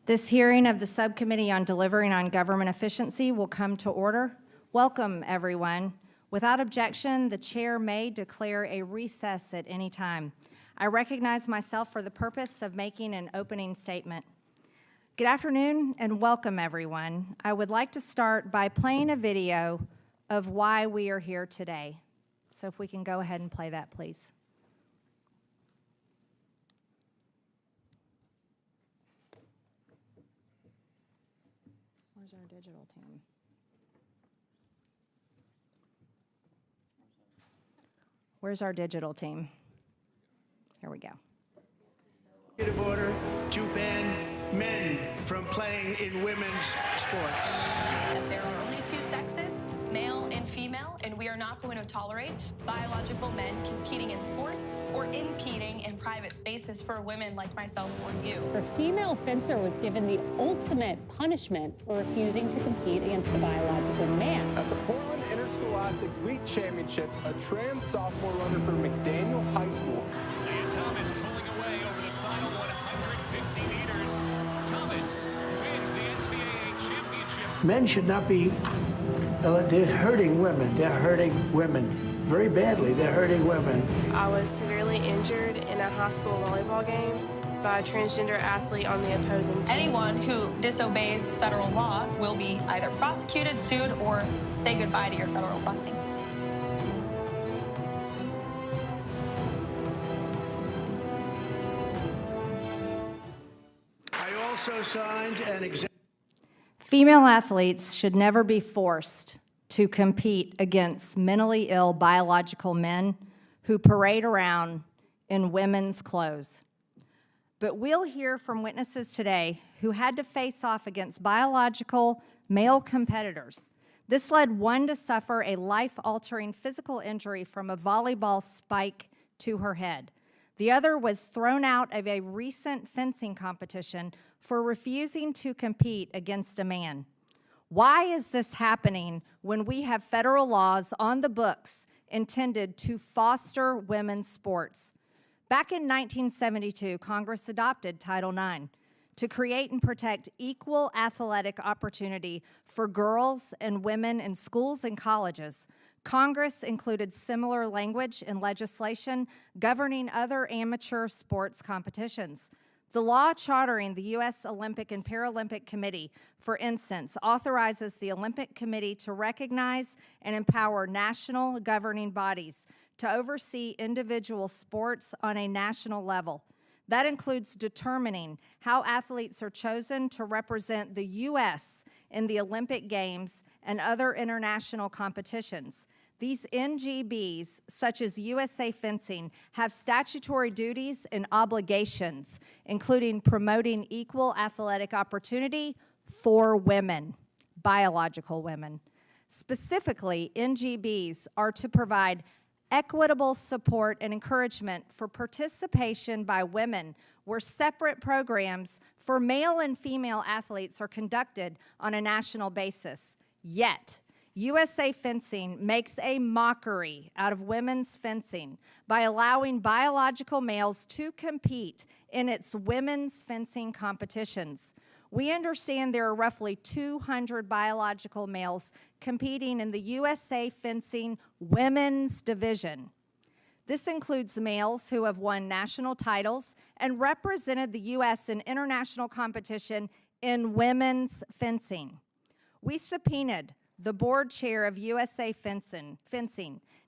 This hearing of the Subcommittee on Delivering on Government Efficiency will come to order. Welcome, everyone. Without objection, the chair may declare a recess at any time. I recognize myself for the purpose of making an opening statement. Good afternoon and welcome, everyone. I would like to start by playing a video of why we are here today. So if we can go ahead and play that, please. Where's our digital team? Where's our digital team? Here we go. Executive order to ban men from playing in women's sports. That there are only two sexes, male and female, and we are not going to tolerate biological men competing in sports or impeding in private spaces for women like myself or you. A female fencer was given the ultimate punishment for refusing to compete against a biological man. At the Portland Interscholastic Wheat Championships, a trans sophomore runner from McDaniel High School. Leah Thomas pulling away over the final 150 meters. Thomas wins the NCAA championship. Men should not be, they're hurting women. They're hurting women very badly. They're hurting women. I was severely injured in a high school volleyball game by a transgender athlete on the opposing team. Anyone who disobeys federal law will be either prosecuted, sued, or say goodbye to your federal funding. I also signed an executive. Female athletes should never be forced to compete against mentally ill biological men who parade around in women's clothes. But we'll hear from witnesses today who had to face off against biological male competitors. This led one to suffer a life-altering physical injury from a volleyball spike to her head. The other was thrown out of a recent fencing competition for refusing to compete against a man. Why is this happening when we have federal laws on the books intended to foster women's sports? Back in 1972, Congress adopted Title IX to create and protect equal athletic opportunity for girls and women in schools and colleges. Congress included similar language in legislation governing other amateur sports competitions. The law chartering the U.S. Olympic and Paralympic Committee, for instance, authorizes the Olympic Committee to recognize and empower national governing bodies to oversee individual sports on a national level. That includes determining how athletes are chosen to represent the U.S. in the Olympic Games and other international competitions. These NGBs, such as USA Fencing, have statutory duties and obligations, including promoting equal athletic opportunity for women, biological women. Specifically, NGBs are to provide equitable support and encouragement for participation by women where separate programs for male and female athletes are conducted on a national basis. Yet, USA Fencing makes a mockery out of women's fencing by allowing biological males to compete in its women's fencing competitions. We understand there are roughly 200 biological males competing in the USA Fencing women's division. This includes males who have won national titles and represented the U.S. in international competition in women's fencing. We subpoenaed the board chair of USA Fencing,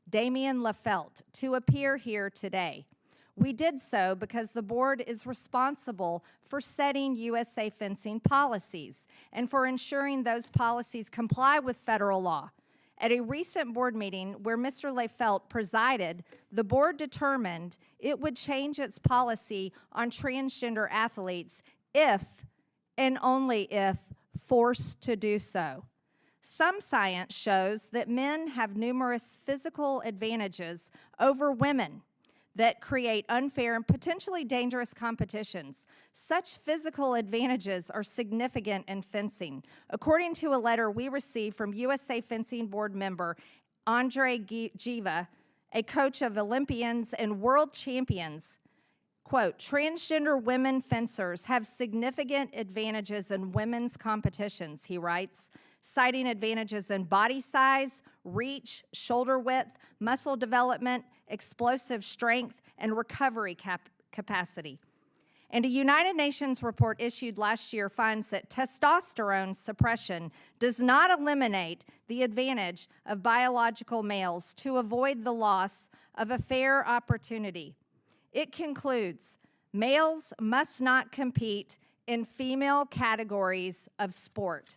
Damian Lafelt, to appear here today. We did so because the board is responsible for setting USA Fencing policies and for ensuring those policies comply with federal law. At a recent board meeting where Mr. Lafelt presided, the board determined it would change its policy on transgender athletes if and only if forced to do so. Some science shows that men have numerous physical advantages over women that create unfair and potentially dangerous competitions. Such physical advantages are significant in fencing. According to a letter we received from USA Fencing board member Andre Giva, a coach of Olympians and world champions, quote, transgender women fencers have significant advantages in women's competitions, he writes, citing advantages in body size, reach, shoulder width, muscle development, explosive strength, and recovery capacity. And a United Nations report issued last year finds that testosterone suppression does not eliminate the advantage of biological males to avoid the loss of a fair opportunity. It concludes, males must not compete in female categories of sport.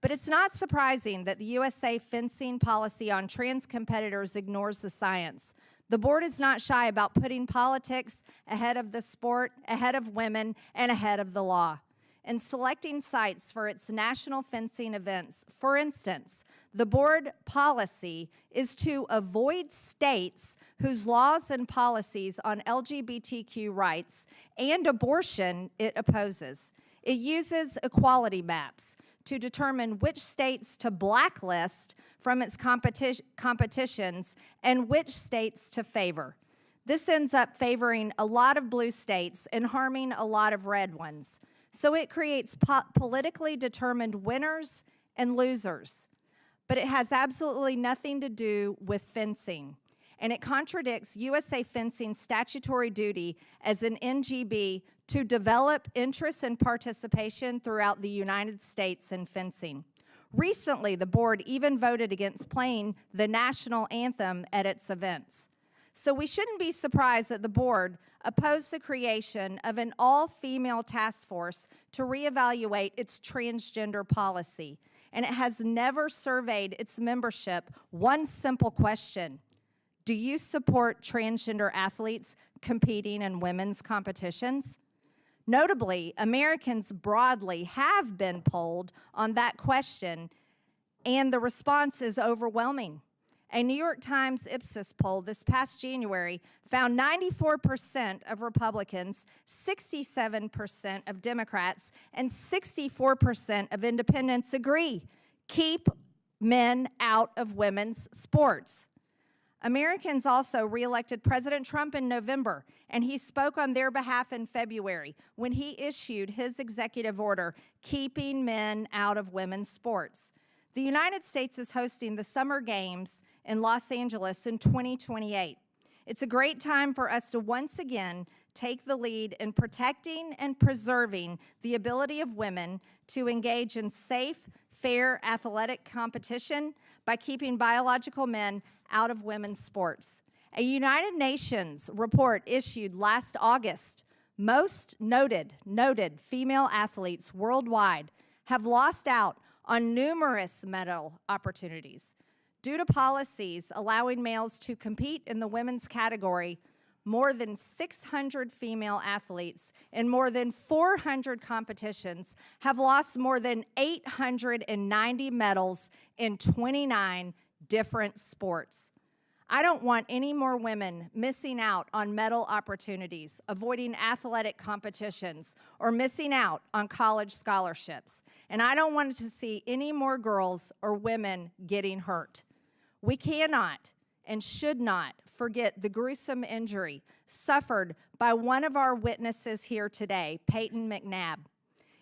But it's not surprising that the USA fencing policy on trans competitors ignores the science. The board is not shy about putting politics ahead of the sport, ahead of women, and ahead of the law. In selecting sites for its national fencing events, for instance, the board policy is to avoid states whose laws and policies on LGBTQ rights and abortion it opposes. It uses equality maps to determine which states to blacklist from its competitions and which states to favor. This ends up favoring a lot of blue states and harming a lot of red ones. So it creates politically determined winners and losers. But it has absolutely nothing to do with fencing. And it contradicts USA Fencing's statutory duty as an NGB to develop interest and participation throughout the United States in fencing. Recently, the board even voted against playing the national anthem at its events. So we shouldn't be surprised that the board opposed the creation of an all-female task force to reevaluate its transgender policy. And it has never surveyed its membership one simple question: do you support transgender athletes competing in women's competitions? Notably, Americans broadly have been polled on that question, and the response is overwhelming. A New York Times Ipsos poll this past January found 94% of Republicans, 67% of Democrats, and 64% of independents agree: keep men out of women's sports. Americans also reelected President Trump in November, and he spoke on their behalf in February when he issued his executive order keeping men out of women's sports. The United States is hosting the Summer Games in Los Angeles in 2028. It's a great time for us to once again take the lead in protecting and preserving the ability of women to engage in safe, fair athletic competition by keeping biological men out of women's sports. A United Nations report issued last August, most noted female athletes worldwide have lost out on numerous medal opportunities. Due to policies allowing males to compete in the women's category, more than 600 female athletes in more than 400 competitions have lost more than 890 medals in 29 different sports. I don't want any more women missing out on medal opportunities, avoiding athletic competitions, or missing out on college scholarships. And I don't want to see any more girls or women getting hurt. We cannot and should not forget the gruesome injury suffered by one of our witnesses here today, Peyton McNabb.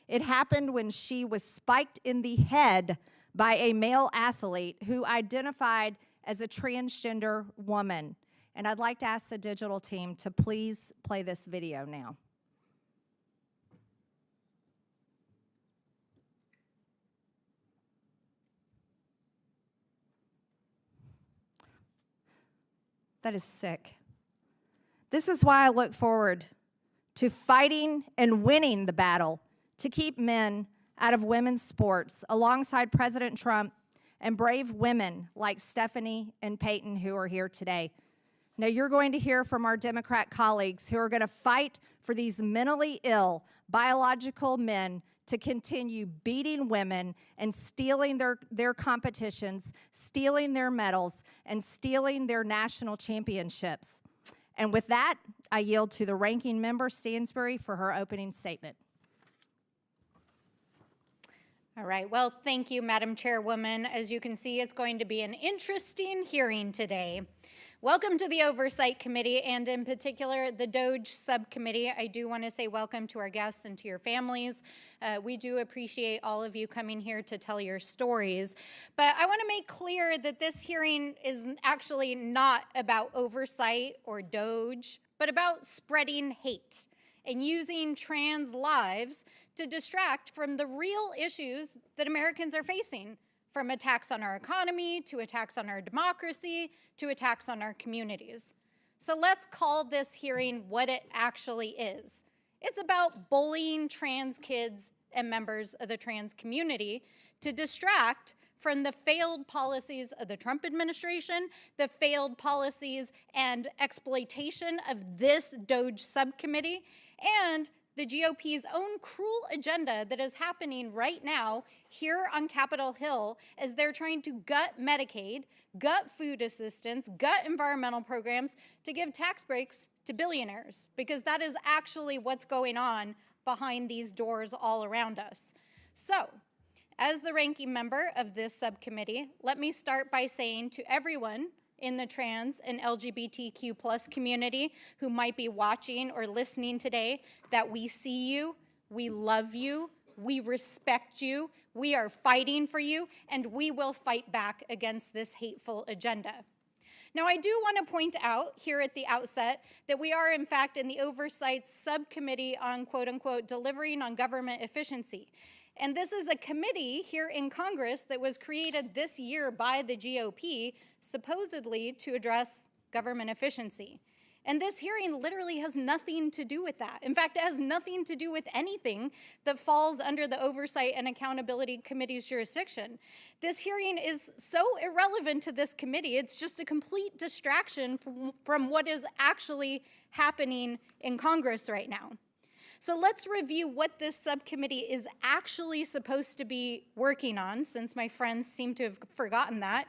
It happened when she was spiked in the head by a male athlete who identified as a transgender woman. And I'd like to ask the digital team to please play this video now. That is sick. This is why I look forward to fighting and winning the battle to keep men out of women's sports alongside President Trump and brave women like Stephanie and Peyton who are here today. Now you're going to hear from our Democrat colleagues who are going to fight for these mentally ill biological men to continue beating women and stealing their competitions, stealing their medals, and stealing their national championships. And with that, I yield to the ranking member, Stansbury, for her opening statement. All right, well, thank you, Madam Chairwoman. As you can see, it's going to be an interesting hearing today. Welcome to the Oversight Committee, and in particular, the DOGE Subcommittee. I do want to say welcome to our guests and to your families. We do appreciate all of you coming here to tell your stories. But I want to make clear that this hearing is actually not about oversight or DOGE, but about spreading hate and using trans lives to distract from the real issues that Americans are facing, from attacks on our economy, to attacks on our democracy, to attacks on our communities. So let's call this hearing what it actually is. It's about bullying trans kids and members of the trans community to distract from the failed policies of the Trump administration, the failed policies and exploitation of this DOGE subcommittee, and the GOP's own cruel agenda that is happening right now here on Capitol Hill as they're trying to gut Medicaid, gut food assistance, gut environmental programs to give tax breaks to billionaires, because that is actually what's going on behind these doors all around us. So, as the ranking member of this subcommittee, let me start by saying to everyone in the trans and LGBTQ plus community who might be watching or listening today that we see you, we love you, we respect you, we are fighting for you, and we will fight back against this hateful agenda. Now, I do want to point out here at the outset that we are, in fact, in the Oversight Subcommittee on, quote unquote, delivering on government efficiency. And this is a committee here in Congress that was created this year by the GOP, supposedly to address government efficiency. And this hearing literally has nothing to do with that. In fact, it has nothing to do with anything that falls under the Oversight and Accountability Committee's jurisdiction. This hearing is so irrelevant to this committee, it's just a complete distraction from what is actually happening in Congress right now. So let's review what this subcommittee is actually supposed to be working on, since my friends seem to have forgotten that.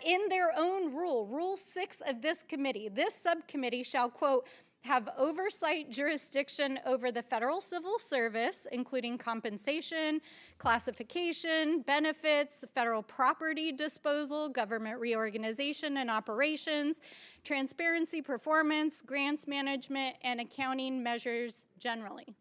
In their own Rule 6 of this committee, this subcommittee shall, quote, have oversight jurisdiction over the federal civil service, including compensation, classification, benefits, federal property disposal, government reorganization and operations, transparency, performance, grants management, and accounting measures generally.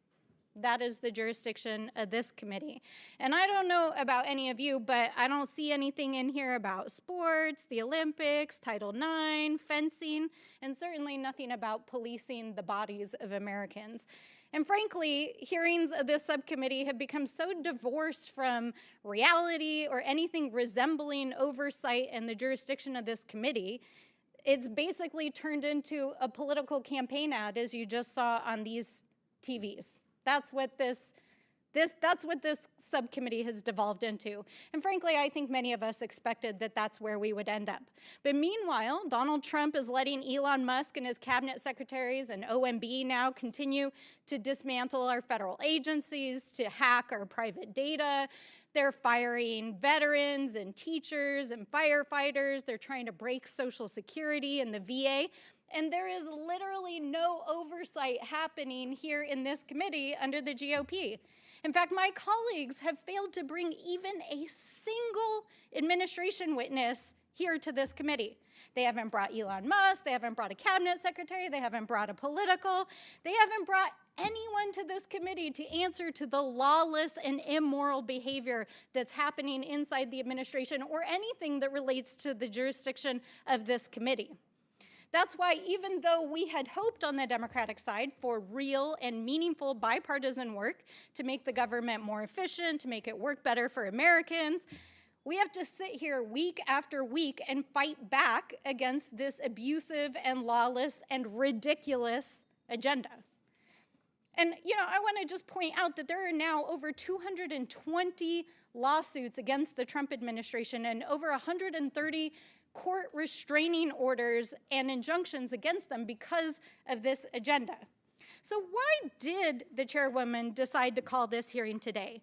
That is the jurisdiction of this committee. And I don't know about any of you, but I don't see anything in here about sports, the Olympics, Title IX, fencing, and certainly nothing about policing the bodies of Americans. And frankly, hearings of this subcommittee have become so divorced from reality or anything resembling oversight and the jurisdiction of this committee, it's basically turned into a political campaign ad, as you just saw on these TVs. That's what this subcommittee has devolved into. And frankly, I think many of us expected that that's where we would end up. But meanwhile, Donald Trump is letting Elon Musk and his cabinet secretaries and OMB now continue to dismantle our federal agencies, to hack our private data. They're firing veterans and teachers and firefighters. They're trying to break Social Security and the VA. And there is literally no oversight happening here in this committee under the GOP. In fact, my colleagues have failed to bring even a single administration witness here to this committee. They haven't brought Elon Musk, they haven't brought a cabinet secretary, they haven't brought a political, they haven't brought anyone to this committee to answer to the lawless and immoral behavior that's happening inside the administration or anything that relates to the jurisdiction of this committee. That's why even though we had hoped on the Democratic side for real and meaningful bipartisan work to make the government more efficient, to make it work better for Americans, we have to sit here week after week and fight back against this abusive and lawless and ridiculous agenda. And, I want to just point out that there are now over 220 lawsuits against the Trump administration and over 130 court restraining orders and injunctions against them because of this agenda. So why did the chairwoman decide to call this hearing today?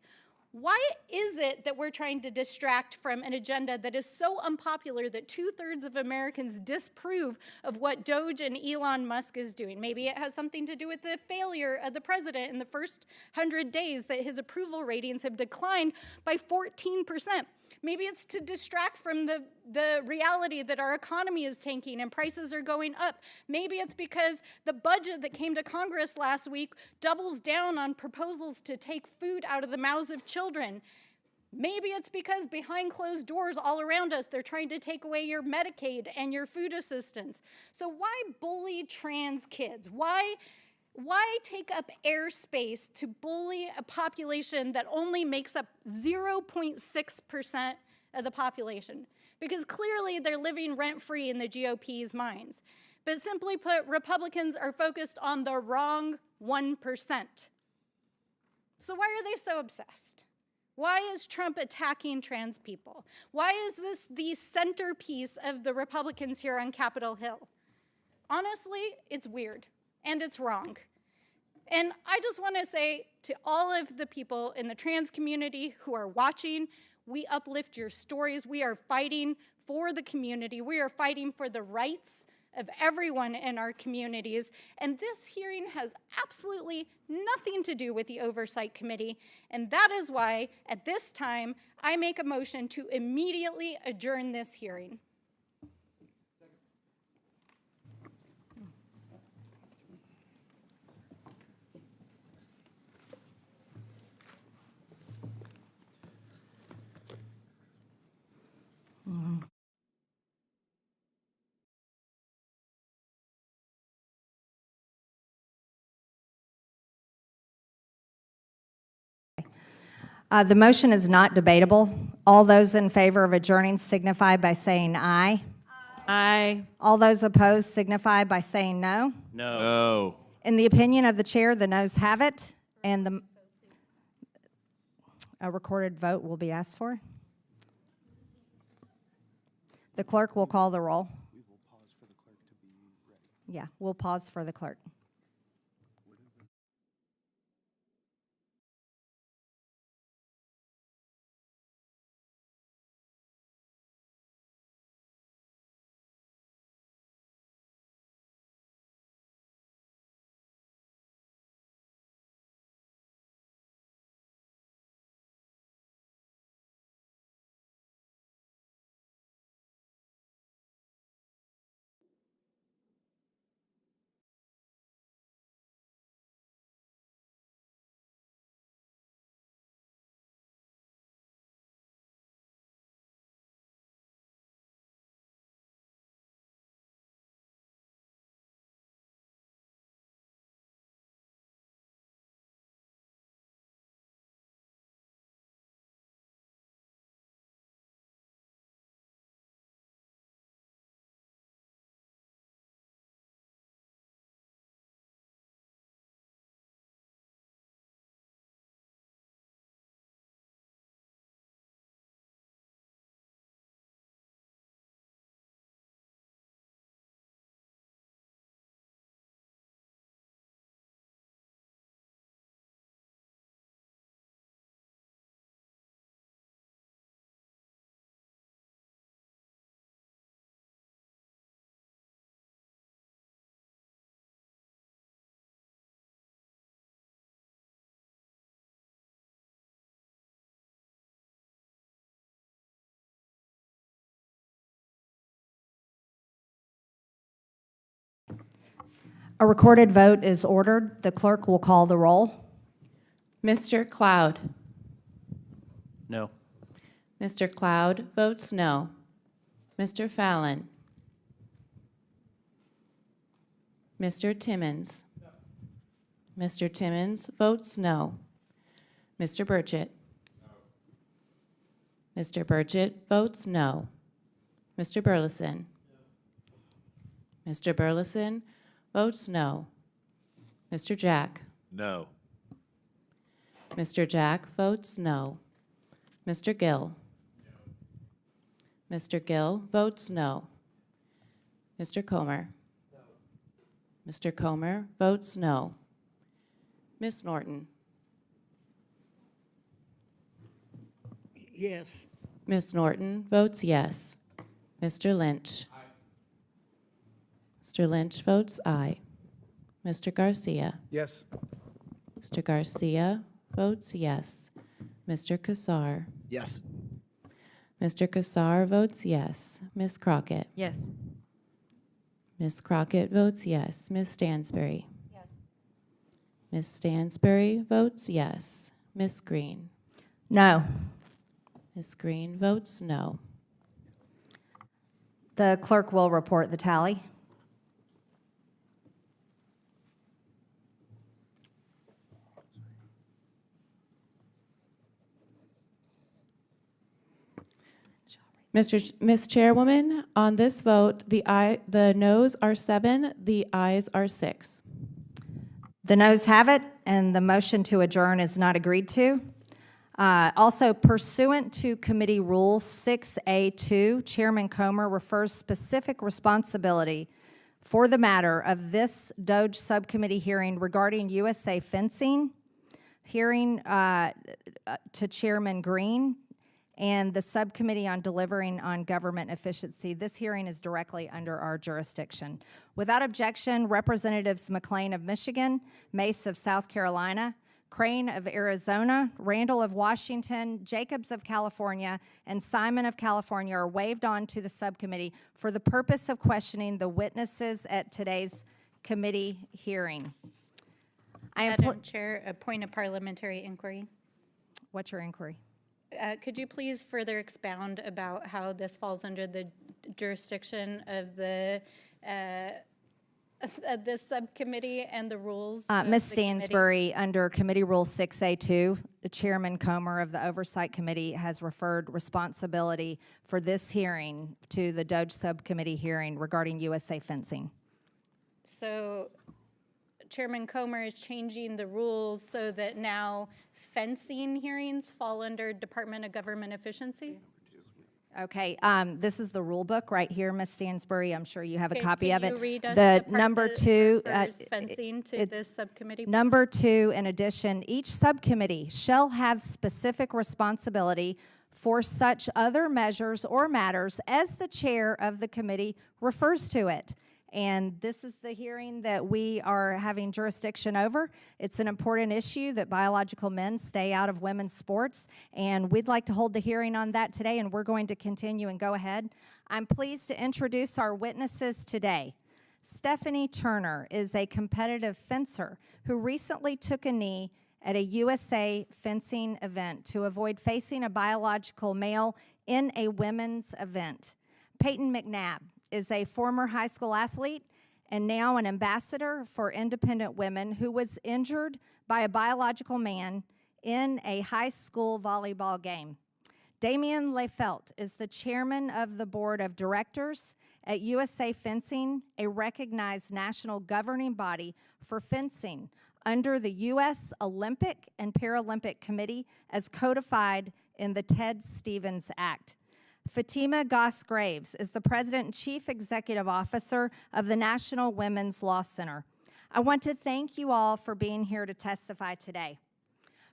Why is it that we're trying to distract from an agenda that is so unpopular that 2/3 of Americans disapprove of what DOGE and Elon Musk is doing? Maybe it has something to do with the failure of the president in the first 100 days, that his approval ratings have declined by 14%. Maybe it's to distract from the reality that our economy is tanking and prices are going up. Maybe it's because the budget that came to Congress last week doubles down on proposals to take food out of the mouths of children. Maybe it's because behind closed doors all around us, they're trying to take away your Medicaid and your food assistance. So why bully trans kids? Why take up airspace to bully a population that only makes up 0.6% of the population? Because clearly they're living rent-free in the GOP's minds. But simply put, Republicans are focused on the wrong 1%. So why are they so obsessed? Why is Trump attacking trans people? Why is this the centerpiece of the Republicans here on Capitol Hill? Honestly, it's weird. And it's wrong. And I just want to say to all of the people in the trans community who are watching, we uplift your stories. We are fighting for the community. We are fighting for the rights of everyone in our communities. And this hearing has absolutely nothing to do with the Oversight Committee. And that is why, at this time, I make a motion to immediately adjourn this hearing. The motion is not debatable. All those in favor of adjourning signify by saying aye. Aye. All those opposed signify by saying no. No. In the opinion of the chair, the noes have it, and a recorded vote will be asked for. The clerk will call the roll. Yeah, we'll pause for the clerk. A recorded vote is ordered. The clerk will call the roll. Mr. Cloud. No. Mr. Cloud votes no. Mr. Fallon. Mr. Timmons. Mr. Timmons votes no. Mr. Burchett. Mr. Burchett votes no. Mr. Burleson. Mr. Burleson votes no. Mr. Jack. No. Mr. Jack votes no. Mr. Gill. Mr. Gill votes no. Mr. Comer. Mr. Comer votes no. Ms. Norton. Yes. Ms. Norton votes yes. Mr. Lynch? Mr. Lynch votes aye. Mr. Garcia? Yes. Mr. Garcia votes yes. Mr. Cassar? Yes. Mr. Cassar votes yes. Ms. Crockett? Yes. Ms. Crockett votes yes. Ms. Stansberry? Yes. Ms. Stansberry votes yes. Ms. Green? No. Ms. Green votes no. The clerk will report the tally. Ms. Chairwoman, on this vote, the noes are 7, the ayes are 6. The noes have it, and the motion to adjourn is not agreed to. Also, pursuant to Committee Rule 6A2, Chairman Comer refers specific responsibility for the matter of this DOGE Subcommittee hearing regarding USA fencing, hearing to Chairman Green, and the Subcommittee on Delivering on Government Efficiency. This hearing is directly under our jurisdiction. Without objection, Representatives McLean of Michigan, Mace of South Carolina, Crane of Arizona, Randall of Washington, Jacobs of California, and Simon of California are waived on to the subcommittee for the purpose of questioning the witnesses at today's committee hearing. Madam Chair, a point of parliamentary inquiry. What's your inquiry? Could you please further expound about how this falls under the jurisdiction of the of this subcommittee and the rules? Ms. Stansberry, under Committee Rule 6A2, Chairman Comer of the Oversight Committee has referred responsibility for this hearing to the DOGE Subcommittee hearing regarding USA fencing. So Chairman Comer is changing the rules so that now fencing hearings fall under Department of Government Efficiency? Okay, this is the rule book right here, Ms. Stansberry. I'm sure you have a copy of it. Can you read us The part number that 2, refers fencing to this subcommittee? Number 2, in addition, each subcommittee shall have specific responsibility for such other measures or matters as the chair of the committee refers to it. And this is the hearing that we are having jurisdiction over. It's an important issue that biological men stay out of women's sports, and we'd like to hold the hearing on that today, and we're going to continue and go ahead. I'm pleased to introduce our witnesses today. Stephanie Turner is a competitive fencer who recently took a knee at a USA fencing event to avoid facing a biological male in a women's event. Peyton McNabb is a former high school athlete and now an ambassador for independent women who was injured by a biological man in a high school volleyball game. Damian Lefelt is the chairman of the board of directors at USA Fencing, a recognized national governing body for fencing under the U.S. Olympic and Paralympic Committee as codified in the Ted Stevens Act. Fatima Goss-Graves is the President and Chief Executive Officer of the National Women's Law Center. I want to thank you all for being here to testify today.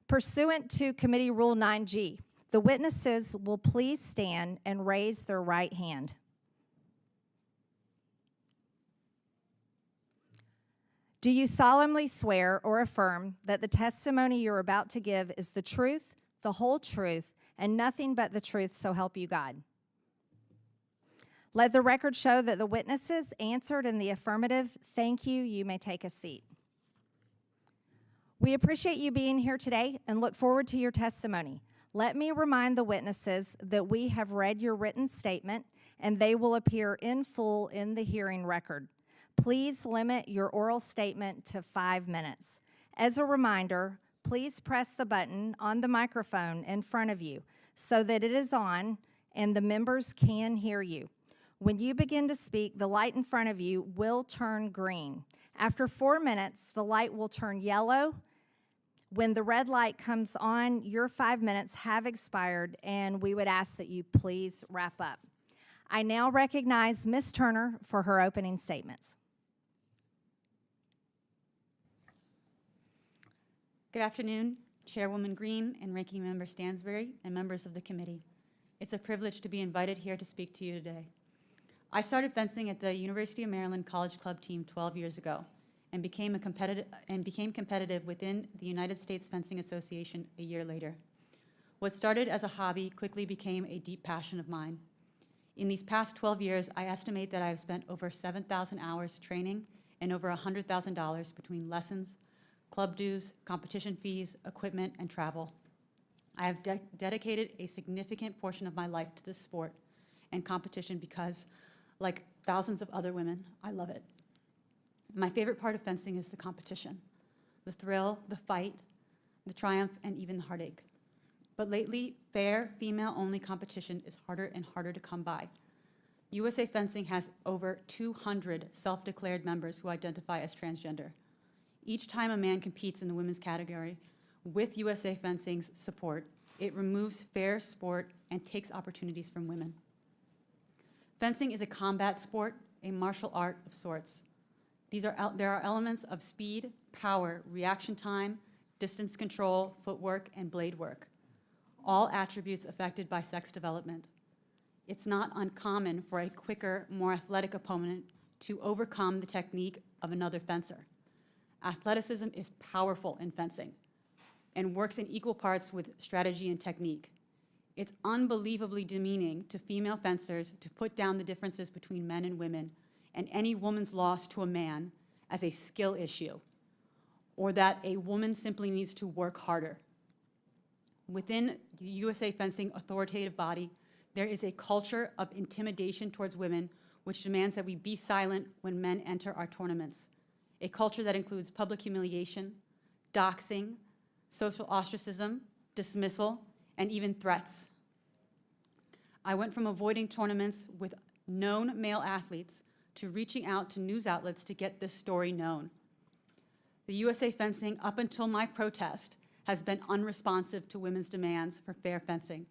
Pursuant to Committee Rule 9G, the witnesses will please stand and raise their right hand. Do you solemnly swear or affirm that the testimony you're about to give is the truth, the whole truth, and nothing but the truth, so help you God? Let the record show that the witnesses answered in the affirmative. Thank you. You may take a seat. We appreciate you being here today and look forward to your testimony. Let me remind the witnesses that we have read your written statement and they will appear in full in the hearing record. Please limit your oral statement to 5 minutes. As a reminder, please press the button on the microphone in front of you so that it is on and the members can hear you. When you begin to speak, the light in front of you will turn green. After 4 minutes, the light will turn yellow. When the red light comes on, your 5 minutes have expired, and we would ask that you please wrap up. I now recognize Ms. Turner for her opening statements. Good afternoon. Chairwoman Green and Ranking Member Stansberry and members of the committee. It's a privilege to be invited here to speak to you today. I started fencing at the University of Maryland College Club team 12 years ago and became competitive within the United States Fencing Association a year later. What started as a hobby quickly became a deep passion of mine. In these past 12 years, I estimate that I have spent over 7,000 hours training and over $100,000 between lessons, club dues, competition fees, equipment, and travel. I have dedicated a significant portion of my life to this sport and competition because, like thousands of other women, I love it. My favorite part of fencing is the competition, the thrill, the fight, the triumph, and even the heartache. But lately, fair, female-only competition is harder and harder to come by. USA Fencing has over 200 self-declared members who identify as transgender. Each time a man competes in the women's category, with USA Fencing's support, it removes fair sport and takes opportunities from women. Fencing is a combat sport, a martial art of sorts. There are elements of speed, power, reaction time, distance control, footwork, and blade work, all attributes affected by sex development. It's not uncommon for a quicker, more athletic opponent to overcome the technique of another fencer. Athleticism is powerful in fencing and works in equal parts with strategy and technique. It's unbelievably demeaning to female fencers to put down the differences between men and women and any woman's loss to a man as a skill issue, or that a woman simply needs to work harder. Within the USA Fencing authoritative body, there is a culture of intimidation towards women which demands that we be silent when men enter our tournaments. A culture that includes public humiliation, doxing, social ostracism, dismissal, and even threats. I went from avoiding tournaments with known male athletes to reaching out to news outlets to get this story known. The USA Fencing, up until my protest, has been unresponsive to women's demands for fair fencing,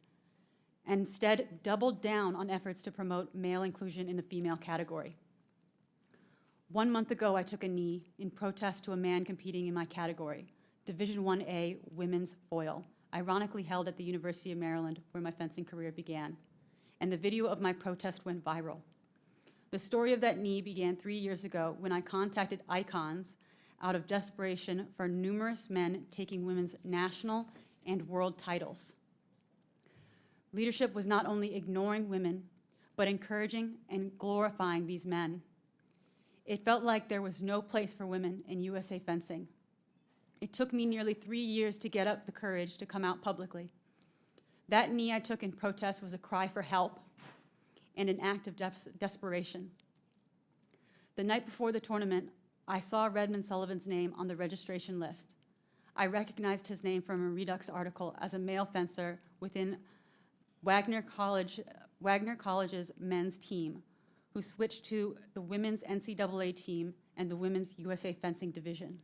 and instead doubled down on efforts to promote male inclusion in the female category. 1 month ago, I took a knee in protest to a man competing in my category, Division 1A Women's Foil, ironically held at the University of Maryland, where my fencing career began. And the video of my protest went viral. The story of that knee began 3 years ago when I contacted Icons out of desperation for numerous men taking women's national and world titles. Leadership was not only ignoring women, but encouraging and glorifying these men. It felt like there was no place for women in USA Fencing. It took me nearly 3 years to get up the courage to come out publicly. That knee I took in protest was a cry for help and an act of desperation. The night before the tournament, I saw Redmond Sullivan's name on the registration list. I recognized his name from a Redux article as a male fencer within Wagner College's men's team, who switched to the women's NCAA team and the women's USA Fencing division.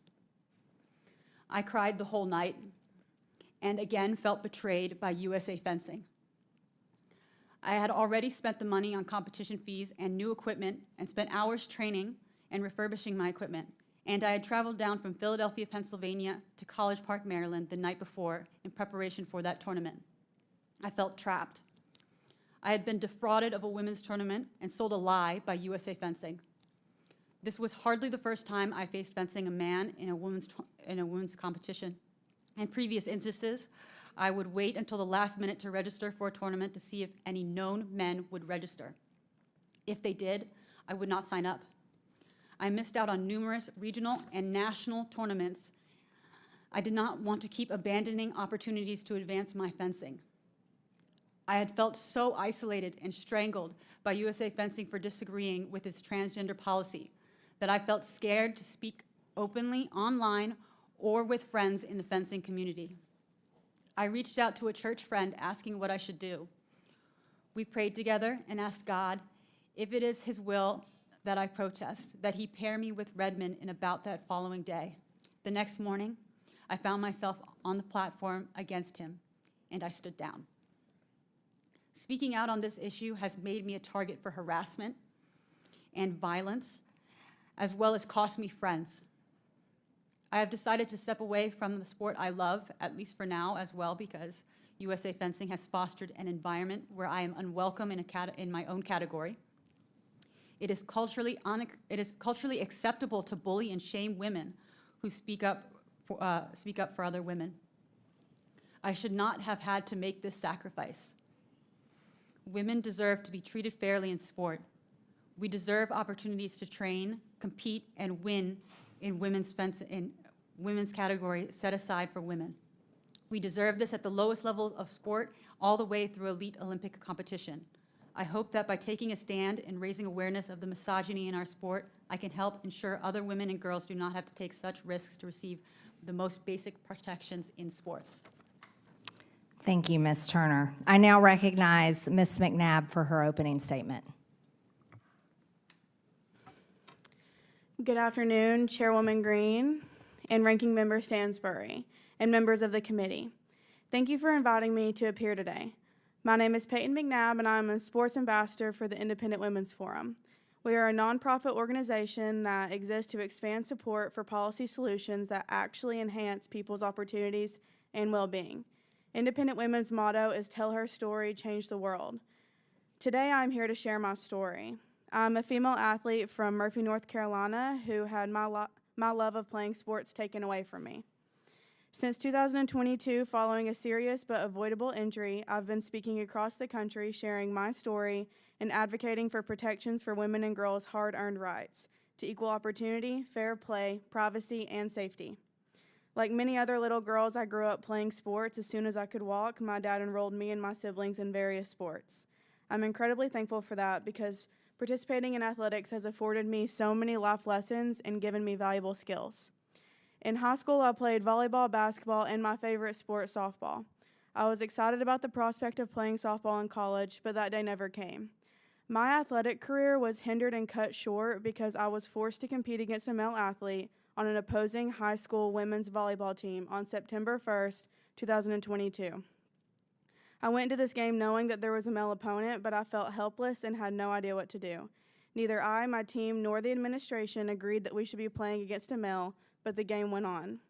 I cried the whole night and again felt betrayed by USA Fencing. I had already spent the money on competition fees and new equipment and spent hours training and refurbishing my equipment. And I had traveled down from Philadelphia, Pennsylvania to College Park, Maryland the night before in preparation for that tournament. I felt trapped. I had been defrauded of a women's tournament and sold a lie by USA Fencing. This was hardly the first time I faced fencing a man in a women's competition. In previous instances, I would wait until the last minute to register for a tournament to see if any known men would register. If they did, I would not sign up. I missed out on numerous regional and national tournaments. I did not want to keep abandoning opportunities to advance my fencing. I had felt so isolated and strangled by USA Fencing for disagreeing with its transgender policy that I felt scared to speak openly online or with friends in the fencing community. I reached out to a church friend asking what I should do. We prayed together and asked God, if it is his will that I protest, that he pair me with Redmond in about that following day. The next morning, I found myself on the platform against him, and I stood down. Speaking out on this issue has made me a target for harassment and violence, as well as cost me friends. I have decided to step away from the sport I love, at least for now as well, because USA Fencing has fostered an environment where I am unwelcome in my own category. It is culturally acceptable to bully and shame women who speak up for other women. I should not have had to make this sacrifice. Women deserve to be treated fairly in sport. We deserve opportunities to train, compete, and win in women's category set aside for women. We deserve this at the lowest levels of sport, all the way through elite Olympic competition. I hope that by taking a stand and raising awareness of the misogyny in our sport, I can help ensure other women and girls do not have to take such risks to receive the most basic protections in sports. Thank you, Ms. Turner. I now recognize Ms. McNabb for her opening statement. Good afternoon, Chairwoman Green and Ranking Member Stansbury, and members of the committee. Thank you for inviting me to appear today. My name is Peyton McNabb, and I'm a sports ambassador for the Independent Women's Forum. We are a nonprofit organization that exists to expand support for policy solutions that actually enhance people's opportunities and well-being. Independent Women's motto is "Tell her story, change the world." Today, I'm here to share my story. I'm a female athlete from Murphy, North Carolina, who had my love of playing sports taken away from me. Since 2022, following a serious but avoidable injury, I've been speaking across the country, sharing my story and advocating for protections for women and girls' hard-earned rights to equal opportunity, fair play, privacy, and safety. Like many other little girls, I grew up playing sports. As soon as I could walk, my dad enrolled me and my siblings in various sports. I'm incredibly thankful for that because participating in athletics has afforded me so many life lessons and given me valuable skills. In high school, I played volleyball, basketball, and my favorite sport, softball. I was excited about the prospect of playing softball in college, but that day never came. My athletic career was hindered and cut short because I was forced to compete against a male athlete on an opposing high school women's volleyball team on September 1st, 2022. I went into this game knowing that there was a male opponent, but I felt helpless and had no idea what to do. Neither I, my team, nor the administration agreed that we should be playing against a male, but the game went on.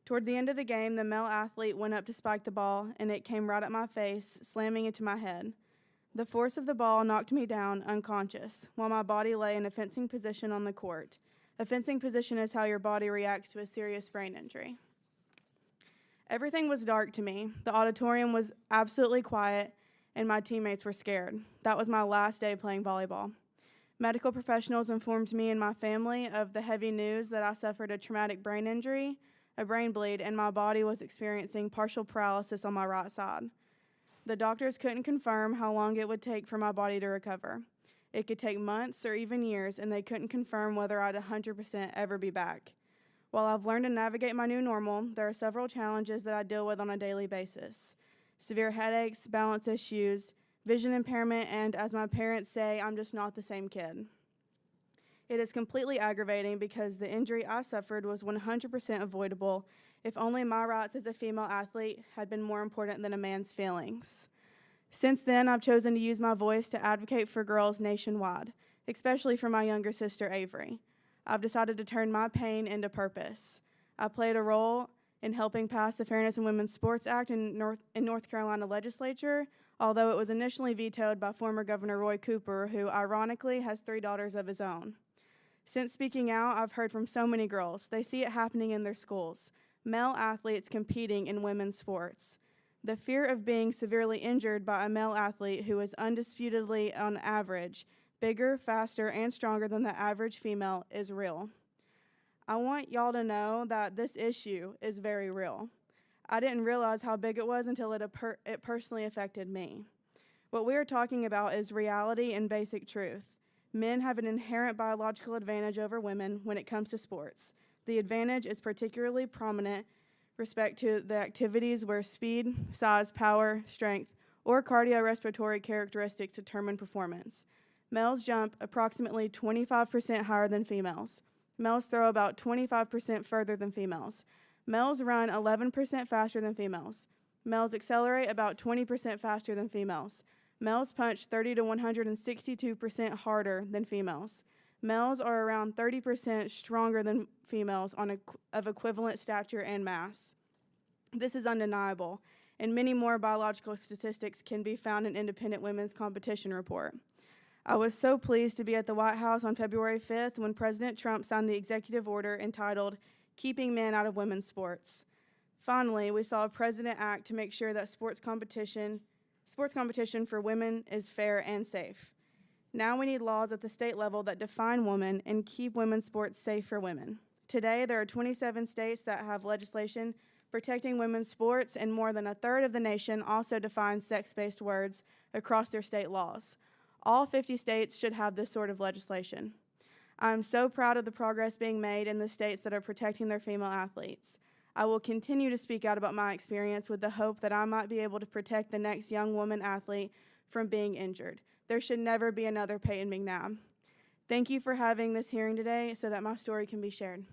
Toward the end of the game, the male athlete went up to spike the ball, and it came right at my face, slamming into my head. The force of the ball knocked me down unconscious, while my body lay in a fencing position on the court. A fencing position is how your body reacts to a serious brain injury. Everything was dark to me. The auditorium was absolutely quiet, and my teammates were scared. That was my last day playing volleyball. Medical professionals informed me and my family of the heavy news that I suffered a traumatic brain injury, a brain bleed, and my body was experiencing partial paralysis on my right side. The doctors couldn't confirm how long it would take for my body to recover. It could take months or even years, and they couldn't confirm whether I'd 100% ever be back. While I've learned to navigate my new normal, there are several challenges that I deal with on a daily basis. Severe headaches, balance issues, vision impairment, and as my parents say, I'm just not the same kid. It is completely aggravating because the injury I suffered was 100% avoidable if only my rights as a female athlete had been more important than a man's feelings. Since then, I've chosen to use my voice to advocate for girls nationwide, especially for my younger sister, Avery. I've decided to turn my pain into purpose. I played a role in helping pass the Fairness in Women's Sports Act in North Carolina legislature, although it was initially vetoed by former Governor Roy Cooper, who ironically has 3 daughters of his own. Since speaking out, I've heard from so many girls. They see it happening in their schools, male athletes competing in women's sports. The fear of being severely injured by a male athlete who is undisputedly, on average, bigger, faster, and stronger than the average female is real. I want y'all to know that this issue is very real. I didn't realize how big it was until it personally affected me. What we are talking about is reality and basic truth. Men have an inherent biological advantage over women when it comes to sports. The advantage is particularly prominent respect to the activities where speed, size, power, strength, or cardiorespiratory characteristics determine performance. Males jump approximately 25% higher than females. Males throw about 25% further than females. Males run 11% faster than females. Males accelerate about 20% faster than females. Males punch 30 to 162% harder than females. Males are around 30% stronger than females of equivalent stature and mass. This is undeniable, and many more biological statistics can be found in Independent Women's Competition Report. I was so pleased to be at the White House on February 5th when President Trump signed the executive order entitled Keeping Men Out of Women's Sports. Finally, we saw a president act to make sure that sports competition for women is fair and safe. Now we need laws at the state level that define women and keep women's sports safe for women. Today, there are 27 states that have legislation protecting women's sports, and more than a third of the nation also defines sex-based words across their state laws. All 50 states should have this sort of legislation. I'm so proud of the progress being made in the states that are protecting their female athletes. I will continue to speak out about my experience with the hope that I might be able to protect the next young woman athlete from being injured. There should never be another Peyton McNabb. Thank you for having this hearing today so that my story can be shared.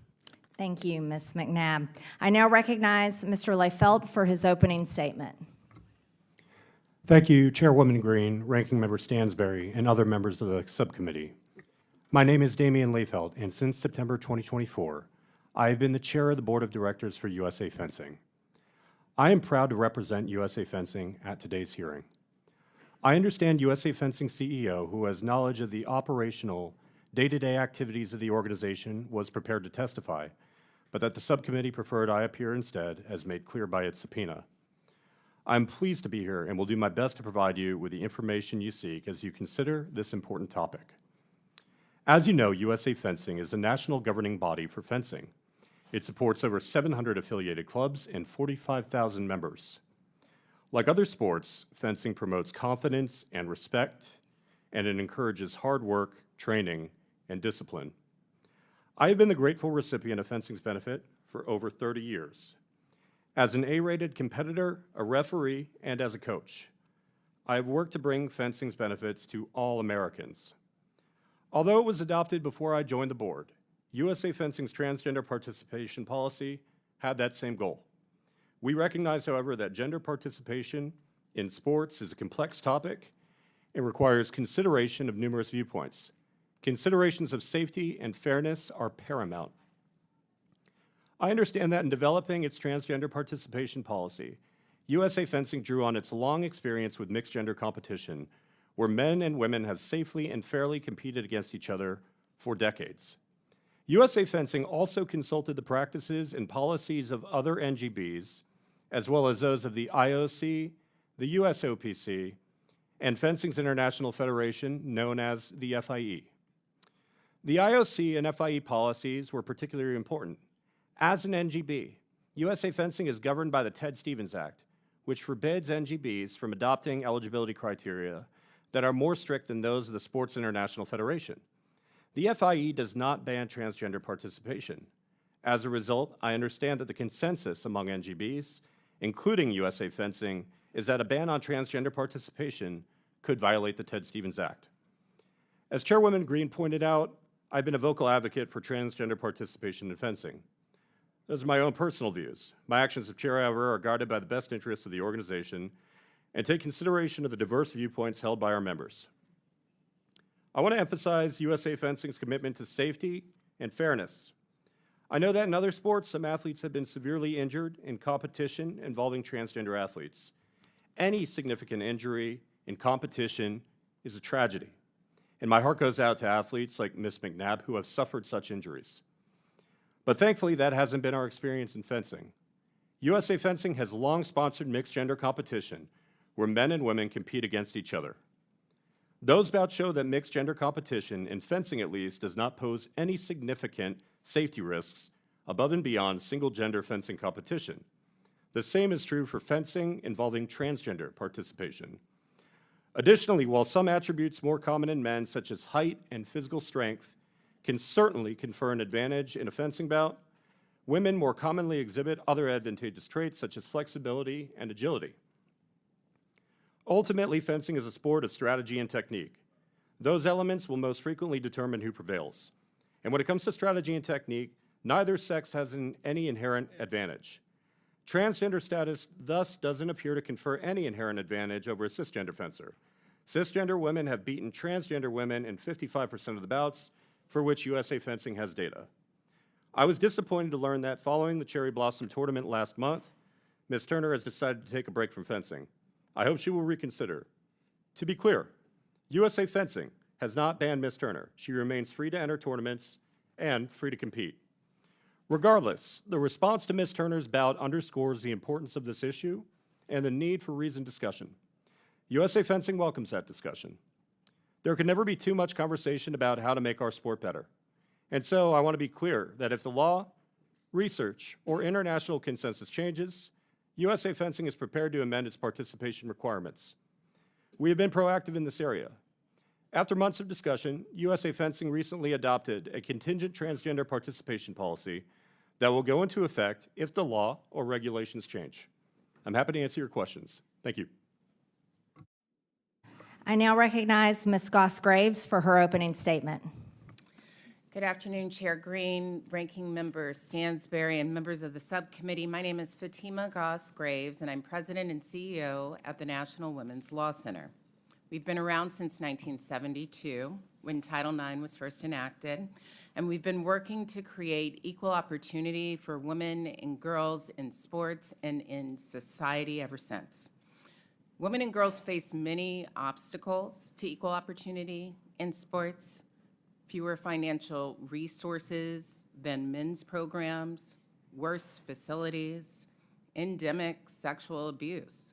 Thank you, Ms. McNabb. I now recognize Mr. Leifeld for his opening statement. Thank you, Chairwoman Green, Ranking Member Stansberry, and other members of the subcommittee. My name is Damian Leifeld, and since September 2024, I have been the chair of the Board of Directors for USA Fencing. I am proud to represent USA Fencing at today's hearing. I understand USA Fencing CEO, who has knowledge of the operational, day-to-day activities of the organization, was prepared to testify, but that the subcommittee preferred I appear instead, as made clear by its subpoena. I'm pleased to be here and will do my best to provide you with the information you seek as you consider this important topic. As you know, USA Fencing is a national governing body for fencing. It supports over 700 affiliated clubs and 45,000 members. Like other sports, fencing promotes confidence and respect, and it encourages hard work, training, and discipline. I have been the grateful recipient of fencing's benefit for over 30 years. As an A-rated competitor, a referee, and as a coach, I have worked to bring fencing's benefits to all Americans. Although it was adopted before I joined the board, USA Fencing's transgender participation policy had that same goal. We recognize, however, that gender participation in sports is a complex topic and requires consideration of numerous viewpoints. Considerations of safety and fairness are paramount. I understand that in developing its transgender participation policy, USA Fencing drew on its long experience with mixed gender competition, where men and women have safely and fairly competed against each other for decades. USA Fencing also consulted the practices and policies of other NGBs, as well as those of the IOC, the USOPC, and Fencing's International Federation, known as the FIE. The IOC and FIE policies were particularly important. As an NGB, USA Fencing is governed by the Ted Stevens Act, which forbids NGBs from adopting eligibility criteria that are more strict than those of the Sports International Federation. The FIE does not ban transgender participation. As a result, I understand that the consensus among NGBs, including USA Fencing, is that a ban on transgender participation could violate the Ted Stevens Act. As Chairwoman Green pointed out, I've been a vocal advocate for transgender participation in fencing. Those are my own personal views. My actions as chair, however, are guided by the best interests of the organization and take consideration of the diverse viewpoints held by our members. I want to emphasize USA Fencing's commitment to safety and fairness. I know that in other sports, some athletes have been severely injured in competition involving transgender athletes. Any significant injury in competition is a tragedy, and my heart goes out to athletes like Ms. McNabb who have suffered such injuries. But thankfully, that hasn't been our experience in fencing. USA Fencing has long sponsored mixed gender competition where men and women compete against each other. Those bouts show that mixed gender competition, in fencing at least, does not pose any significant safety risks above and beyond single-gender fencing competition. The same is true for fencing involving transgender participation. Additionally, while some attributes more common in men, such as height and physical strength, can certainly confer an advantage in a fencing bout, women more commonly exhibit other advantageous traits such as flexibility and agility. Ultimately, fencing is a sport of strategy and technique. Those elements will most frequently determine who prevails. And when it comes to strategy and technique, neither sex has any inherent advantage. Transgender status thus doesn't appear to confer any inherent advantage over a cisgender fencer. Cisgender women have beaten transgender women in 55% of the bouts, for which USA Fencing has data. I was disappointed to learn that following the Cherry Blossom tournament last month, Ms. Turner has decided to take a break from fencing. I hope she will reconsider. To be clear, USA Fencing has not banned Ms. Turner. She remains free to enter tournaments and free to compete. Regardless, the response to Ms. Turner's bout underscores the importance of this issue and the need for reasoned discussion. USA Fencing welcomes that discussion. There can never be too much conversation about how to make our sport better. And so I want to be clear that if the law, research, or international consensus changes, USA Fencing is prepared to amend its participation requirements. We have been proactive in this area. After months of discussion, USA Fencing recently adopted a contingent transgender participation policy that will go into effect if the law or regulations change. I'm happy to answer your questions. Thank you. I now recognize Ms. Goss-Graves for her opening statement. Good afternoon, Chair Green, Ranking Member Stansberry, and members of the subcommittee. My name is Fatima Goss-Graves, and I'm President and CEO at the National Women's Law Center. We've been around since 1972, when Title IX was first enacted, and we've been working to create equal opportunity for women and girls in sports and in society ever since. Women and girls face many obstacles to equal opportunity in sports: fewer financial resources than men's programs, worse facilities, endemic sexual abuse.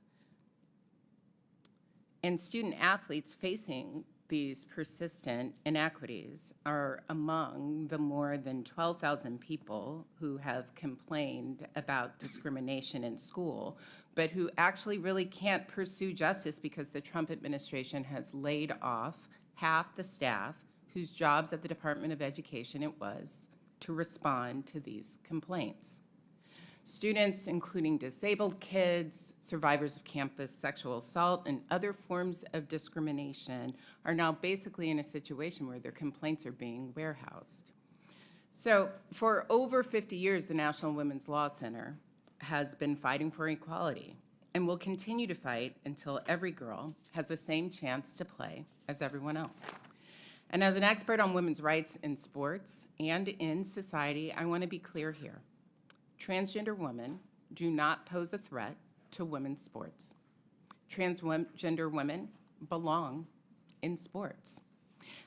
And student athletes facing these persistent inequities are among the more than 12,000 people who have complained about discrimination in school, but who actually really can't pursue justice because the Trump administration has laid off half the staff whose jobs at the Department of Education it was to respond to these complaints. Students, including disabled kids, survivors of campus sexual assault, and other forms of discrimination, are now basically in a situation where their complaints are being warehoused. So for over 50 years, the National Women's Law Center has been fighting for equality and will continue to fight until every girl has the same chance to play as everyone else. And as an expert on women's rights in sports and in society, I want to be clear here. Transgender women do not pose a threat to women's sports. Transgender women belong in sports.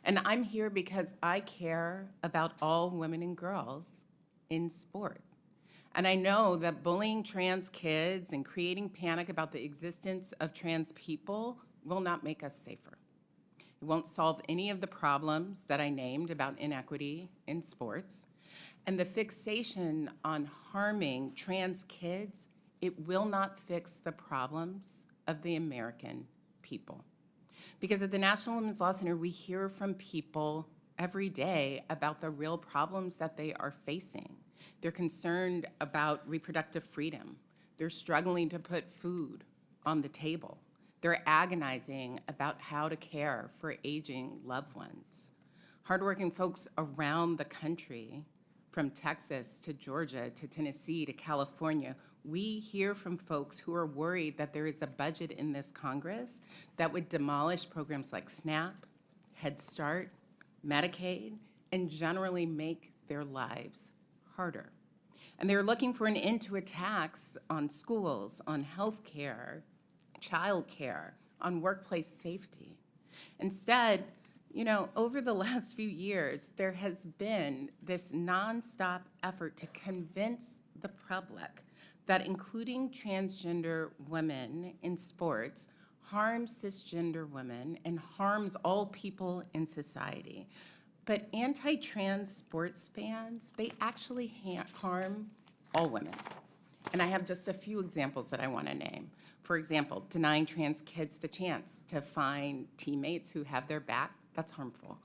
And I'm here because I care about all women and girls in sport. And I know that bullying trans kids and creating panic about the existence of trans people will not make us safer. It won't solve any of the problems that I named about inequity in sports. And the fixation on harming trans kids, it will not fix the problems of the American people. Because at the National Women's Law Center, we hear from people every day about the real problems that they are facing. They're concerned about reproductive freedom. They're struggling to put food on the table. They're agonizing about how to care for aging loved ones. Hardworking folks around the country, from Texas to Georgia to Tennessee to California, we hear from folks who are worried that there is a budget in this Congress that would demolish programs like SNAP, Head Start, Medicaid, and generally make their lives harder. And they're looking for an end to attacks on schools, on health care, child care, on workplace safety. Instead, you know, over the last few years, there has been this nonstop effort to convince the public that including transgender women in sports harms cisgender women and harms all people in society. But anti-trans sports bans, they actually harm all women. And I have just a few examples that I want to name. For example, denying trans kids the chance to find teammates who have their back, that's harmful.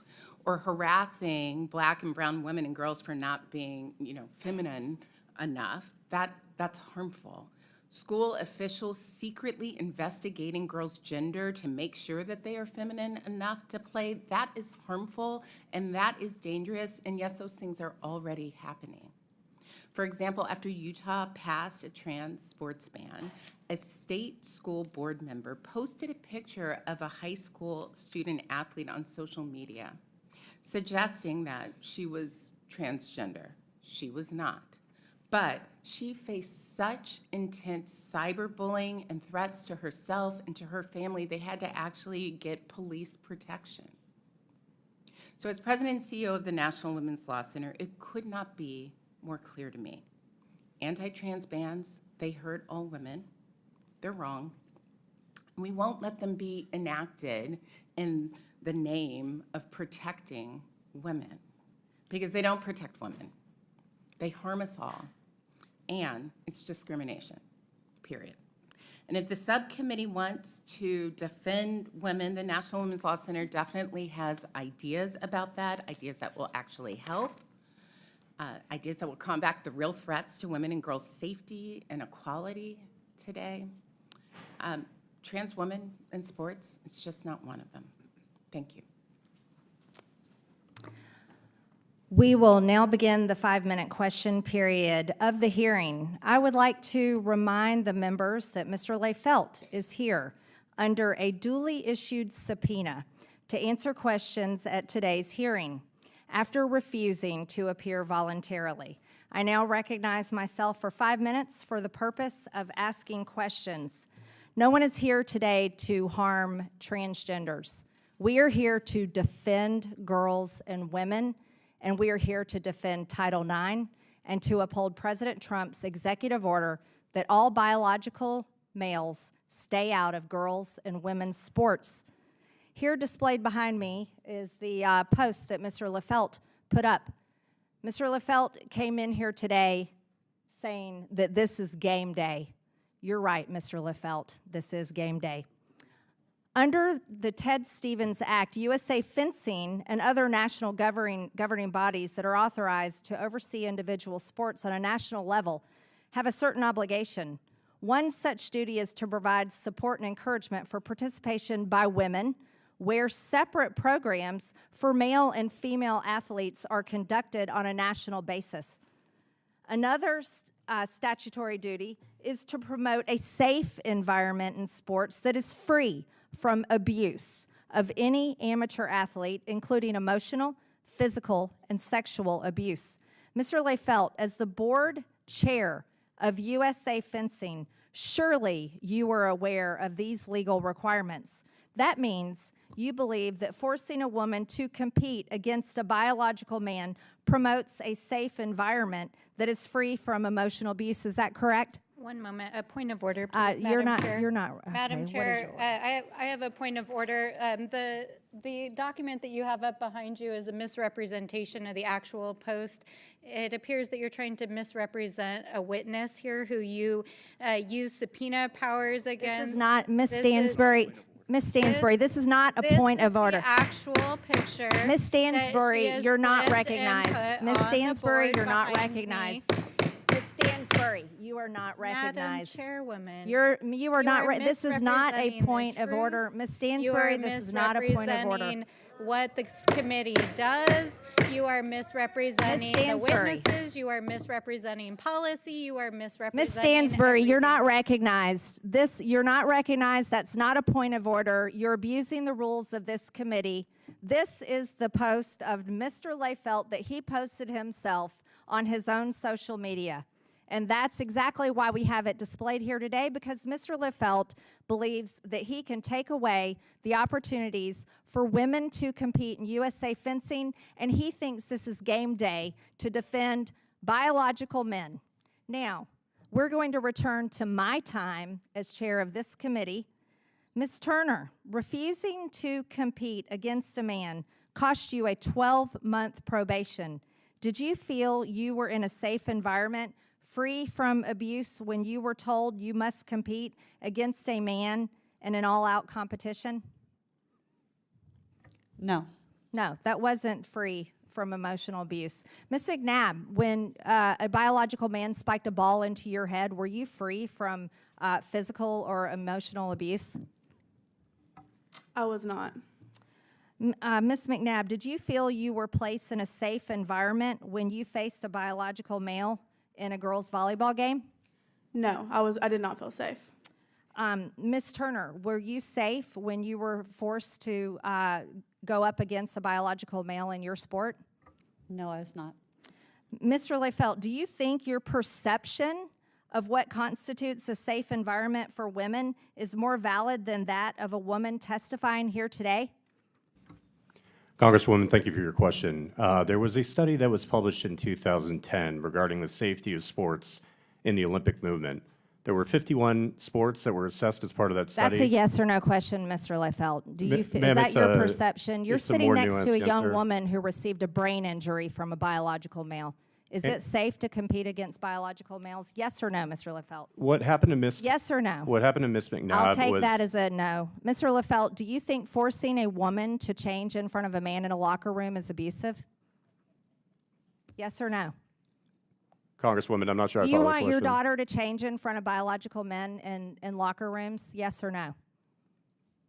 Or harassing Black and brown women and girls for not being, feminine enough, that's harmful. School officials secretly investigating girls' gender to make sure that they are feminine enough to play, that is harmful and that is dangerous, and yes, those things are already happening. For example, after Utah passed a trans sports ban, a state school board member posted a picture of a high school student athlete on social media. suggesting that she was transgender. She was not. But she faced such intense cyberbullying and threats to herself and to her family, they had to actually get police protection. So as president and CEO of the National Women's Law Center, it could not be more clear to me. Anti-trans bans, they hurt all women. They're wrong. We won't let them be enacted in the name of protecting women, because they don't protect women. They harm us all, and it's discrimination, period. And if the subcommittee wants to defend women, the National Women's Law Center definitely has ideas about that, ideas that will actually help, ideas that will combat the real threats to women and girls' safety and equality today. Trans women in sports, it's just not one of them. Thank you. We will now begin the 5-minute question period of the hearing. I would like to remind the members that Mr. Lefelt is here under a duly issued subpoena to answer questions at today's hearing after refusing to appear voluntarily. I now recognize myself for 5 minutes for the purpose of asking questions. No one is here today to harm transgenders. We are here to defend girls and women, and we are here to defend Title IX and to uphold President Trump's executive order that all biological males stay out of girls' and women's sports. Here displayed behind me is the post that Mr. Lefelt put up. Mr. Lefelt came in here today saying that this is game day. You're right, Mr. Lefelt, this is game day. Under the Ted Stevens Act, USA Fencing and other national governing bodies that are authorized to oversee individual sports on a national level have a certain obligation. One such duty is to provide support and encouragement for participation by women, where separate programs for male and female athletes are conducted on a national basis. Another statutory duty is to promote a safe environment in sports that is free from abuse of any amateur athlete, including emotional, physical, and sexual abuse. Mr. Lefelt, as the board chair of USA Fencing, surely you are aware of these legal requirements. That means you believe that forcing a woman to compete against a biological man promotes a safe environment that is free from emotional abuse. Is that correct? One moment, a point of order, please, Madam Chair. You're not. Madam okay, Chair, I have a point of order. The document that you have up behind you is a misrepresentation of the actual post. It appears that you're trying to misrepresent a witness here who you use subpoena powers against. This is not, Ms. Stansbury. Ms. Stansbury, this is not a point of order. The actual picture. Ms. Stansbury, you're not recognized. Ms. Stansbury, you're not recognized. Ms. Stansbury, you are not recognized. Madam Chairwoman. You are not. This is not a point of order. Ms. Stansbury, this is not a point of order. What this committee does. You are misrepresenting the witnesses. You are misrepresenting policy. You are misrepresenting. Ms. Stansbury, you're not recognized. You're not recognized. That's not a point of order. You're abusing the rules of this committee. This is the post of Mr. Lefelt that he posted himself on his own social media. And that's exactly why we have it displayed here today, because Mr. Lefelt believes that he can take away the opportunities for women to compete in USA Fencing, and he thinks this is game day to defend biological men. Now, we're going to return to my time as chair of this committee. Ms. Turner, refusing to compete against a man cost you a 12-month probation. Did you feel you were in a safe environment, free from abuse, when you were told you must compete against a man in an all-out competition? No. No, that wasn't free from emotional abuse. Ms. McNabb, when a biological man spiked a ball into your head, were you free from physical or emotional abuse? I was not. Ms. McNabb, did you feel you were placed in a safe environment when you faced a biological male in a girls' volleyball game? No, I did not feel safe. Ms. Turner, were you safe when you were forced to go up against a biological male in your sport? No, I was not. Mr. Leifelt, do you think your perception of what constitutes a safe environment for women is more valid than that of a woman testifying here today? Congresswoman, thank you for your question. There was a study that was published in 2010 regarding the safety of sports in the Olympic movement. There were 51 sports that were assessed as part of that study. That's a yes or no question, Mr. Leifelt. Do you? Is Ma'am, that it's your a- perception? You're it's a sitting more next to a nuanced young answer. woman who received a brain injury from a biological male. Is it safe to compete against biological males? Yes or no, Mr. Leifelt? What happened to Miss? Yes or no? What happened to Miss McNabb I'll take was that as a no. Mr. Leifelt, do you think forcing a woman to change in front of a man in a locker room is abusive? Yes or no? Congresswoman. I'm not sure I Do you follow the want your question. daughter to change in front of biological men in locker rooms? Yes or no?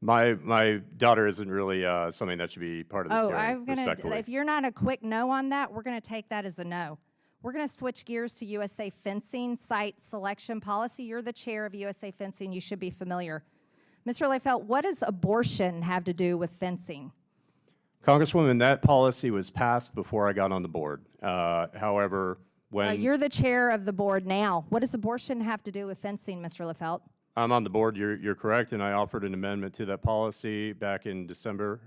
My daughter isn't really something that should be part of this Oh, hearing, I'm gonna. respectfully. If you're not a quick no on that, we're gonna take that as a no. We're gonna switch gears to USA Fencing site selection policy. You're the chair of USA Fencing. You should be familiar. Mr. Leifelt, what does abortion have to do with fencing? Congresswoman, that policy was passed before I got on the board. However, when You're the chair of the board now. What does abortion have to do with fencing, Mr. Leifelt? I'm on the board, you're correct, and I offered an amendment to that policy back in December,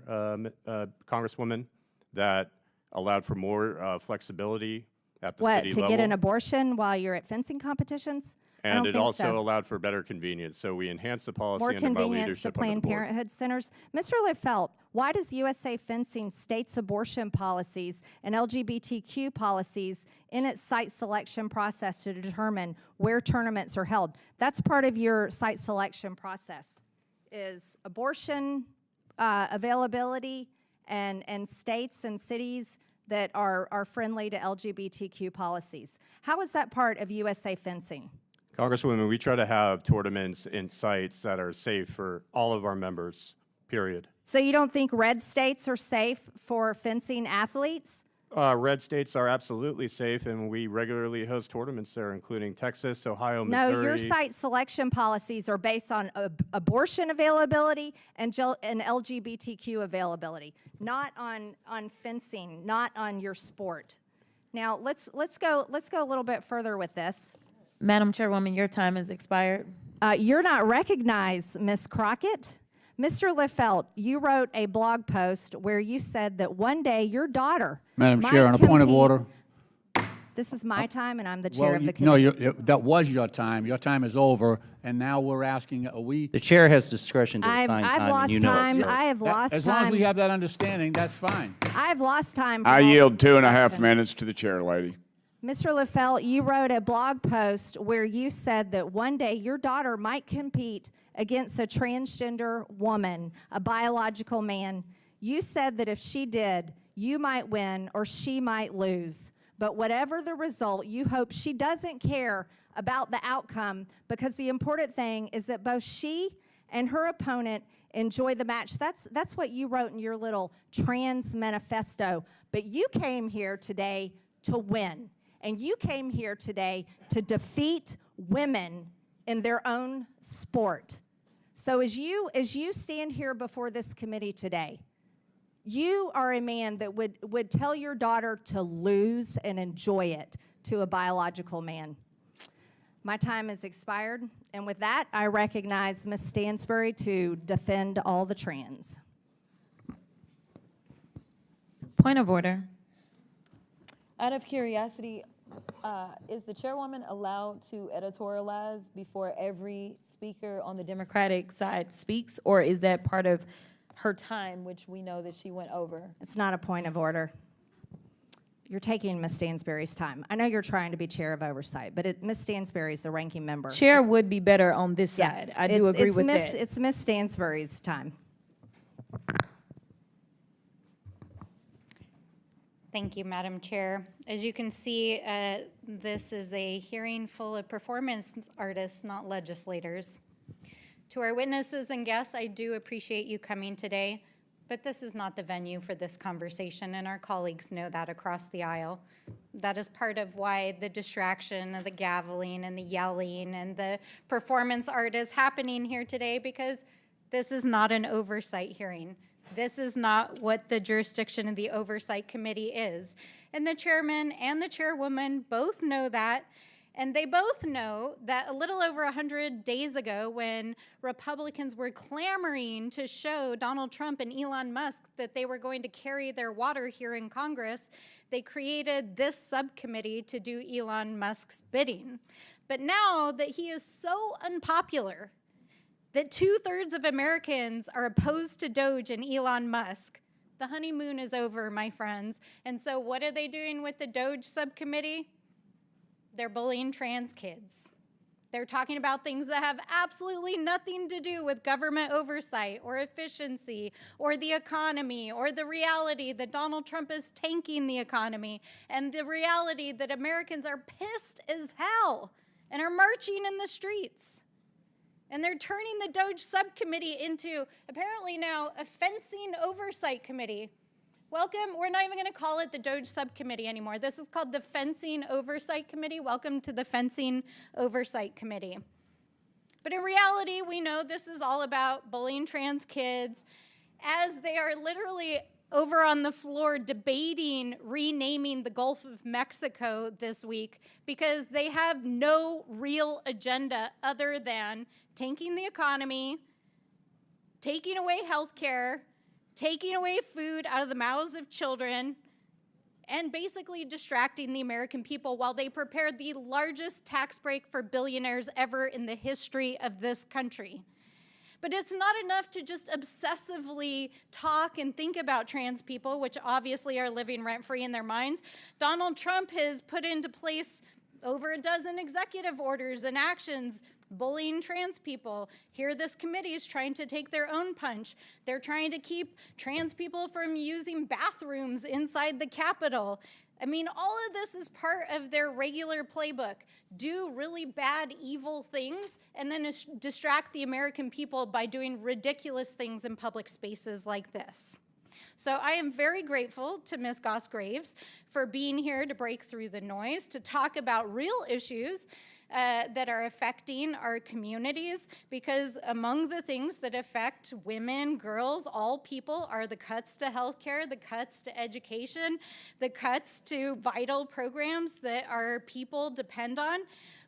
Congresswoman, that allowed for more flexibility at the What, city to level. get an abortion while you're at fencing competitions? I And don't it think also so. allowed for better convenience. So we enhanced the policy More under my convenience to leadership on the Planned board. Parenthood centers. Mr. Leifelt, why does USA Fencing states abortion policies and LGBTQ policies in its site selection process to determine where tournaments are held? That's part of your site selection process, is abortion availability and states and cities that are friendly to LGBTQ policies. How is that part of USA Fencing? Congresswoman, we try to have tournaments in sites that are safe for all of our members, period. So you don't think red states are safe for fencing athletes? Red states are absolutely safe, and we regularly host tournaments there, including Texas, Ohio, No, Missouri. your site selection policies are based on abortion availability and LGBTQ availability, not on fencing, not on your sport. Now let's go a little bit further with this. Madam Chairwoman, your time has expired. You're not recognized, Ms. Crockett. Mr. Leifelt, you wrote a blog post where you said that one day your daughter Madam might Chair, on a point of compete- order. This is my time, and I'm the chair of the No, committee. that was your time. Your time is over, and now we're asking, are we? The chair has discretion to assign I've time, lost and you know time. it, sir. I have lost As long as time. we have that understanding, that's fine. I've lost time. I from all yield this 2.5 discussion. minutes to the chair lady. Mr. Leifelt, you wrote a blog post where you said that one day your daughter might compete against a transgender woman, a biological man. You said that if she did, you might win or she might lose. But whatever the result, you hope she doesn't care about the outcome, because the important thing is that both she and her opponent enjoy the match. That's what you wrote in your little trans manifesto. But you came here today to win. And you came here today to defeat women in their own sport. So as you stand here before this committee today, you are a man that would tell your daughter to lose and enjoy it to a biological man. My time has expired, and with that, I recognize Ms. Stansbury to defend all the trans. Point of order. Out of curiosity, is the chairwoman allowed to editorialize before every speaker on the Democratic side speaks, or is that part of her time, which we know that she went over? It's not a point of order. You're taking Ms. Stansbury's time. I know you're trying to be chair of oversight, but Ms. Stansbury is the ranking member. Chair would be better on this side. I do agree with that. It's Ms. Stansbury's time. Thank you, Madam Chair. As you can see, this is a hearing full of performance artists, not legislators. To our witnesses and guests, I do appreciate you coming today. But this is not the venue for this conversation, and our colleagues know that across the aisle. That is part of why the distraction of the gaveling and the yelling and the performance art is happening here today, because this is not an oversight hearing. This is not what the jurisdiction of the Oversight Committee is. And the chairman and the chairwoman both know that. And they both know that a little over 100 days ago, when Republicans were clamoring to show Donald Trump and Elon Musk that they were going to carry their water here in Congress, they created this subcommittee to do Elon Musk's bidding. But now that he is so unpopular, that 2/3 of Americans are opposed to DOGE and Elon Musk, the honeymoon is over, my friends. And so what are they doing with the DOGE subcommittee? They're bullying trans kids. They're talking about things that have absolutely nothing to do with government oversight or efficiency or the economy or the reality that Donald Trump is tanking the economy and the reality that Americans are pissed as hell and are marching in the streets. And they're turning the DOGE subcommittee into, apparently now, a fencing oversight committee. Welcome, we're not even gonna call it the DOGE subcommittee anymore. This is called the Fencing Oversight Committee. Welcome to the Fencing Oversight Committee. But in reality, we know this is all about bullying trans kids, as they are literally over on the floor debating renaming the Gulf of Mexico this week, because they have no real agenda other than tanking the economy, taking away health care, taking away food out of the mouths of children, and basically distracting the American people while they prepare the largest tax break for billionaires ever in the history of this country. But it's not enough to just obsessively talk and think about trans people, which obviously are living rent-free in their minds. Donald Trump has put into place over a dozen executive orders and actions bullying trans people. Here this committee is trying to take their own punch. They're trying to keep trans people from using bathrooms inside the Capitol. I mean, all of this is part of their regular playbook. Do really bad, evil things, and then distract the American people by doing ridiculous things in public spaces like this. So I am very grateful to Ms. Goss-Graves for being here to break through the noise, to talk about real issues that are affecting our communities, because among the things that affect women, girls, all people are the cuts to healthcare, the cuts to education, the cuts to vital programs that our people depend on.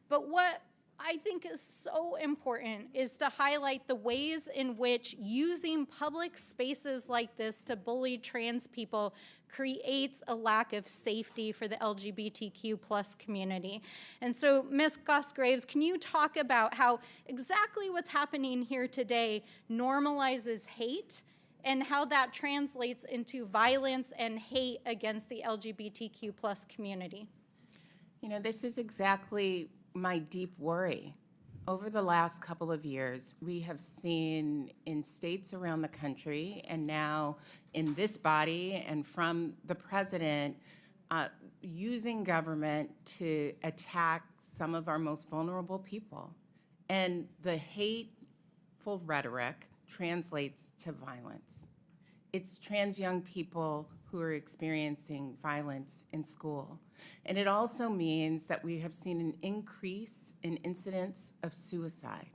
But what I think is so important is to highlight the ways in which using public spaces like this to bully trans people creates a lack of safety for the LGBTQ plus community. And so, Ms. Goss-Graves, can you talk about how exactly what's happening here today normalizes hate and how that translates into violence and hate against the LGBTQ plus community? You know, this is exactly my deep worry. Over the last couple of years, we have seen in states around the country, and now in this body and from the president, using government to attack some of our most vulnerable people. And the hateful rhetoric translates to violence. It's trans young people who are experiencing violence in school. And it also means that we have seen an increase in incidents of suicide.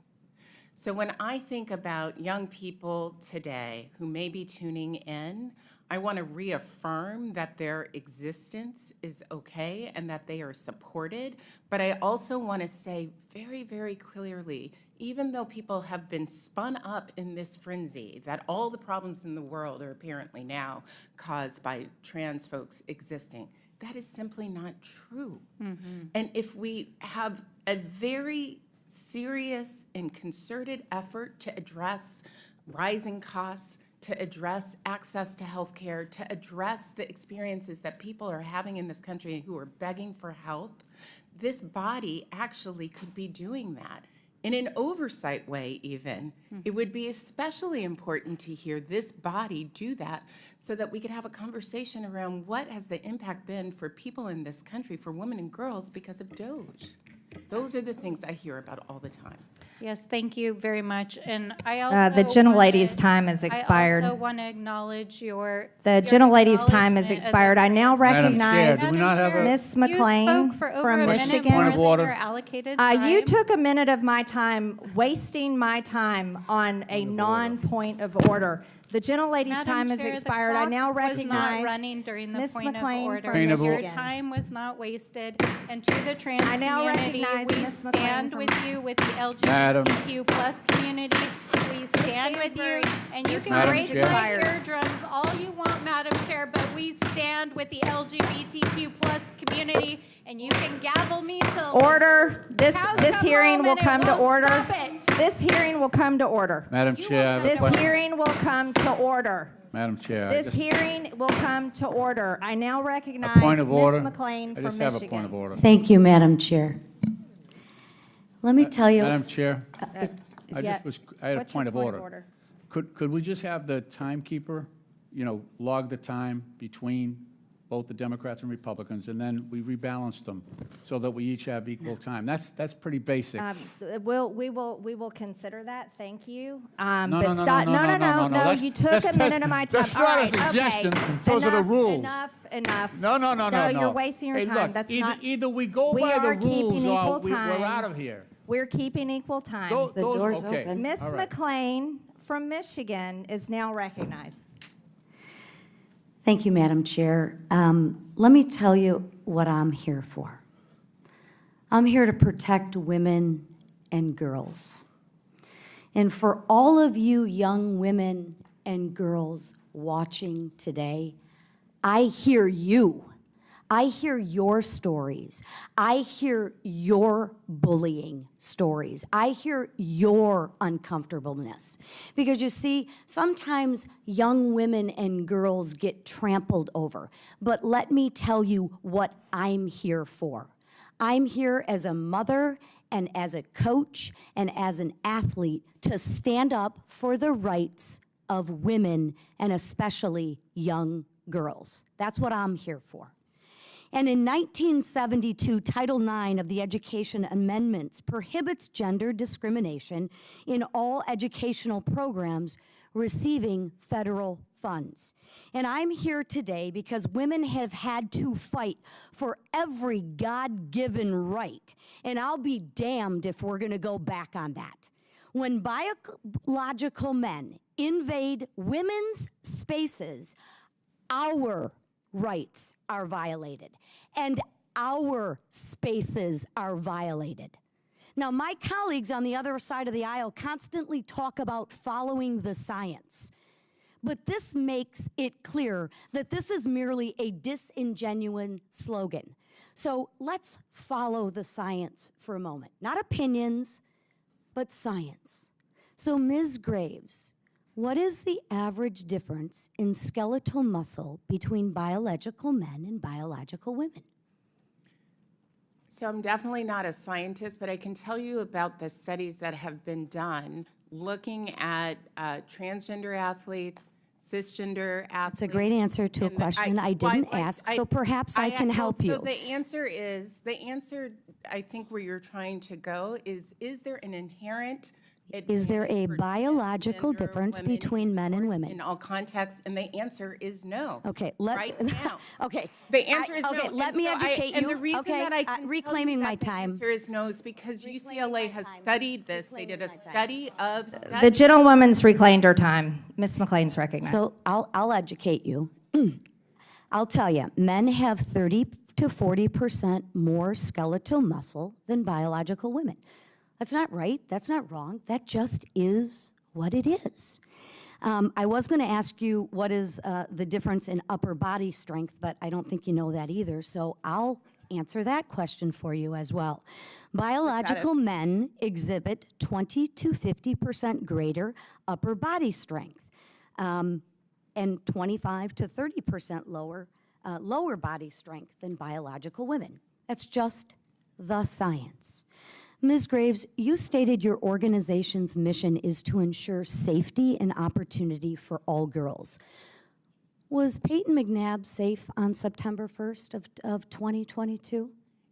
So when I think about young people today who may be tuning in, I want to reaffirm that their existence is okay and that they are supported. But I also want to say very, very clearly, even though people have been spun up in this frenzy, that all the problems in the world are apparently now caused by trans folks existing, that is simply not true. And if we have a very serious and concerted effort to address rising costs, to address access to health care, to address the experiences that people are having in this country who are begging for help, this body actually could be doing that. In an oversight way even, it would be especially important to hear this body do that so that we could have a conversation around what has the impact been for people in this country, for women and girls, because of DOGE. Those are the things I hear about all the time. Yes, thank you very much. And I also The gentlelady's time has expired. I also want to acknowledge The gentlelady's time has expired. I now Madam Chair, recognize do we not have a? Ms. You McLean spoke for over from a minute Michigan. more Point of than order. your allocated You time. took a minute of my time, wasting my time on a non-point of order. The gentlelady's Madam time has Chair, the expired. I now clock was not recognize running during the Ms. point of McLean order. from Point of Your Michigan. time was not wasted. And to the trans I now community, recognize we Ms. McLean stand from- with you, with the Madam. LGBTQ plus community. We stand with you, and you can Madam break Chair. my eardrums all you want, Madam Chair, but we stand with the LGBTQ plus community, and you can gavel me till Order. This cows come hearing home will and it come to won't order. stop it. This hearing will come to order. Madam Chair, I have a This question. hearing will come to order. Madam Chair, I This just- hearing will come to order. I now recognize a point of order. Ms. McLean I from just Michigan. have a point of order. Thank you, Madam Chair. Let me tell you, Madam Chair, I yeah. had a What's your point of order. Could we just have the timekeeper, log the time between both the Democrats and Republicans, and then we rebalance them so that we each have equal time? That's pretty basic. We will consider that. Thank you. No, But stop. No. That's- You took that's- a minute of my time. that's All not a right, suggestion. okay. Those are the Enough, rules. Enough. No. No, you're wasting your Hey, time. look, That's either, not. either we go We by are the keeping rules or equal we're time. out of here. We're keeping equal time. The door's okay. open. Ms. All right. McLean from Michigan is now recognized. thank you, Madam Chair. Let me tell you what I'm here for. I'm here to protect women and girls. And for all of you young women and girls watching today, I hear you. I hear your stories. I hear your bullying stories. I hear your uncomfortableness. Because you see, sometimes young women and girls get trampled over. But let me tell you what I'm here for. I'm here as a mother and as a coach and as an athlete to stand up for the rights of women and especially young girls. That's what I'm here for. And in 1972, Title IX of the Education Amendments prohibits gender discrimination in all educational programs receiving federal funds. And I'm here today because women have had to fight for every God-given right, and I'll be damned if we're going to go back on that. When biological men invade women's spaces, our rights are violated, and our spaces are violated. Now, my colleagues on the other side of the aisle constantly talk about following the science, but this makes it clear that this is merely a disingenuous slogan. So let's follow the science for a moment. Not opinions, but science. So, Ms. Graves, what is the average difference in skeletal muscle between biological men and biological women? So I'm definitely not a scientist, but I can tell you about the studies that have been done looking at transgender athletes, cisgender athletes. It's a great answer to a question I didn't ask, so perhaps I can help you. So the answer, I think where you're trying to go is there an inherent Is there a advantage for biological transgender difference women between men and in women? all contexts? And the answer is no. Okay, right now. Okay. The answer is no. Okay, let me educate And you. the reason Okay, that I can reclaiming tell my you that time. the answer is no is because UCLA has studied this. They did a study of The studies. gentlewoman's reclaimed her time. Ms. McLean's recognized. So I'll educate you. I'll tell you, men have 30 to 40% more skeletal muscle than biological women. That's not right. That's not wrong. That just is what it is. I was going to ask you what is the difference in upper body strength, but I don't think you know that either. So I'll answer that question for you as well. Biological men exhibit 20 to 50% greater upper body strength, and 25 to 30% lower body strength than biological women. That's just the science. Ms. Graves, you stated your organization's mission is to ensure safety and opportunity for all girls. Was Peyton McNabb safe on September 1st of 2022?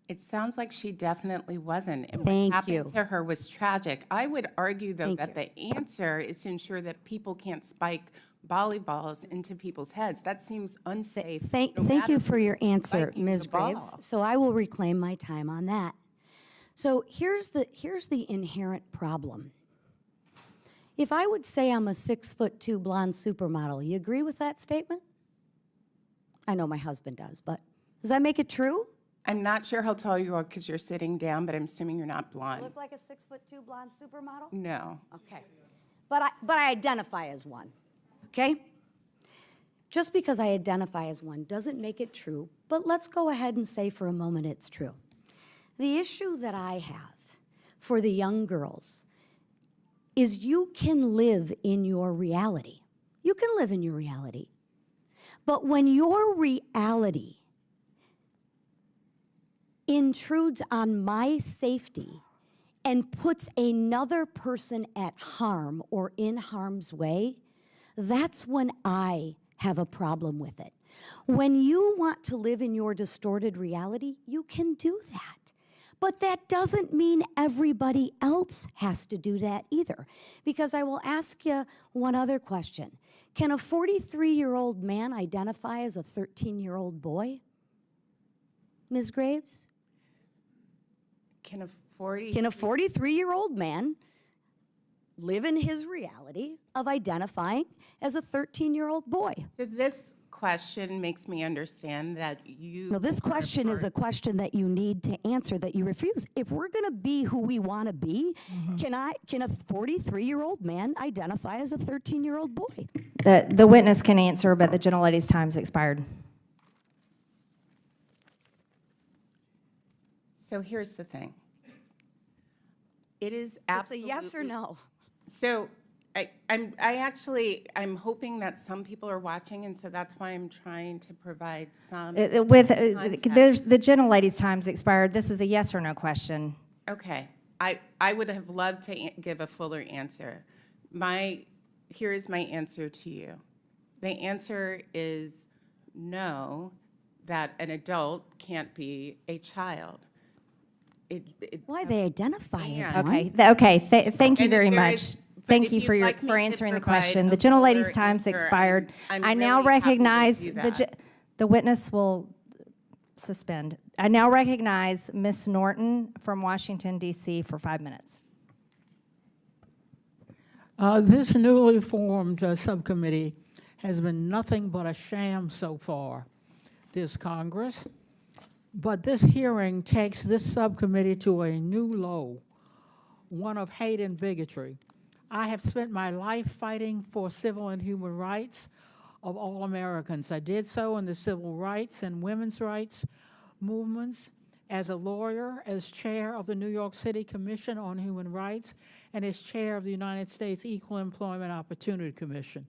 It sounds like she definitely wasn't. And Thank what happened you. to her was tragic. I would argue, though, Thank that the answer is to ensure that people can't spike volleyballs into people's heads. That seems unsafe. Thank no you matter for your who's answer, spiking Ms. the ball. Graves. So I will reclaim my time on that. So here's the inherent problem. If I would say I'm a 6'2" blonde supermodel, you agree with that statement? I know my husband does, but does that make it true? I'm not sure how tall you are because you're sitting down, but I'm assuming you're not blonde. Look like a 6'2" blonde supermodel? No. Okay. But I identify as one, okay? Just because I identify as one doesn't make it true, but let's go ahead and say for a moment it's true. The issue that I have for the young girls is you can live in your reality. You can live in your reality. But when your reality intrudes on my safety and puts another person at harm or in harm's way, that's when I have a problem with it. When you want to live in your distorted reality, you can do that. But that doesn't mean everybody else has to do that either. Because I will ask you one other question. Can a 43-year-old man identify as a 13-year-old boy? Ms. Graves? Can a 40? Can a 43-year-old man live in his reality of identifying as a 13-year-old boy? So this question makes me understand that you... No, this question is a question that you need to answer that you refuse. If we're going to be who we want to be, can a 43-year-old man identify as a 13-year-old boy? The witness can answer, but the gentlelady's time's expired. So here's the thing. It is It's absolutely... a yes or no. So I'm hoping that some people are watching, and so that's why I'm trying to provide some context. The gentlelady's time's expired. This is a yes or no question. Okay. I would have loved to give a fuller answer. Here is my answer to you. The answer is no, that an adult can't be a child. Why they identify as one? Okay. Thank you And very there much. is- Thank if you you'd for like me to answering the provide question. a The gentlelady's fuller time's answer, expired. I'm I now really happy to recognize do that. the witness will suspend. I now recognize Ms. Norton from Washington, D.C. for 5 minutes. This newly formed subcommittee has been nothing but a sham so far, this Congress. But this hearing takes this subcommittee to a new low, one of hate and bigotry. I have spent my life fighting for civil and human rights of all Americans. I did so in the civil rights and women's rights movements, as a lawyer, as chair of the New York City Commission on Human Rights, and as chair of the United States Equal Employment Opportunity Commission.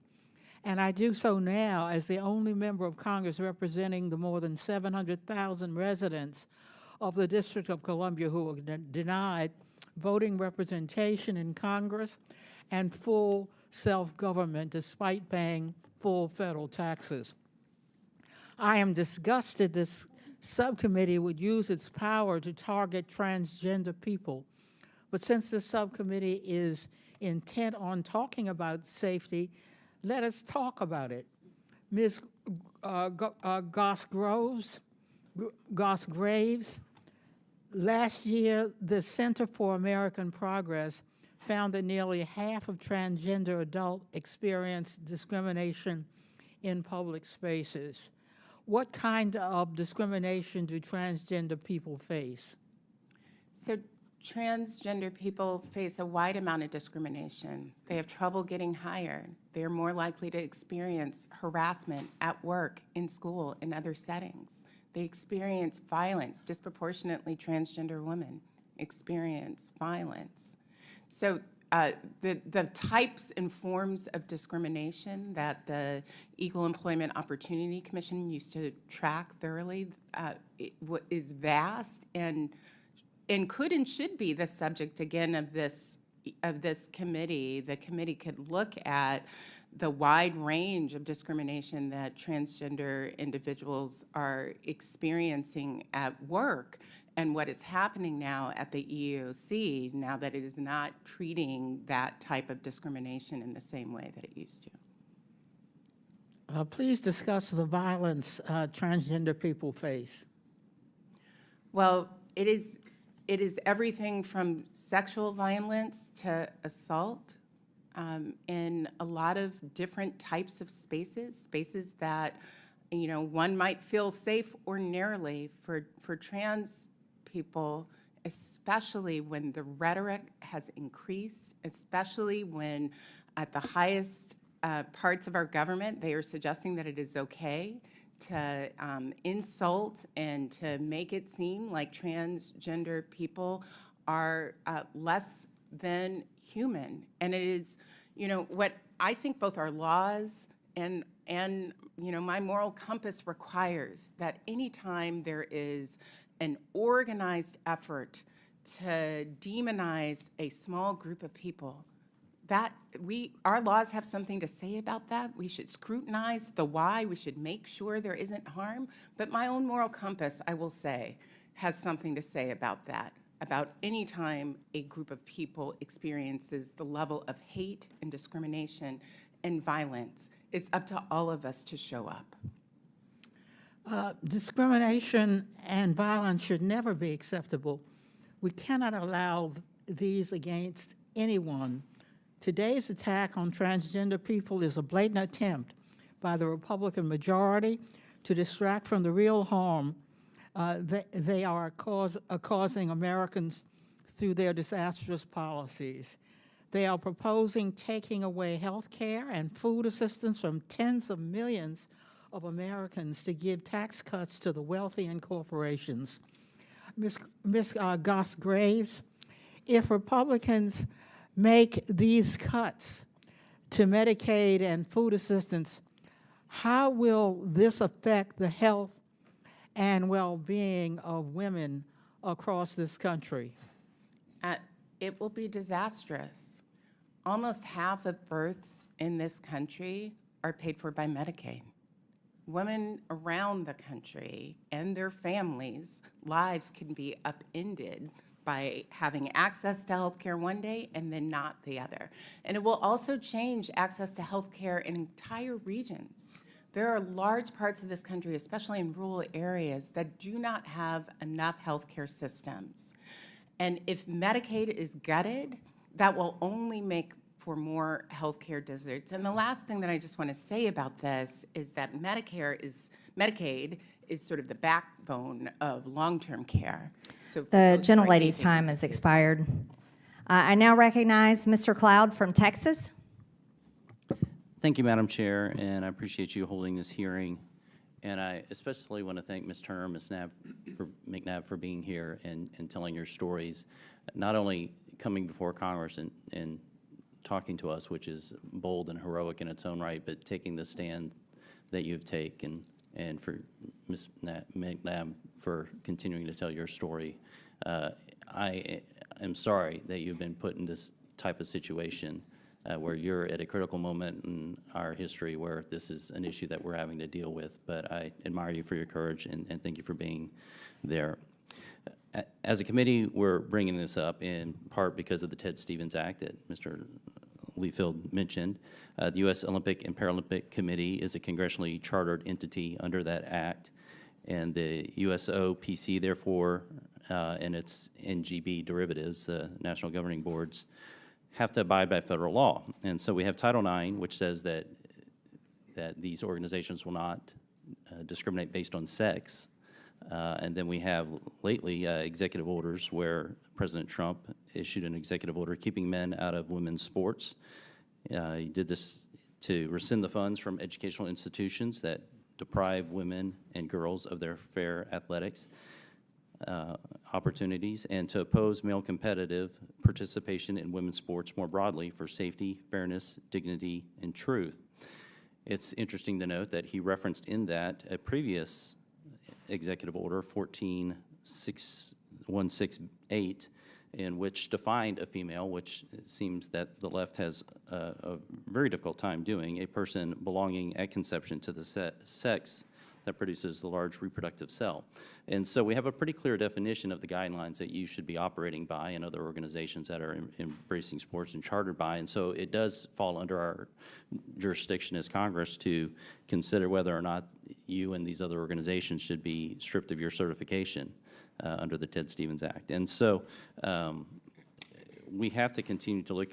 And I do so now as the only member of Congress representing the more than 700,000 residents of the District of Columbia who are denied voting representation in Congress and full self-government despite paying full federal taxes. I am disgusted this subcommittee would use its power to target transgender people. But since this subcommittee is intent on talking about safety, let us talk about it. Ms. Goss-Graves, last year, the Center for American Progress found that nearly half of transgender adults experience discrimination in public spaces. What kind of discrimination do transgender people face? So transgender people face a wide amount of discrimination. They have trouble getting hired. They're more likely to experience harassment at work, in school, in other settings. They experience violence. Disproportionately, transgender women experience violence. So the types and forms of discrimination that the Equal Employment Opportunity Commission used to track thoroughly is vast and could and should be the subject again of this committee. The committee could look at the wide range of discrimination that transgender individuals are experiencing at work And what is happening now at the EEOC, now that it is not treating that type of discrimination in the same way that it used to. Please discuss the violence transgender people face. Well, it is everything from sexual violence to assault in a lot of different types of spaces that, you know, one might feel safe ordinarily for trans people, especially when the rhetoric has increased, especially when at the highest parts of our government, they are suggesting that it is okay to insult and to make it seem like transgender people are less than human. And it is, you know, what I think both our laws and you know, my moral compass requires that anytime there is an organized effort to demonize a small group of people, that our laws have something to say about that. We should scrutinize the why. We should make sure there isn't harm. But my own moral compass, I will say, has something to say about that, about any time a group of people experiences the level of hate and discrimination and violence. It's up to all of us to show up. Discrimination and violence should never be acceptable. We cannot allow these against anyone. Today's attack on transgender people is a blatant attempt by the Republican majority to distract from the real harm they are causing Americans through their disastrous policies. They are proposing taking away health care and food assistance from tens of millions of Americans to give tax cuts to the wealthy and corporations. Ms. Goss Graves, if Republicans make these cuts to Medicaid and food assistance, how will this affect the health and well-being of women across this country? It will be disastrous. Almost half of births in this country are paid for by Medicaid. Women around the country and their families' lives can be upended by having access to health care one day and then not the other. And it will also change access to health care in entire regions. There are large parts of this country, especially in rural areas, that do not have enough health care systems. And if Medicaid is gutted, that will only make for more health care deserts. And the last thing that I just want to say about this is that Medicaid is sort of the backbone of long-term care. So the gentlelady's time has expired. I now recognize Mr. Cloud from Texas. Thank you, Madam Chair, and I appreciate you holding this hearing. And I especially want to thank Ms. Turner, Ms. McNabb for being here and telling your stories, not only coming before Congress and talking to us, which is bold and heroic in its own right, but taking the stand that you've taken, and for Ms. McNabb for continuing to tell your story. I am sorry that you've been put in this type of situation where you're at a critical moment in our history where this is an issue that we're having to deal with. But I admire you for your courage and thank you for being there. As a committee, we're bringing this up in part because of the Ted Stevens Act that Mr. Liefeld mentioned. The U.S. Olympic and Paralympic Committee is a congressionally chartered entity under that act, and the USOPC, therefore, and its NGB derivatives, the National Governing Boards, have to abide by federal law. And so we have Title IX, which says that these organizations will not discriminate based on sex. And then we have lately executive orders where President Trump issued an executive order keeping men out of women's sports. He did this to rescind the funds from educational institutions that deprive women and girls of their fair athletics opportunities, and to oppose male competitive participation in women's sports more broadly for safety, fairness, dignity, and truth. It's interesting to note that he referenced in that a previous executive order, 14168, in which defined a female, which it seems that the left has a very difficult time doing, a person belonging at conception to the sex that produces the large reproductive cell. And so we have a pretty clear definition of the guidelines that you should be operating by and other organizations that are embracing sports and chartered by. And so it does fall under our jurisdiction as Congress to consider whether or not you and these other organizations should be stripped of your certification under the Ted Stevens Act. And so we have to continue to look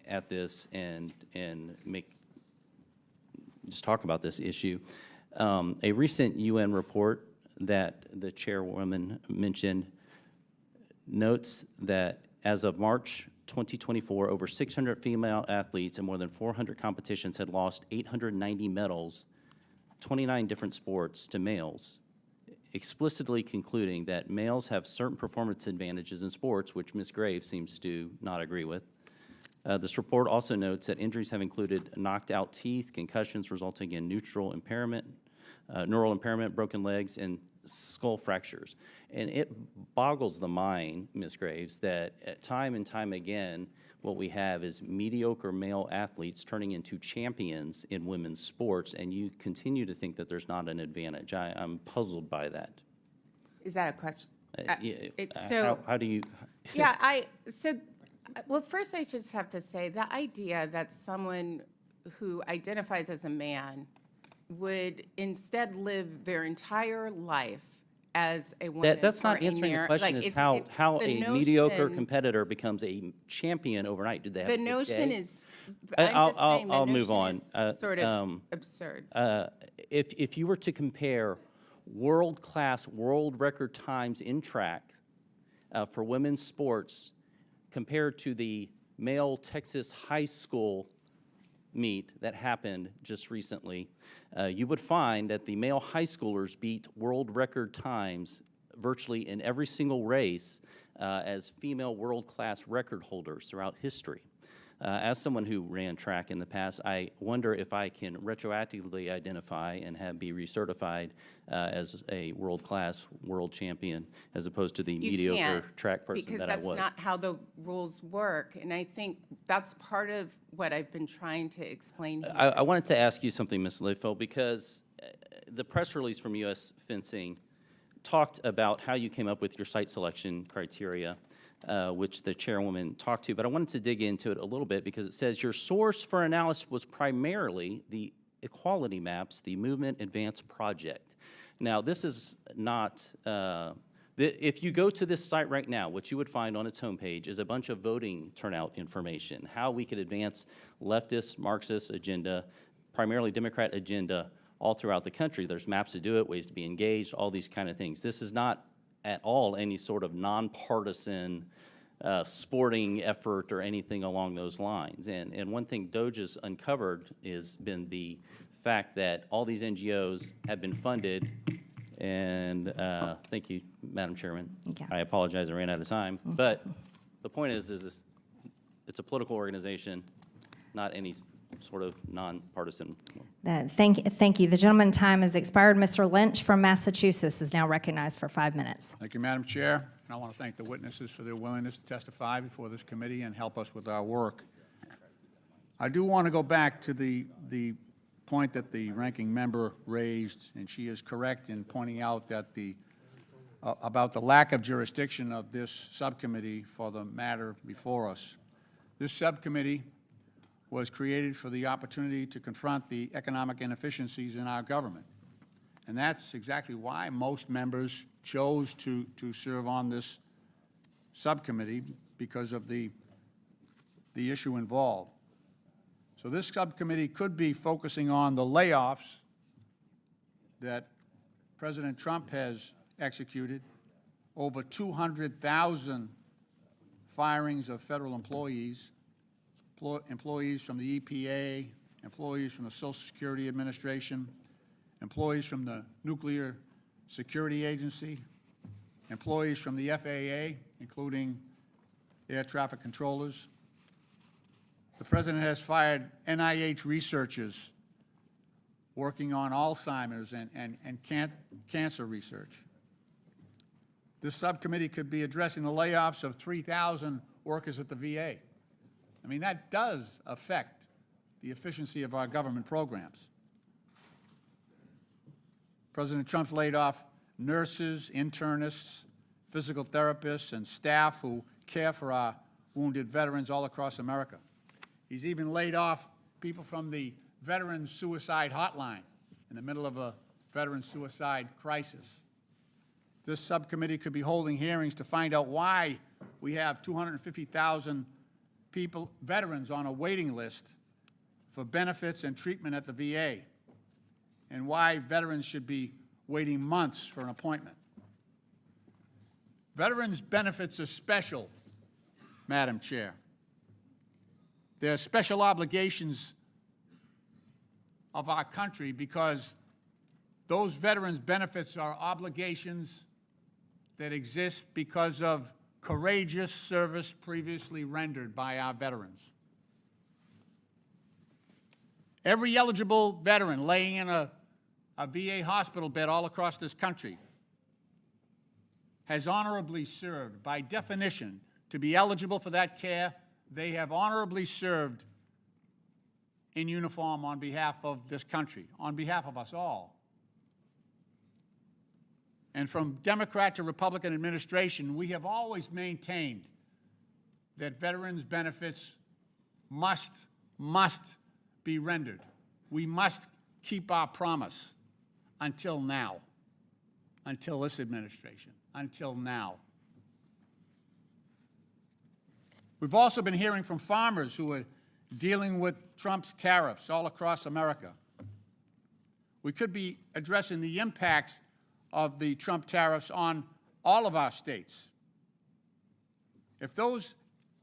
at this and just talk about this issue. A recent UN report that the chairwoman mentioned notes that as of March 2024, over 600 female athletes in more than 400 competitions had lost 890 medals, 29 different sports, to males, explicitly concluding that males have certain performance advantages in sports, which Ms. Graves seems to not agree with. This report also notes that injuries have included knocked out teeth, concussions resulting in neural impairment, broken legs, and skull fractures. And it boggles the mind, Ms. Graves, that time and time again, what we have is mediocre male athletes turning into champions in women's sports, and you continue to think that there's not an advantage. I'm puzzled by that. Is that a question? How do you? Yeah, well, first I just have to say the idea that someone who identifies as a man would instead live their entire life as a woman. That's not answering the question. Is how a mediocre competitor becomes a champion overnight? Did they have the a good notion day? is? I'll move on. Sort of absurd. If you were to compare world-class, world record times in track for women's sports compared to the male Texas high school meet that happened just recently, you would find that the male high schoolers beat world record times virtually in every single race as female world-class record holders throughout history. As someone who ran track in the past, I wonder if I can retroactively identify and be recertified as a world-class world champion as opposed to the mediocre track person that I was. Because that's not how the rules work, and I think that's part of what I've been trying to explain here. I wanted to ask you something, Ms. Liefeld, because the press release from U.S. Fencing talked about how you came up with your site selection criteria, which the chairwoman talked to, but I wanted to dig into it a little bit because it says your source for analysis was primarily the equality maps, the Movement Advance Project. Now, this is not, if you go to this site right now, what you would find on its homepage is a bunch of voting turnout information, how we could advance leftist, Marxist agenda, primarily Democrat agenda all throughout the country. There's maps to do it, ways to be engaged, all these kind of things. This is not at all any sort of nonpartisan sporting effort or anything along those lines. And one thing DOGE has uncovered has been the fact that all these NGOs have been funded, and thank you, Madam Chairman. Okay. I apologize, I ran out of time. But the point is it's a political organization, not any sort of nonpartisan. Thank you. The gentleman's time has expired. Mr. Lynch from Massachusetts is now recognized for 5 minutes. Thank you, Madam Chair. And I want to thank the witnesses for their willingness to testify before this committee and help us with our work. I do want to go back to the point that the ranking member raised, and she is correct in pointing out that about the lack of jurisdiction of this subcommittee for the matter before us. This subcommittee was created for the opportunity to confront the economic inefficiencies in our government. And that's exactly why most members chose to serve on this subcommittee, because of the issue involved. So this subcommittee could be focusing on the layoffs that President Trump has executed, over 200,000 firings of federal employees, employees from the EPA, employees from the Social Security Administration, employees from the Nuclear Security Agency, employees from the FAA, including air traffic controllers. The President has fired NIH researchers working on Alzheimer's and cancer research. This subcommittee could be addressing the layoffs of 3,000 workers at the VA. I mean, that does affect the efficiency of our government programs. President Trump's laid off nurses, internists, physical therapists, and staff who care for our wounded veterans all across America. He's even laid off people from the Veterans Suicide Hotline in the middle of a veteran suicide crisis. This subcommittee could be holding hearings to find out why we have 250,000 people, veterans, on a waiting list for benefits and treatment at the VA, and why veterans should be waiting months for an appointment. Veterans' benefits are special, Madam Chair. They're special obligations of our country because those veterans' benefits are obligations that exist because of courageous service previously rendered by our veterans. Every eligible veteran laying in a VA hospital bed all across this country has honorably served. By definition, to be eligible for that care, they have honorably served in uniform on behalf of this country, on behalf of us all. And from Democrat to Republican administration, we have always maintained that veterans' benefits must be rendered. We must keep our promise until now, until this administration, until now. We've also been hearing from farmers who are dealing with Trump's tariffs all across America. We could be addressing the impacts of the Trump tariffs on all of our states. If those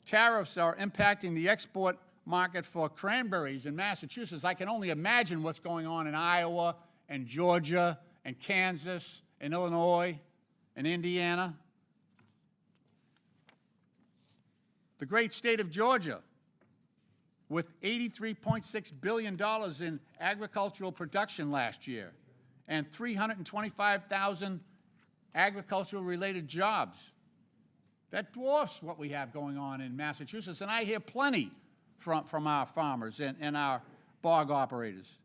tariffs are impacting the export market for cranberries in Massachusetts, I can only imagine what's going on in Iowa and Georgia and Kansas and Illinois and Indiana. The great state of Georgia, with $83.6 billion in agricultural production last year and 325,000 agricultural-related jobs. That dwarfs what we have going on in Massachusetts, and I hear plenty from our farmers and our bog operators.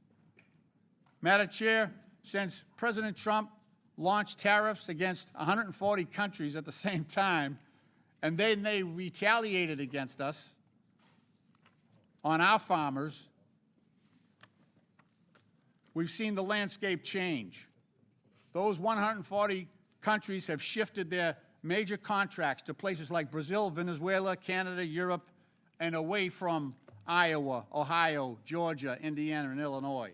Madam Chair, since President Trump launched tariffs against 140 countries at the same time, and then they retaliated against us on our farmers, we've seen the landscape change. Those 140 countries have shifted their major contracts to places like Brazil, Venezuela, Canada, Europe, and away from Iowa, Ohio, Georgia, Indiana, and Illinois.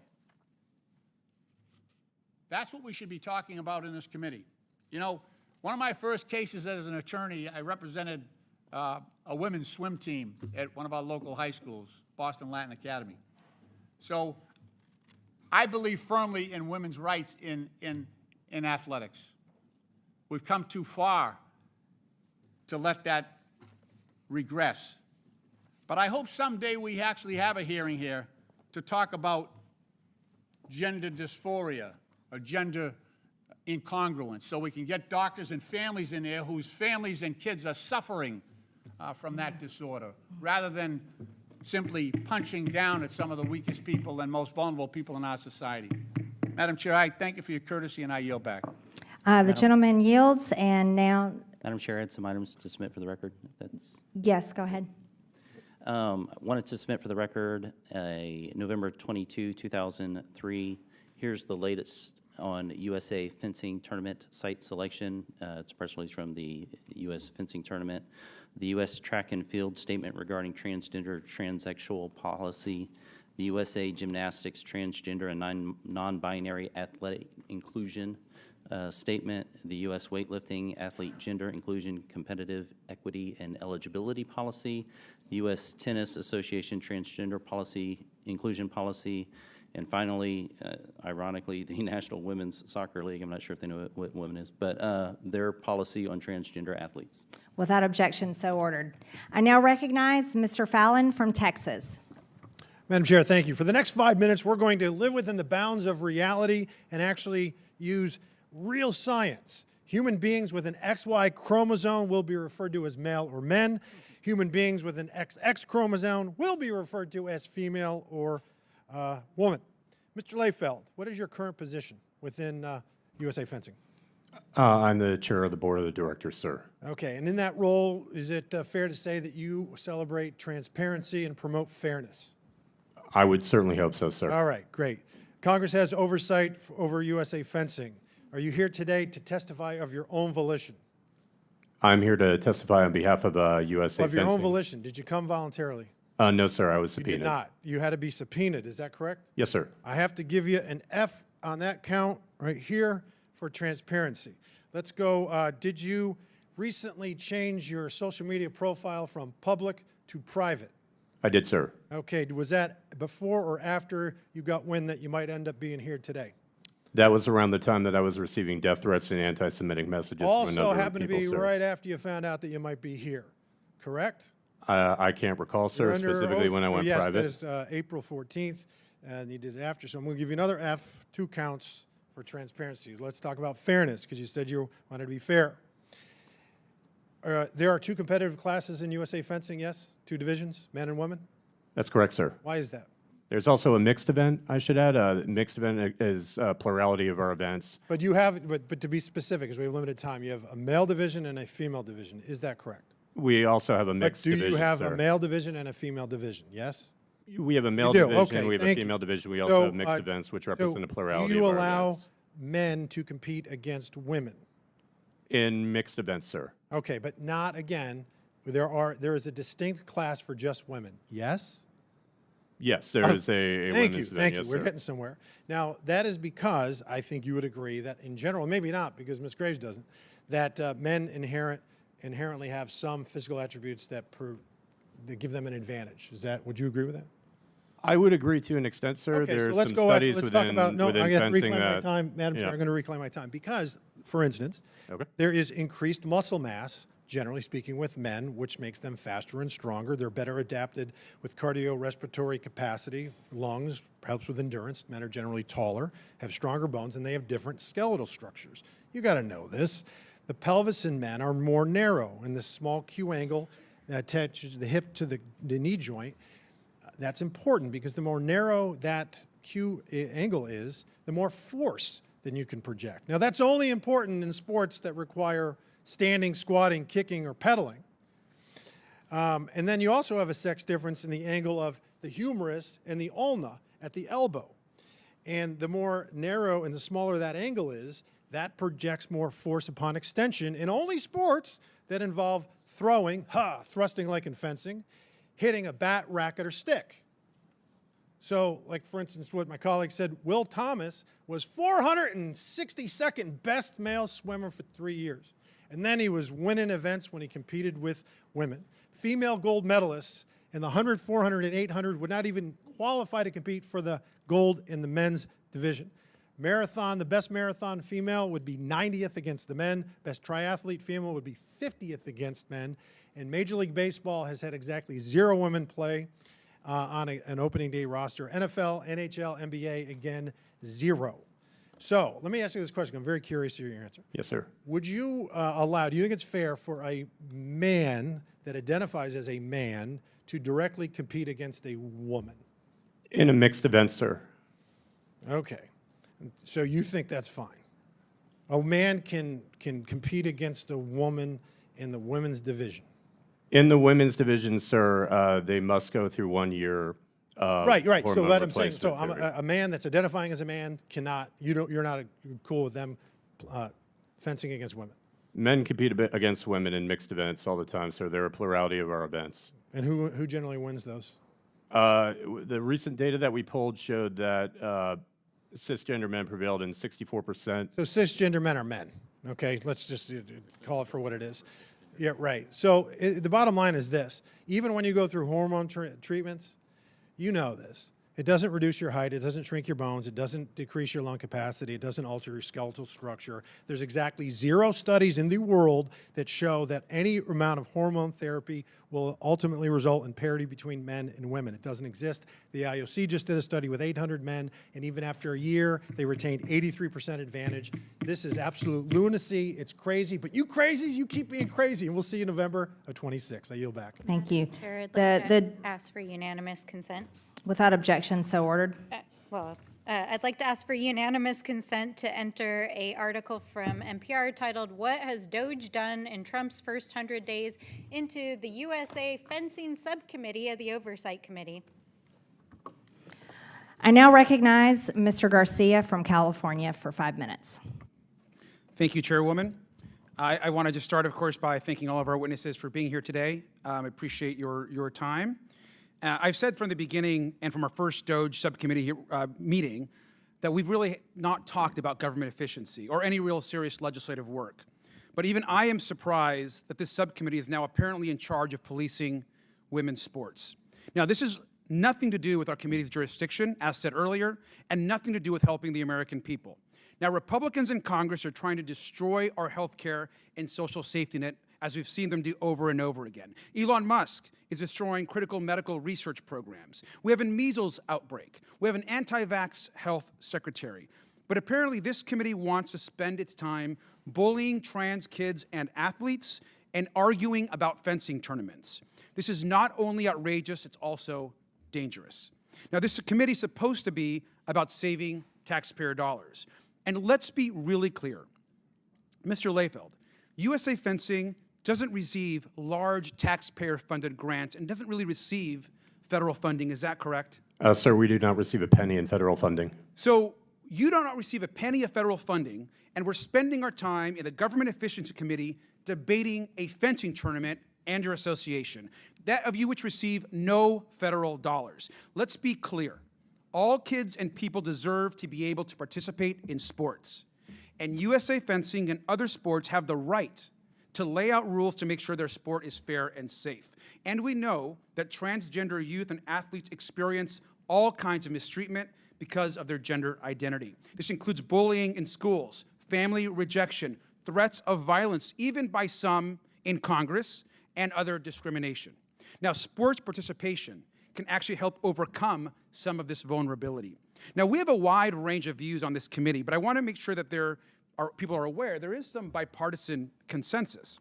That's what we should be talking about in this committee. You know, one of my first cases as an attorney, I represented a women's swim team at one of our local high schools, Boston Latin Academy. So I believe firmly in women's rights in athletics. We've come too far to let that regress. But I hope someday we actually have a hearing here to talk about gender dysphoria or gender incongruence, so we can get doctors and families in there whose families and kids are suffering from that disorder, rather than simply punching down at some of the weakest people and most vulnerable people in our society. Madam Chair, I thank you for your courtesy, and I yield back. The gentleman yields, and now... Madam Chair, I had some items to submit for the record. If that's... Yes, go ahead. Wanted to submit for the record a November 22, 2003. Here's the latest on USA Fencing Tournament site selection. It's a press release from the U.S. Fencing Tournament. The U.S. Track and Field Statement regarding transgender transsexual policy. The USA Gymnastics Transgender and Non-Binary Athletic Inclusion Statement. The U.S. Weightlifting Athlete Gender Inclusion, Competitive Equity, and Eligibility Policy. The U.S. Tennis Association Transgender Policy, Inclusion Policy. And finally, ironically, the National Women's Soccer League, I'm not sure if they know what women is, but their policy on transgender athletes. Without objection, so ordered. I now recognize Mr. Fallon from Texas. Madam Chair, thank you. For the next 5 minutes, we're going to live within the bounds of reality and actually use real science. Human beings with an XY chromosome will be referred to as male or men. Human beings with an XX chromosome will be referred to as female or woman. Mr. Layfeld, what is your current position? within USA Fencing? I'm the chair of the board of the directors, sir. Okay, and in that role, is it fair to say that you celebrate transparency and promote fairness? I would certainly hope so, sir. All right, great. Congress has oversight over USA Fencing. Are you here today to testify of your own volition? I'm here to testify on behalf of USA Of your own Fencing. volition? Did you come voluntarily? No, sir, I was You subpoenaed. did not. You had to be subpoenaed, is that correct? Yes, sir. I have to give you an F on that count right here for transparency. Let's go, did you recently change your social media profile from public to private? I did, sir. Okay, was that before or after you got wind that you might end up being here today? That was around the time that I was receiving death threats and anti-Semitic messages from a Also number of happened to people, be sir. right after you found out that you might be here, correct? I can't recall, sir, You're under specifically oath? when I went yes, private. Yes, that is April 14th, and you did it after. So I'm going to give you another F, 2 counts for transparency. Let's talk about fairness, because you said you wanted to be fair. There are 2 competitive classes in USA Fencing, yes? 2 divisions, men and women? That's correct, sir. Why is that? There's also a mixed event, I should add. Mixed event is a plurality of our events. But you have, but to be specific, because we have limited time, you have a male division and a female division. Is that correct? We also have a mixed division, But do you have sir. a male division and a female division, yes? We have a male You do, division, okay, we have a thank female you. division, we also So, have mixed events, which represent a so plurality do you of our allow events. men to compete against women? In mixed events, sir. Okay, but not again. There is a distinct class for just women. Yes? Yes, there is a women's event, Thank yes, you. We're sir. getting somewhere. Now, that is because I think you would agree that in general, maybe not because Ms. Graves doesn't, that men inherently have some physical attributes that give them an advantage. Would you agree with that? I would agree to an extent, sir. Okay, There's so let's some go studies let's within, talk about, no, within I have to fencing reclaim my that, time, Madam Chair, yeah. I'm going to reclaim my time because, for instance, Okay. there is increased muscle mass, generally speaking, with men, which makes them faster and stronger. They're better adapted with cardiorespiratory capacity, lungs, helps with endurance. Men are generally taller, have stronger bones, and they have different skeletal structures. You got to know this. The pelvis in men are more narrow, and the small Q angle that attaches the hip to the knee joint. That's important because the more narrow that Q angle is, the more force than you can project. Now, that's only important in sports that require standing, squatting, kicking, or pedaling. And then you also have a sex difference in the angle of the humerus and the ulna at the elbow. And the more narrow and the smaller that angle is, that projects more force upon extension in only sports that involve throwing, thrusting like in fencing, hitting a bat, racket, or stick. So, like for instance, what my colleague said, Will Thomas was 462nd best male swimmer for 3 years. And then he was winning events when he competed with women. Female gold medalists in the 100, 400, and 800 would not even qualify to compete for the gold in the men's division. Marathon, the best marathon female would be 90th against the men. Best triathlete female would be 50th against men. And Major League Baseball has had exactly 0 women play on an opening day roster. NFL, NHL, NBA, again, 0. So let me ask you this question. I'm very curious to hear your answer. Yes, sir. Would you do you think it's fair for a man that identifies as a man to directly compete against a woman? In a mixed event, sir. Okay. So you think that's fine? A man can compete against a woman in the women's division? In the women's division, sir, they must go through 1 year. Right. So hormone what I'm saying, replacement period. a man that's identifying as a man cannot. You're not cool with them fencing against women. Men compete against women in mixed events all the time, sir. They're a plurality of our events. And who generally wins those? The recent data that we pulled showed that cisgender men prevailed in 64%. So cisgender men are men. Okay, let's just call it for what it is. Yeah, right. So the bottom line is this. Even when you go through hormone treatments, you know this. It doesn't reduce your height. It doesn't shrink your bones. It doesn't decrease your lung capacity. It doesn't alter your skeletal structure. There's exactly 0 studies in the world that show that any amount of hormone therapy will ultimately result in parity between men and women. It doesn't exist. The IOC just did a study with 800 men, and even after a year, they retained 83% advantage. This is absolute lunacy. It's crazy, but you crazies, you keep being crazy, and we'll see you November of 26. I yield back. Thank you. Chair, I'd like to ask for unanimous consent. Without objection, so ordered. Well, I'd like to ask for unanimous consent to enter an article from NPR titled, "What Has DOGE Done in Trump's First 100 Days?" into the USA Fencing Subcommittee of the Oversight Committee. I now recognize Mr. Garcia from California for 5 minutes. Thank you, Chairwoman. I want to just start, of course, by thanking all of our witnesses for being here today. I appreciate your time. I've said from the beginning and from our first DOGE subcommittee meeting that we've really not talked about government efficiency or any real serious legislative work. But even I am surprised that this subcommittee is now apparently in charge of policing women's sports. Now, this is nothing to do with our committee's jurisdiction, as said earlier, and nothing to do with helping the American people. Now, Republicans in Congress are trying to destroy our health care and social safety net, as we've seen them do over and over again. Elon Musk is destroying critical medical research programs. We have a measles outbreak. We have an anti-vax health secretary. But apparently this committee wants to spend its time bullying trans kids and athletes and arguing about fencing tournaments. This is not only outrageous, it's also dangerous. Now, this committee is supposed to be about saving taxpayer dollars. And let's be really clear. Mr. Layfeld, USA Fencing doesn't receive large taxpayer-funded grants and doesn't really receive federal funding. Is that correct? Sir, we do not receive a penny in federal funding. So you do not receive a penny of federal funding, and we're spending our time in the Government Efficiency Committee debating a fencing tournament and your association, that of you which receive no federal dollars. Let's be clear. All kids and people deserve to be able to participate in sports. And USA Fencing and other sports have the right to lay out rules to make sure their sport is fair and safe. And we know that transgender youth and athletes experience all kinds of mistreatment because of their gender identity. This includes bullying in schools, family rejection, threats of violence, even by some in Congress, and other discrimination. Now, sports participation can actually help overcome some of this vulnerability. Now, we have a wide range of views on this committee, but I want to make sure that people are aware there is some bipartisan consensus.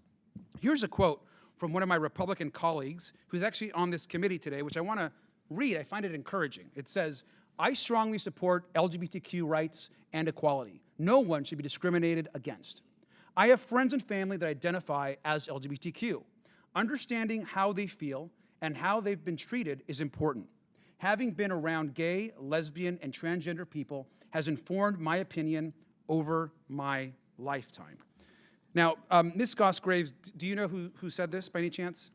Here's a quote from one of my Republican colleagues who's actually on this committee today, which I want to read. I find it encouraging. It says, "I strongly support LGBTQ rights and equality. No one should be discriminated against. I have friends and family that identify as LGBTQ. Understanding how they feel and how they've been treated is important. Having been around gay, lesbian, and transgender people has informed my opinion over my lifetime." Now, Ms. Goss-Graves, do you know who said this by any chance?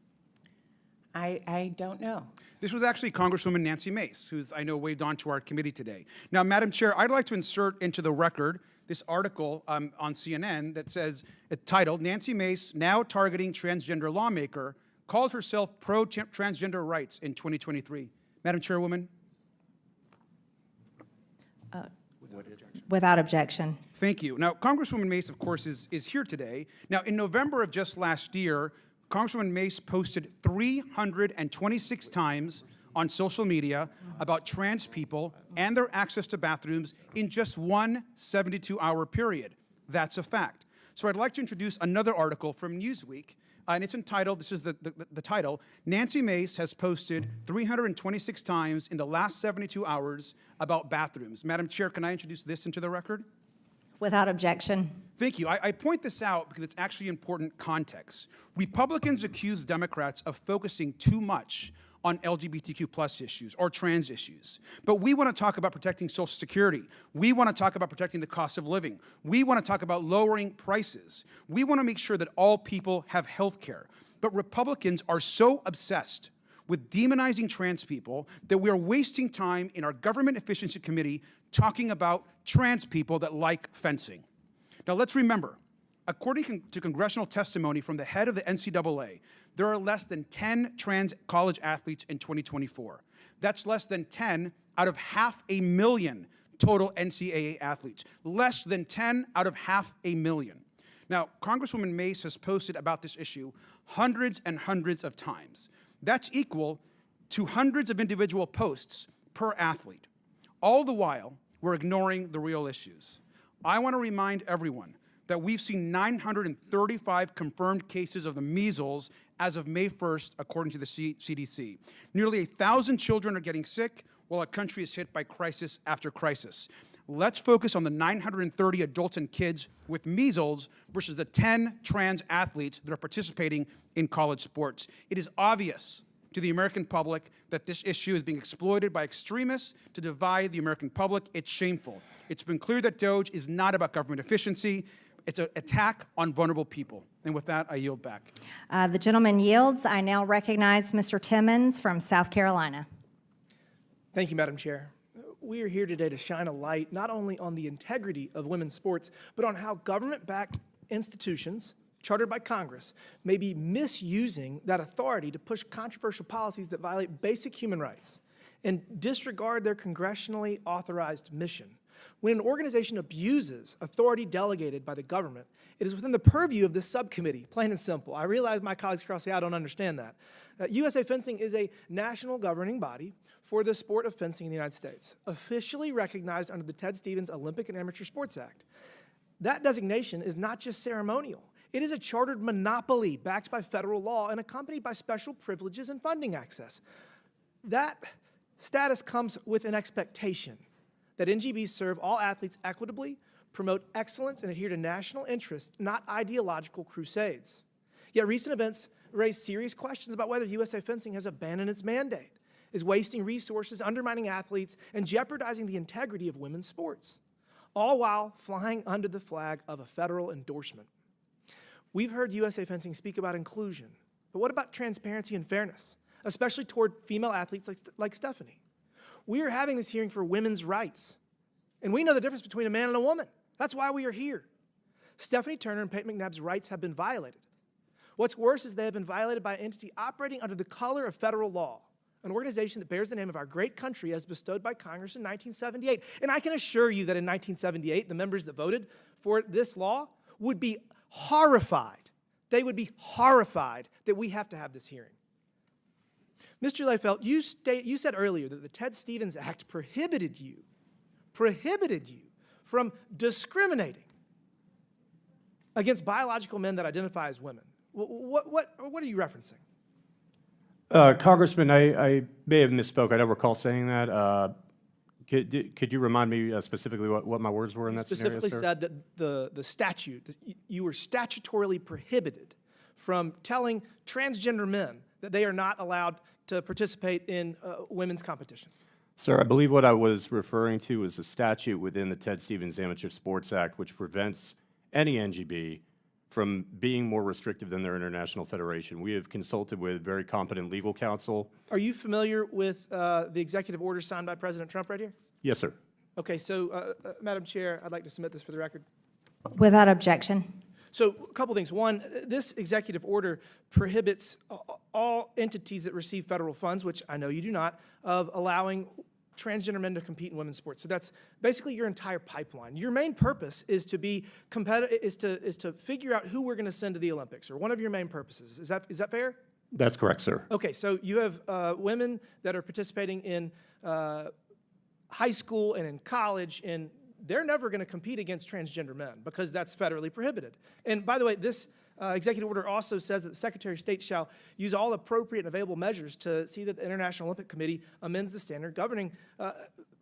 I don't know. This was actually Congresswoman Nancy Mace, who's, I know, waved on to our committee today. Now, Madam Chair, I'd like to insert into the record this article on CNN that says, titled, "Nancy Mace, now targeting transgender lawmaker, calls herself pro-transgender rights in 2023. Madam Chairwoman? Without objection. Thank you. Now, Congresswoman Mace, of course, is here today. Now, in November of just last year, Congresswoman Mace posted 326 times on social media about trans people and their access to bathrooms in just one 72-hour period. That's a fact. So I'd like to introduce another article from Newsweek, and it's entitled, this is the title, "Nancy Mace has posted 326 times in the last 72 hours about bathrooms." Madam Chair, can I introduce this into the record? Without objection. Thank you. I point this out because it's actually important context. Republicans accuse Democrats of focusing too much on LGBTQ+ issues or trans issues. But we want to talk about protecting Social Security. We want to talk about protecting the cost of living. We want to talk about lowering prices. We want to make sure that all people have health care. But Republicans are so obsessed with demonizing trans people that we are wasting time in our Government Efficiency Committee talking about trans people that like fencing. Now, let's remember, according to congressional testimony from the head of the NCAA, there are less than 10 trans college athletes in 2024. That's less than 10 out of 500,000 total NCAA athletes. Less than 10 out of 500,000. Now, Congresswoman Mace has posted about this issue hundreds and hundreds of times. That's equal to hundreds of individual posts per athlete. All the while, we're ignoring the real issues. I want to remind everyone that we've seen 935 confirmed cases of the measles as of May 1st, according to the CDC. Nearly 1,000 children are getting sick, while our country is hit by crisis after crisis. Let's focus on the 930 adults and kids with measles versus the 10 trans athletes that are participating in college sports. It is obvious to the American public that this issue is being exploited by extremists to divide the American public. It's shameful. It's been clear that DOGE is not about government efficiency. It's an attack on vulnerable people. And with that, I yield back. The gentleman yields. I now recognize Mr. Timmons from South Carolina. Thank you, Madam Chair. We are here today to shine a light not only on the integrity of women's sports, but on how government-backed institutions chartered by Congress may be misusing that authority to push controversial policies that violate basic human rights and disregard their congressionally authorized mission. When an organization abuses authority delegated by the government, it is within the purview of this subcommittee, plain and simple. I realize my colleagues across the aisle don't understand that. USA Fencing is a national governing body for the sport of fencing in the United States, officially recognized under the Ted Stevens Olympic and Amateur Sports Act. That designation is not just ceremonial. It is a chartered monopoly backed by federal law and accompanied by special privileges and funding access. That status comes with an expectation that NGBs serve all athletes equitably, promote excellence, and adhere to national interests, not ideological crusades. Yet recent events raise serious questions about whether USA Fencing has abandoned its mandate, is wasting resources, undermining athletes, and jeopardizing the integrity of women's sports, all while flying under the flag of a federal endorsement. We've heard USA Fencing speak about inclusion, but what about transparency and fairness, especially toward female athletes like Stephanie? We are having this hearing for women's rights, and we know the difference between a man and a woman. That's why we are here. Stephanie Turner and Peyton McNabb's rights have been violated. What's worse is they have been violated by an entity operating under the color of federal law, an organization that bears the name of our great country as bestowed by Congress in 1978. And I can assure you that in 1978, the members that voted for this law would be horrified. They would be horrified that we have to have this hearing. Mr. Leifeld, you said earlier that the Ted Stevens Act prohibited you from discriminating against biological men that identify as women. What are you referencing? Congressman, I may have misspoke. I don't recall saying that. Could you remind me specifically what my words were in that scenario, Specifically sir? said that the statute, that you were statutorily prohibited from telling transgender men that they are not allowed to participate in women's competitions. Sir, I believe what I was referring to was a statute within the Ted Stevens Amateur Sports Act which prevents any NGB from being more restrictive than their international federation. We have consulted with very competent legal counsel. Are you familiar with the executive order signed by President Trump right here? Yes, sir. Okay, so Madam Chair, I'd like to submit this for the record. Without objection. So a couple things. One, this executive order prohibits all entities that receive federal funds, which I know you do not, of allowing transgender men to compete in women's sports. So that's basically your entire pipeline. Your main purpose is to be competitive, is to figure out who we're going to send to the Olympics, or one of your main purposes. Is that fair? That's correct, sir. Okay, so you have women that are participating in high school and in college, and they're never going to compete against transgender men because that's federally prohibited. And by the way, this executive order also says that the Secretary of State shall use all appropriate and available measures to see that the International Olympic Committee amends the standard governing.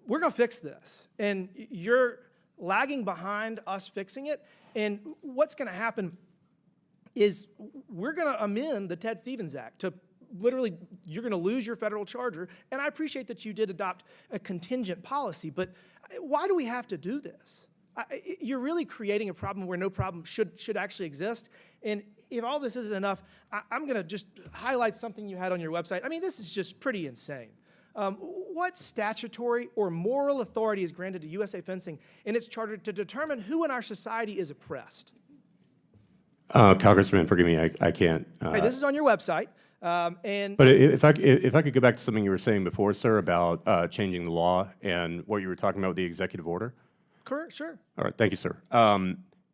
We're going to fix this, and you're lagging behind us fixing it. And what's going to happen is we're going to amend the Ted Stevens Act to literally, you're going to lose your federal charter. And I appreciate that you did adopt a contingent policy, but why do we have to do this? You're really creating a problem where no problem should actually exist. And if all this isn't enough, I'm going to just highlight something you had on your website. I mean, this is just pretty insane. What statutory or moral authority is granted to USA Fencing in its charter to determine who in our society is oppressed? Congressman, forgive me, I can't. Hey, this is on your website. But if I could go back to something you were saying before, sir, about changing the law and what you were talking about with the executive order. Correct, sure. All right, thank you, sir.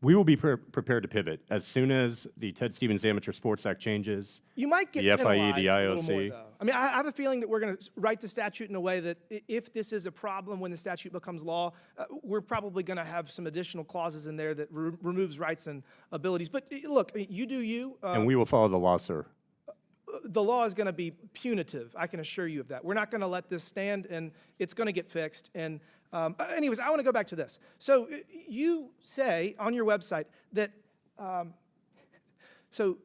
We will be prepared to pivot as soon as the Ted Stevens Amateur Sports Act changes. You might get the FIE, penalized the a little more, IOC. though. I mean, I have a feeling that we're going to write the statute in a way that if this is a problem when the statute becomes law, we're probably going to have some additional clauses in there that removes rights and abilities. But look, I mean, you do you. And we will follow the law, sir. the law is going to be punitive. I can assure you of that. We're not going to let this stand, and it's going to get fixed. And anyways, I want to go back to this. So you say on your website that so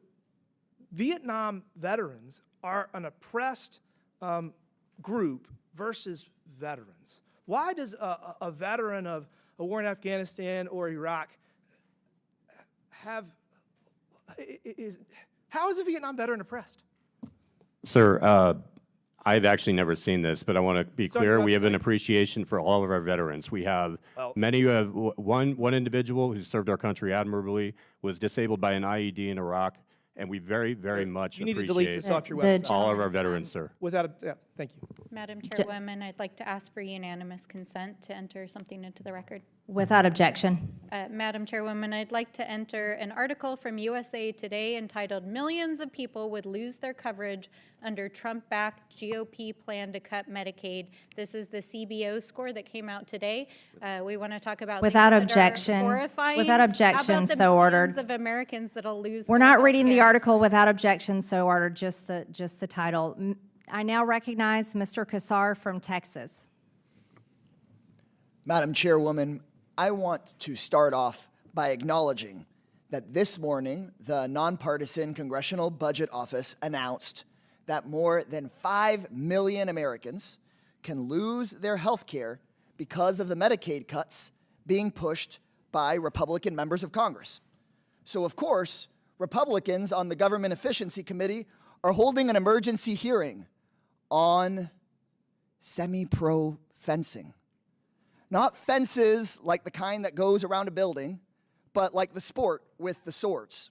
Vietnam veterans are an oppressed group versus veterans. Why does a veteran of a war in Afghanistan or Iraq have how is a Vietnam veteran oppressed? Sir, I've actually never seen this, but I want to be It's on your clear. We have an website. appreciation for all of our veterans. We have Well- many who have one individual who served our country admirably, was disabled by an IED in Iraq, and we very, very much You need to appreciate delete this off your website. all of our veterans, sir. Without a, yeah, thank you. Madam Chairwoman, I'd like to ask for unanimous consent to enter something into the record. Without objection. Madam Chairwoman, I'd like to enter an article from USA Today entitled "Millions of People Would Lose Their Coverage Under Trump-Backed GOP Plan to Cut Medicaid." This is the CBO score that came out today. We want to talk about Without things that are objection. horrifying. Without objection, How about the so ordered. millions of Americans that'll lose We're their not reading the healthcare? article without objection, so ordered, just the title. I now recognize Mr. Kassar from Texas. Madam Chairwoman, I want to start off by acknowledging that this morning, the nonpartisan Congressional Budget Office announced that more than 5 million Americans can lose their health care because of the Medicaid cuts being pushed by Republican members of Congress. So, of course, Republicans on the Government Efficiency Committee are holding an emergency hearing on semi-pro fencing. Not fences like the kind that goes around a building, but like the sport with the swords.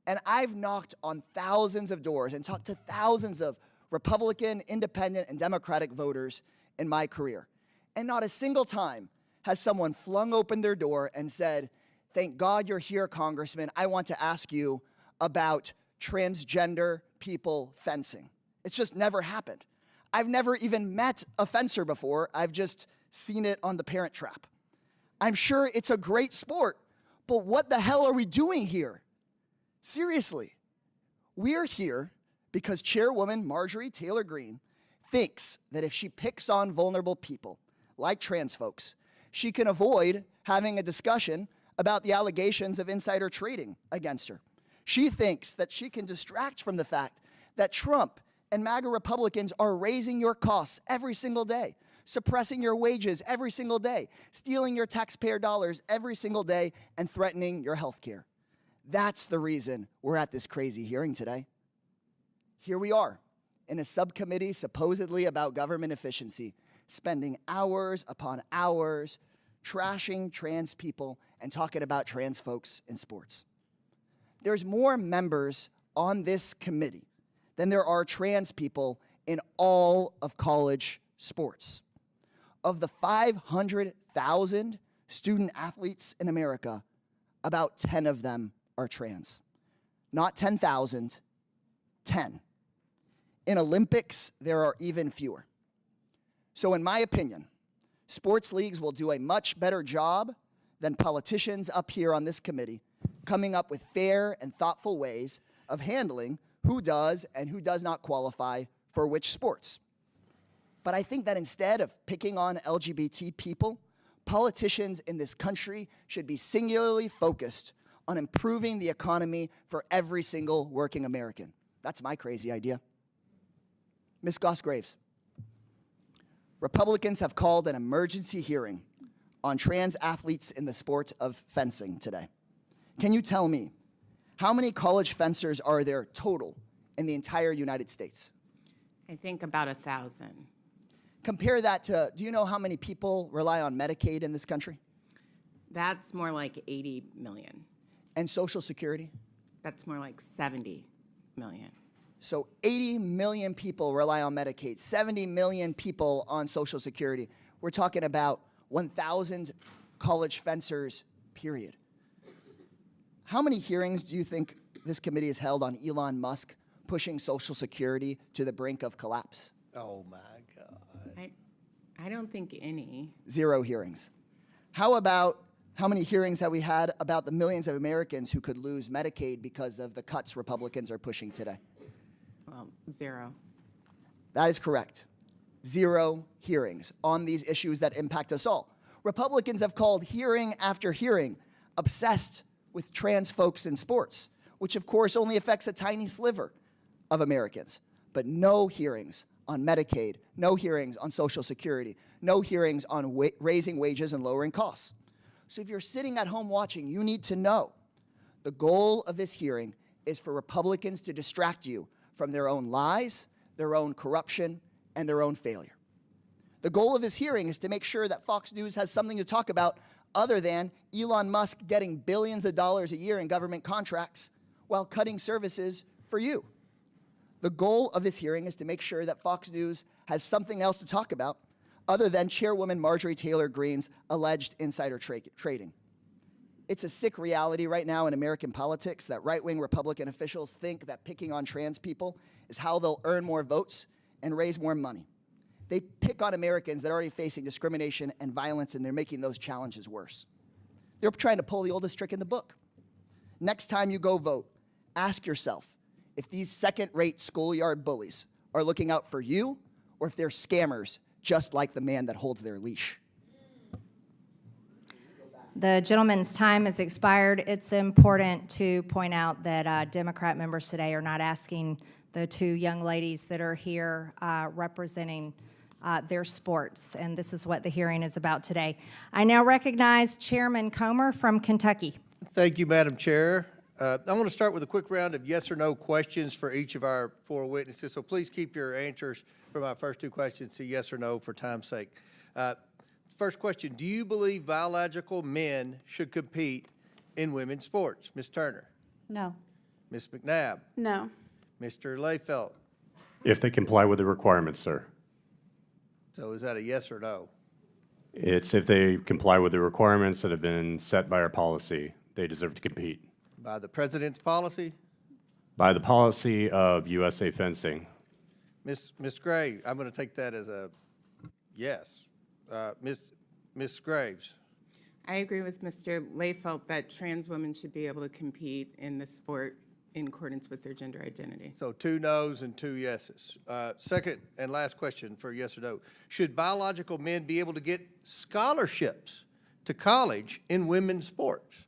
And I've knocked on thousands of doors and talked to thousands of Republican, Independent, and Democratic voters in my career. And not a single time has someone flung open their door and said, "Thank God you're here, Congressman. I want to ask you about transgender people fencing." It's just never happened. I've never even met a fencer before. I've just seen it on The Parent Trap. I'm sure it's a great sport, but what the hell are we doing here? Seriously, we're here because Chairwoman Marjorie Taylor Greene thinks that if she picks on vulnerable people, like trans folks, she can avoid having a discussion about the allegations of insider trading against her. She thinks that she can distract from the fact that Trump and MAGA Republicans are raising your costs every single day, suppressing your wages every single day, stealing your taxpayer dollars every single day, and threatening your health care. That's the reason we're at this crazy hearing today. Here we are in a subcommittee supposedly about government efficiency, spending hours upon hours trashing trans people and talking about trans folks in sports. There's more members on this committee than there are trans people in all of college sports. Of the 500,000 student athletes in America, about 10 of them are trans. Not 10,000, 10. In Olympics, there are even fewer. So in my opinion, sports leagues will do a much better job than politicians up here on this committee coming up with fair and thoughtful ways of handling who does and who does not qualify for which sports. But I think that instead of picking on LGBT people, politicians in this country should be singularly focused on improving the economy for every single working American. That's my crazy idea. Ms. Goss-Graves, Republicans have called an emergency hearing on trans athletes in the sport of fencing today. Can you tell me, how many college fencers are there total in the entire United States? I think about 1,000. Compare that to, do you know how many people rely on Medicaid in this country? That's more like 80 million. And Social Security? That's more like 70 million. So 80 million people rely on Medicaid, 70 million people on Social Security. We're talking about 1,000 college fencers, period. How many hearings do you think this committee has held on Elon Musk pushing Social Security to the brink of collapse? Oh, my God. I don't think any. 0 hearings. How many hearings have we had about the millions of Americans who could lose Medicaid because of the cuts Republicans are pushing today? Well, 0. That is correct. 0 hearings on these issues that impact us all. Republicans have called hearing after hearing obsessed with trans folks in sports, which of course only affects a tiny sliver of Americans. But no hearings on Medicaid, no hearings on Social Security, no hearings on raising wages and lowering costs. So if you're sitting at home watching, you need to know the goal of this hearing is for Republicans to distract you from their own lies, their own corruption, and their own failure. The goal of this hearing is to make sure that Fox News has something to talk about other than Elon Musk getting billions of dollars a year in government contracts while cutting services for you. The goal of this hearing is to make sure that Fox News has something else to talk about other than Chairwoman Marjorie Taylor Greene's alleged insider trading. It's a sick reality right now in American politics that right-wing Republican officials think that picking on trans people is how they'll earn more votes and raise more money. They pick on Americans that are already facing discrimination and violence, and they're making those challenges worse. They're trying to pull the oldest trick in the book. Next time you go vote, ask yourself if these second-rate schoolyard bullies are looking out for you or if they're scammers just like the man that holds their leash. The gentleman's time has expired. It's important to point out that Democrat members today are not asking the two young ladies that are here representing their sports, and this is what the hearing is about today. I now recognize Chairman Comer from Kentucky. Thank you, Madam Chair. I want to start with a quick round of yes or no questions for each of our 4 witnesses, so please keep your answers for my first 2 questions to yes or no for time's sake. First question, do you believe biological men should compete in women's sports? Ms. Turner? No. Ms. McNabb? No. Mr. Layfelt? If they comply with the requirements, sir. So is that a yes or no? It's if they comply with the requirements that have been set by our policy, they deserve to compete. By the president's policy? By the policy of USA Fencing. Ms. Gray, I'm going to take that as a yes. Ms. Graves? I agree with Mr. Layfelt that trans women should be able to compete in the sport in accordance with their gender identity. So 2 no's and 2 yeses. Second and last question for yes or no. Should biological men be able to get scholarships to college in women's sports?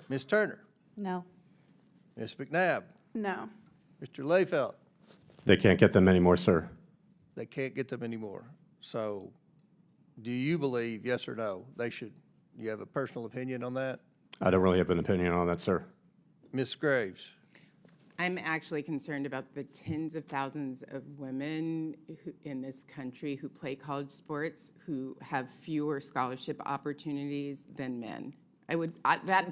Ms. Turner? No. Ms. McNabb? No. Mr. Layfelt? They can't get them anymore, sir. They can't get them anymore. So do you believe, yes or no, they should? You have a personal opinion on that? I don't really have an opinion on that, sir. Ms. Graves? I'm actually concerned about the tens of thousands of women in this country who play college sports who have fewer scholarship opportunities than men.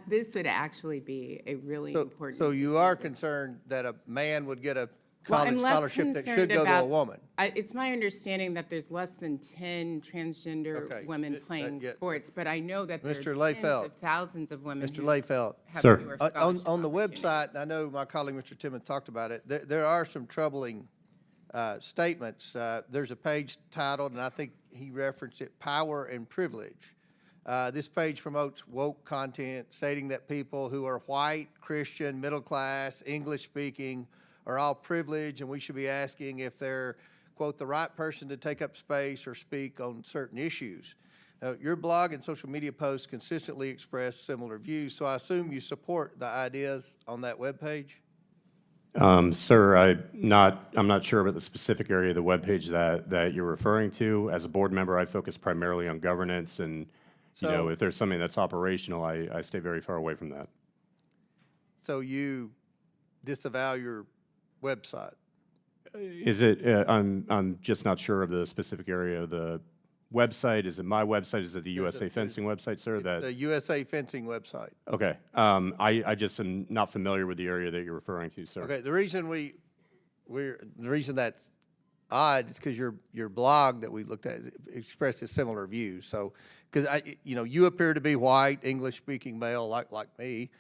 This would actually be a really important. So you are concerned that a man would get a college scholarship that should go to a woman? It's my understanding that there's less than 10 transgender women playing sports, but I know that there are tens of thousands of women Mr. Layfelt, have fewer scholarship on the website, and I know my colleague Mr. Timmons talked about it, there are some troubling statements. There's a page titled, and I think he referenced it, Power and Privilege. This page promotes woke content stating that people who are white, Christian, middle class, English speaking are all privileged, and we should be asking if they're, quote, the right person to take up space or speak on certain issues. Now, your blog and social media posts consistently express similar views, so I assume you support the ideas on that webpage? Sir, I'm not sure about the specific area of the webpage that you're referring to. As a board member, I focus primarily on governance, and if there's something that's operational, I stay very far away from that. So you disavow your website? Is it? I'm just not sure of the specific area of the website. Is it my website? Is it the USA Fencing website, sir? The USA Fencing website. Okay. I just am not familiar with the area that you're referring to, sir. Okay. The reason the reason that's odd is because your blog that we looked at expresses similar views. So, because you appear to be white, English-speaking male, like me.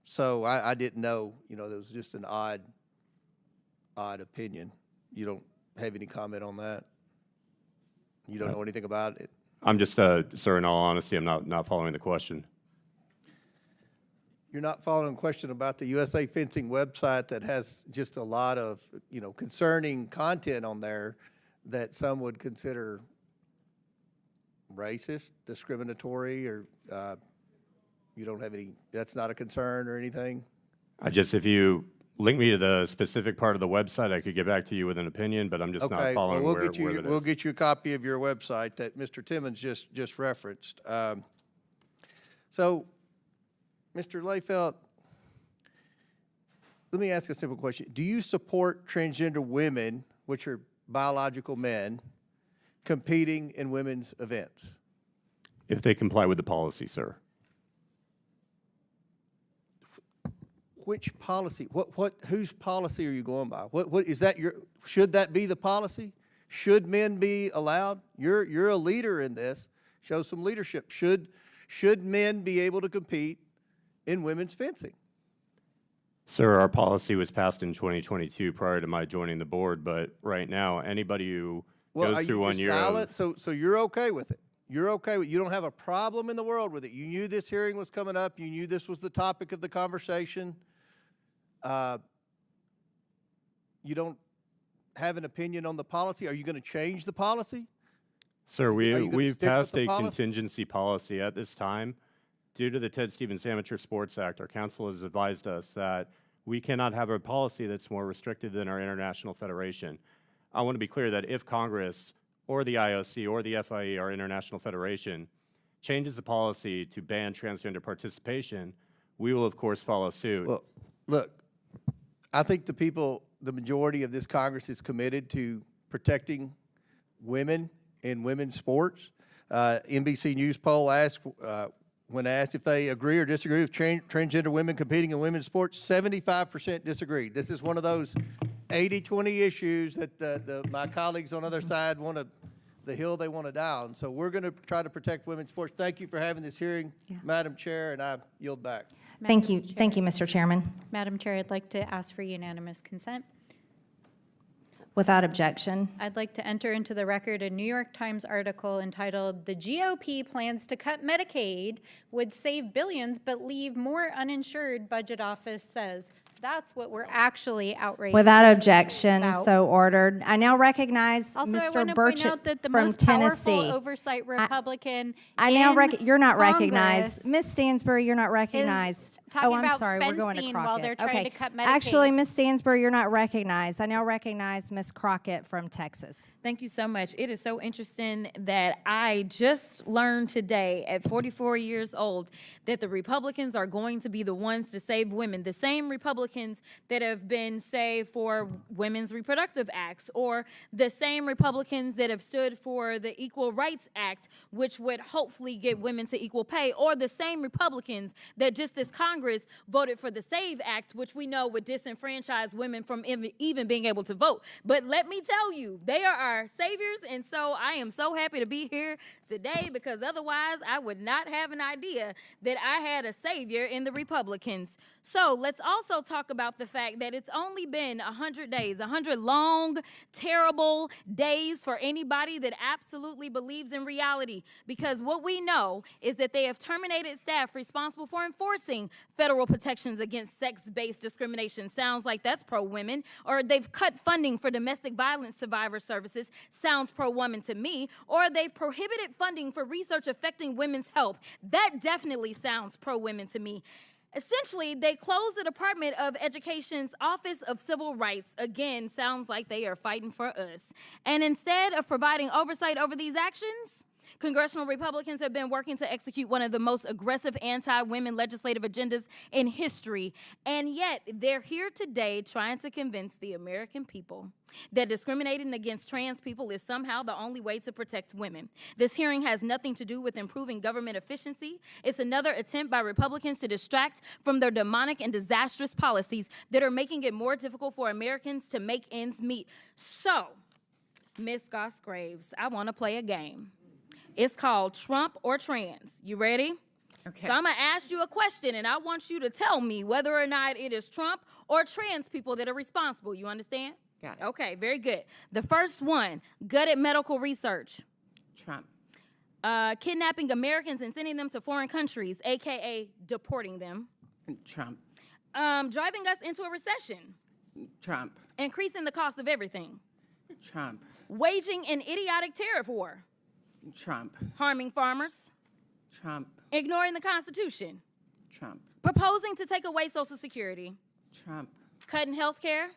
So I didn't know. There was just an odd opinion. You don't have any comment on that? You don't know anything about it? I'm just, sir, in all honesty, I'm not following the question. you're not following a question about the USA Fencing website that has just a lot of, concerning content on there that some would consider racist, discriminatory, or you don't have any, that's not a concern or anything? If you link me to the specific part of the website, I could get back to you with an opinion, but I'm just not following well, where it is. we'll get you a copy of your website that Mr. Timmons just referenced. So, Mr. Layfeld, let me ask a simple question. Do you support transgender women, which are biological men, competing in women's events? If they comply with the policy, sir. Which policy? Whose policy are you going by? What is that? Should that be the policy? Should men be allowed? You're a leader in this. Show some leadership. Should men be able to compete in women's fencing? Sir, our policy was passed in 2022 prior to my joining the board, but right now, anybody who goes through 1 year silent? So you're okay with it? You're okay with it? You don't have a problem in the world with it? You knew this hearing was coming up. You knew this was the topic of the conversation. You don't have an opinion on the policy? Are you going to change the policy? Sir, we've passed a policy? contingency policy at this time. Due to the Ted Stevens Amateur Sports Act, our council has advised us that we cannot have a policy that's more restrictive than our international federation. I want to be clear that if Congress or the IOC or the FIE, our international federation, changes the policy to ban transgender participation, we will, of course, follow suit. Well, look, I think the majority of this Congress is committed to protecting women in women's sports. NBC News poll asked, when asked if they agree or disagree with transgender women competing in women's sports, 75% disagreed. This is one of those 80-20 issues that my colleagues on the other side the hill they want to die on. So we're going to try to protect women's sports. Thank you for having this hearing, Madam Chair, and I yield back. Thank you, Mr. Chairman. Madam Chair, I'd like to ask for unanimous consent. Without objection. I'd like to enter into the record a New York Times article entitled, "The GOP Plans to Cut Medicaid Would Save Billions But Leave More Uninsured," Budget Office says. That's what we're actually outraged Without objection, about. so ordered. I now recognize Also, I Mr. want to point Burchett out that the from most Tennessee. powerful oversight Republican You're not Congress recognized. Ms. Stansbury, you're not recognized. talking I'm about sorry, we're going to fencing Crockett. while they're trying to cut Medicaid. Actually, Ms. Stansbury, you're not recognized. I now recognize Ms. Crockett from Texas. Thank you so much. It is so interesting that I just learned today at 44 years old that the Republicans are going to be the ones to save women. The same Republicans that have been saved for women's reproductive acts, or the same Republicans that have stood for the Equal Rights Act, which would hopefully get women to equal pay, or the same Republicans that just this Congress voted for the SAVE Act, which we know would disenfranchise women from even being able to vote. But let me tell you, they are our saviors, and so I am so happy to be here today, because otherwise I would not have an idea that I had a savior in the Republicans. So let's also talk about the fact that it's only been 100 days, 100 long, terrible days for anybody that absolutely believes in reality, because what we know is that they have terminated staff responsible for enforcing federal protections against sex-based discrimination. Sounds like that's pro-women. Or they've cut funding for domestic violence survivor services. Sounds pro-woman to me. Or they've prohibited funding for research affecting women's health. That definitely sounds pro-women to me. Essentially, they closed the Department of Education's Office of Civil Rights. Again, sounds like they are fighting for us. And instead of providing oversight over these actions, congressional Republicans have been working to execute one of the most aggressive anti-women legislative agendas in history. And yet, they're here today trying to convince the American people that discriminating against trans people is somehow the only way to protect women. This hearing has nothing to do with improving government efficiency. It's another attempt by Republicans to distract from their demonic and disastrous policies that are making it more difficult for Americans to make ends meet. So, Ms. Goss-Graves, I want to play a game. It's called Trump or Trans. You ready? Okay. So I'm going to ask you a question, and I want you to tell me whether or not it is Trump or trans people that are responsible. You understand? Got it. Okay, very good. The first one, gutted medical research. Trump. Kidnapping Americans and sending them to foreign countries, a.k.a. deporting them. Trump. Driving us into a recession. Trump. Increasing the cost of everything. Trump. Waging an idiotic tariff war. Trump. Harming farmers. Trump. Ignoring the Constitution. Trump. Proposing to take away Social Security. Trump. Cutting health care.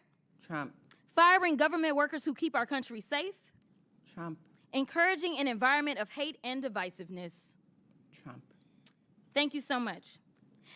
Trump. Firing government workers who keep our country safe. Trump. Encouraging an environment of hate and divisiveness. Trump. Thank you so much.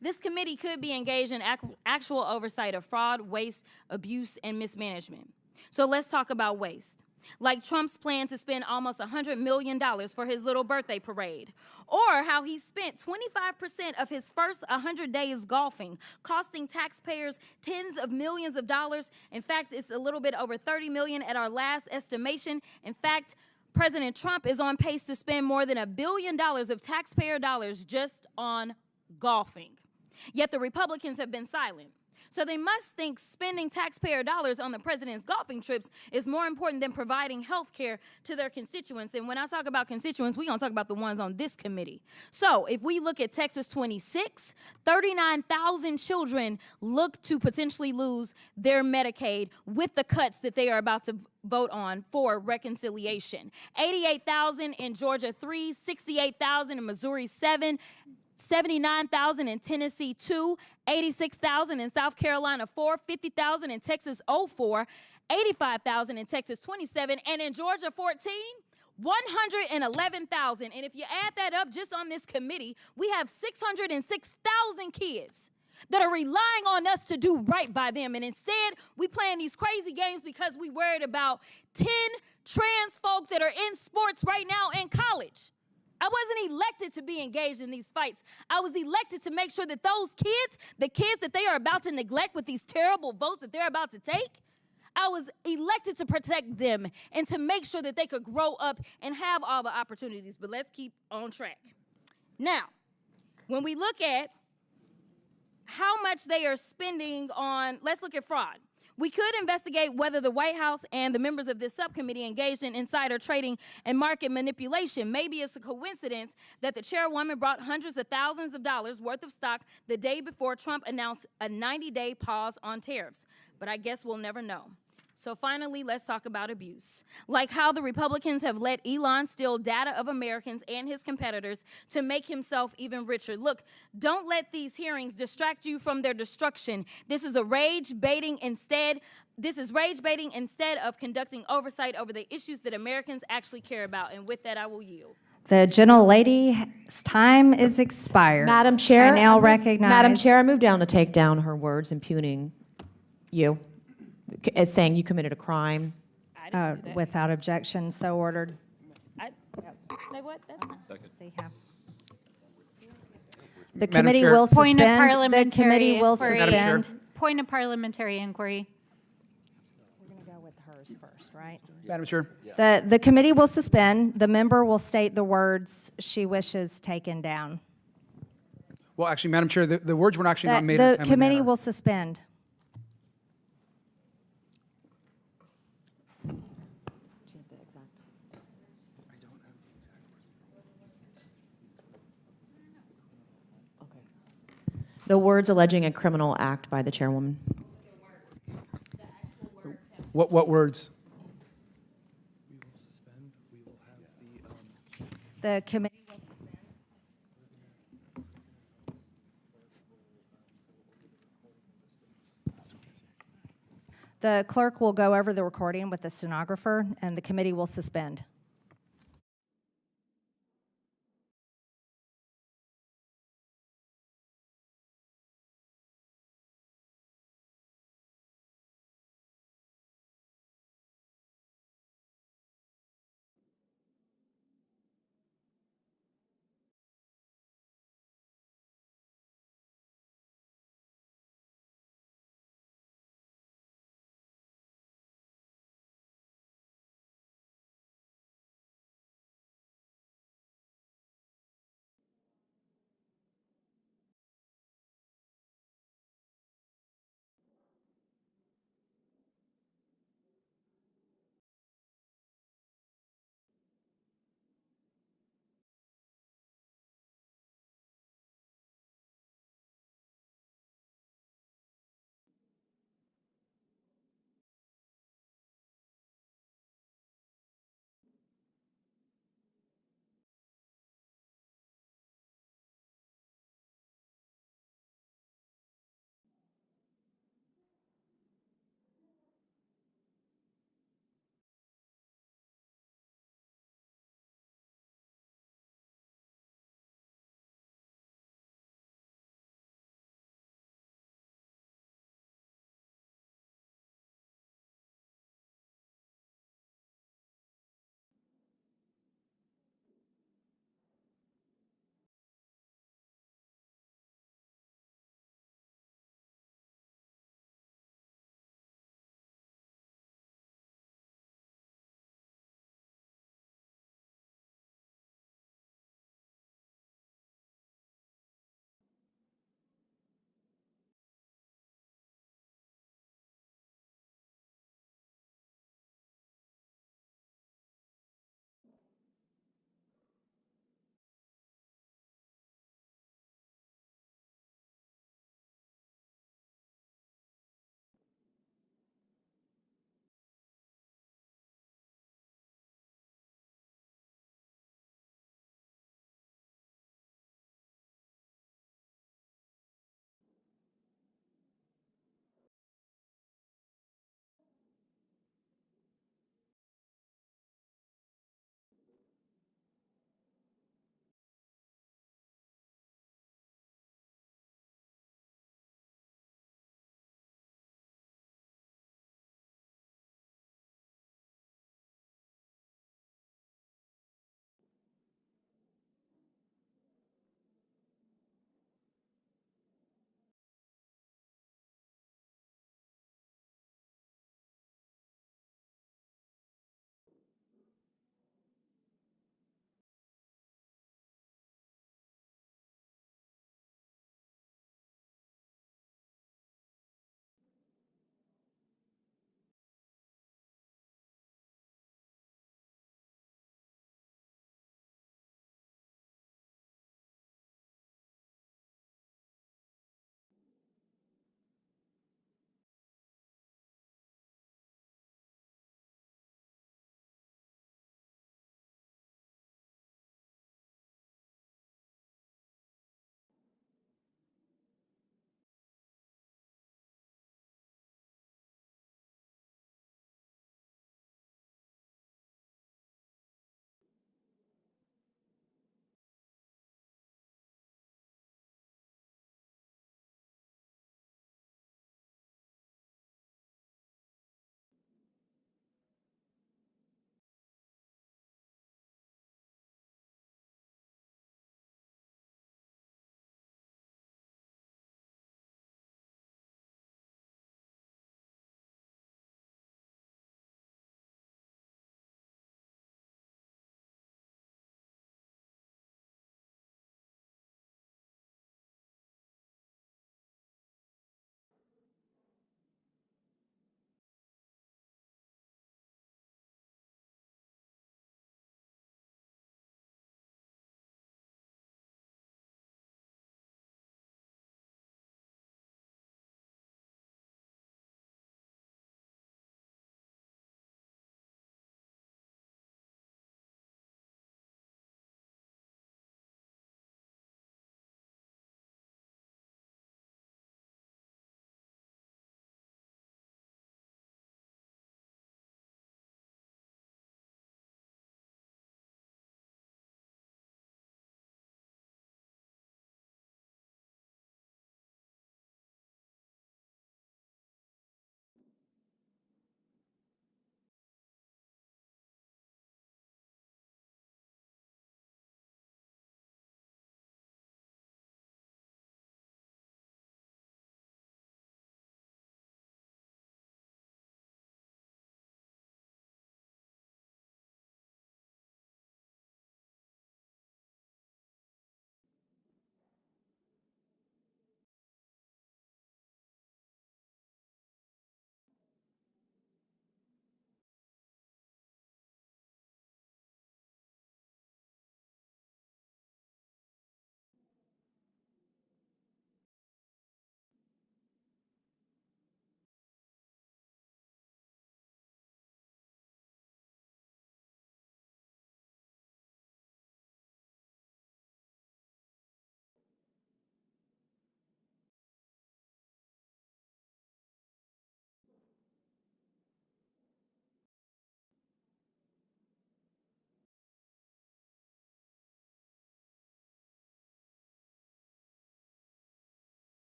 This committee could be engaged in actual oversight of fraud, waste, abuse, and mismanagement. So let's talk about waste. Like Trump's plan to spend almost $100 million for his little birthday parade, or how he spent 25% of his first 100 days golfing, costing taxpayers tens of millions of dollars. In fact, it's a little bit over $30 million at our last estimation. In fact, President Trump is on pace to spend more than $1 billion of taxpayer dollars just on golfing. Yet the Republicans have been silent. So they must think spending taxpayer dollars on the president's golfing trips is more important than providing health care to their constituents. And when I talk about constituents, we're going to talk about the ones on this committee. So if we look at Texas 26, 39,000 children look to potentially lose their Medicaid with the cuts that they are about to vote on for reconciliation. 88,000 in Georgia 3, 68,000 in Missouri 7, 79,000 in Tennessee 2, 86,000 in South Carolina 4, 50,000 in Texas 04, 85,000 in Texas 27, and in Georgia 14, 111,000. And if you add that up just on this committee, we have 606,000 kids that are relying on us to do right by them. And instead, we playing these crazy games because we worried about 10 trans folk that are in sports right now in college. I wasn't elected to be engaged in these fights. I was elected to make sure that those kids, the kids that they are about to neglect with these terrible votes that they're about to take, I was elected to protect them and to make sure that they could grow up and have all the opportunities. But let's keep on track. Now, when we look at how much they are spending on, let's look at fraud. We could investigate whether the White House and the members of this subcommittee engaged in insider trading and market manipulation. Maybe it's a coincidence that the chairwoman brought hundreds of thousands of dollars worth of stock the day before Trump announced a 90-day pause on tariffs. But I guess we'll never know. So finally, let's talk about abuse. Like how the Republicans have let Elon steal data of Americans and his competitors to make himself even richer. Look, don't let these hearings distract you from their destruction. This is rage baiting instead of conducting oversight over the issues that Americans actually care about. And with that, I will yield. The gentlelady's time is expired. Madam Chair, I now recognize. Madam Chair, I move down to take down her words impugning you, as saying you committed a crime. Without objection, so ordered. The committee will Point of suspend. The parliamentary committee will inquiry. suspend. Point of parliamentary inquiry. We're going to go with hers first, right? Madam Chair. The committee will suspend. The member will state the words she wishes taken down. Well, actually, Madam Chair, the words were actually not made in a The timely committee manner. will suspend. The words alleging a criminal act by the chairwoman. What words? The committee will suspend. The clerk will go over the recording with the stenographer, and the committee will suspend.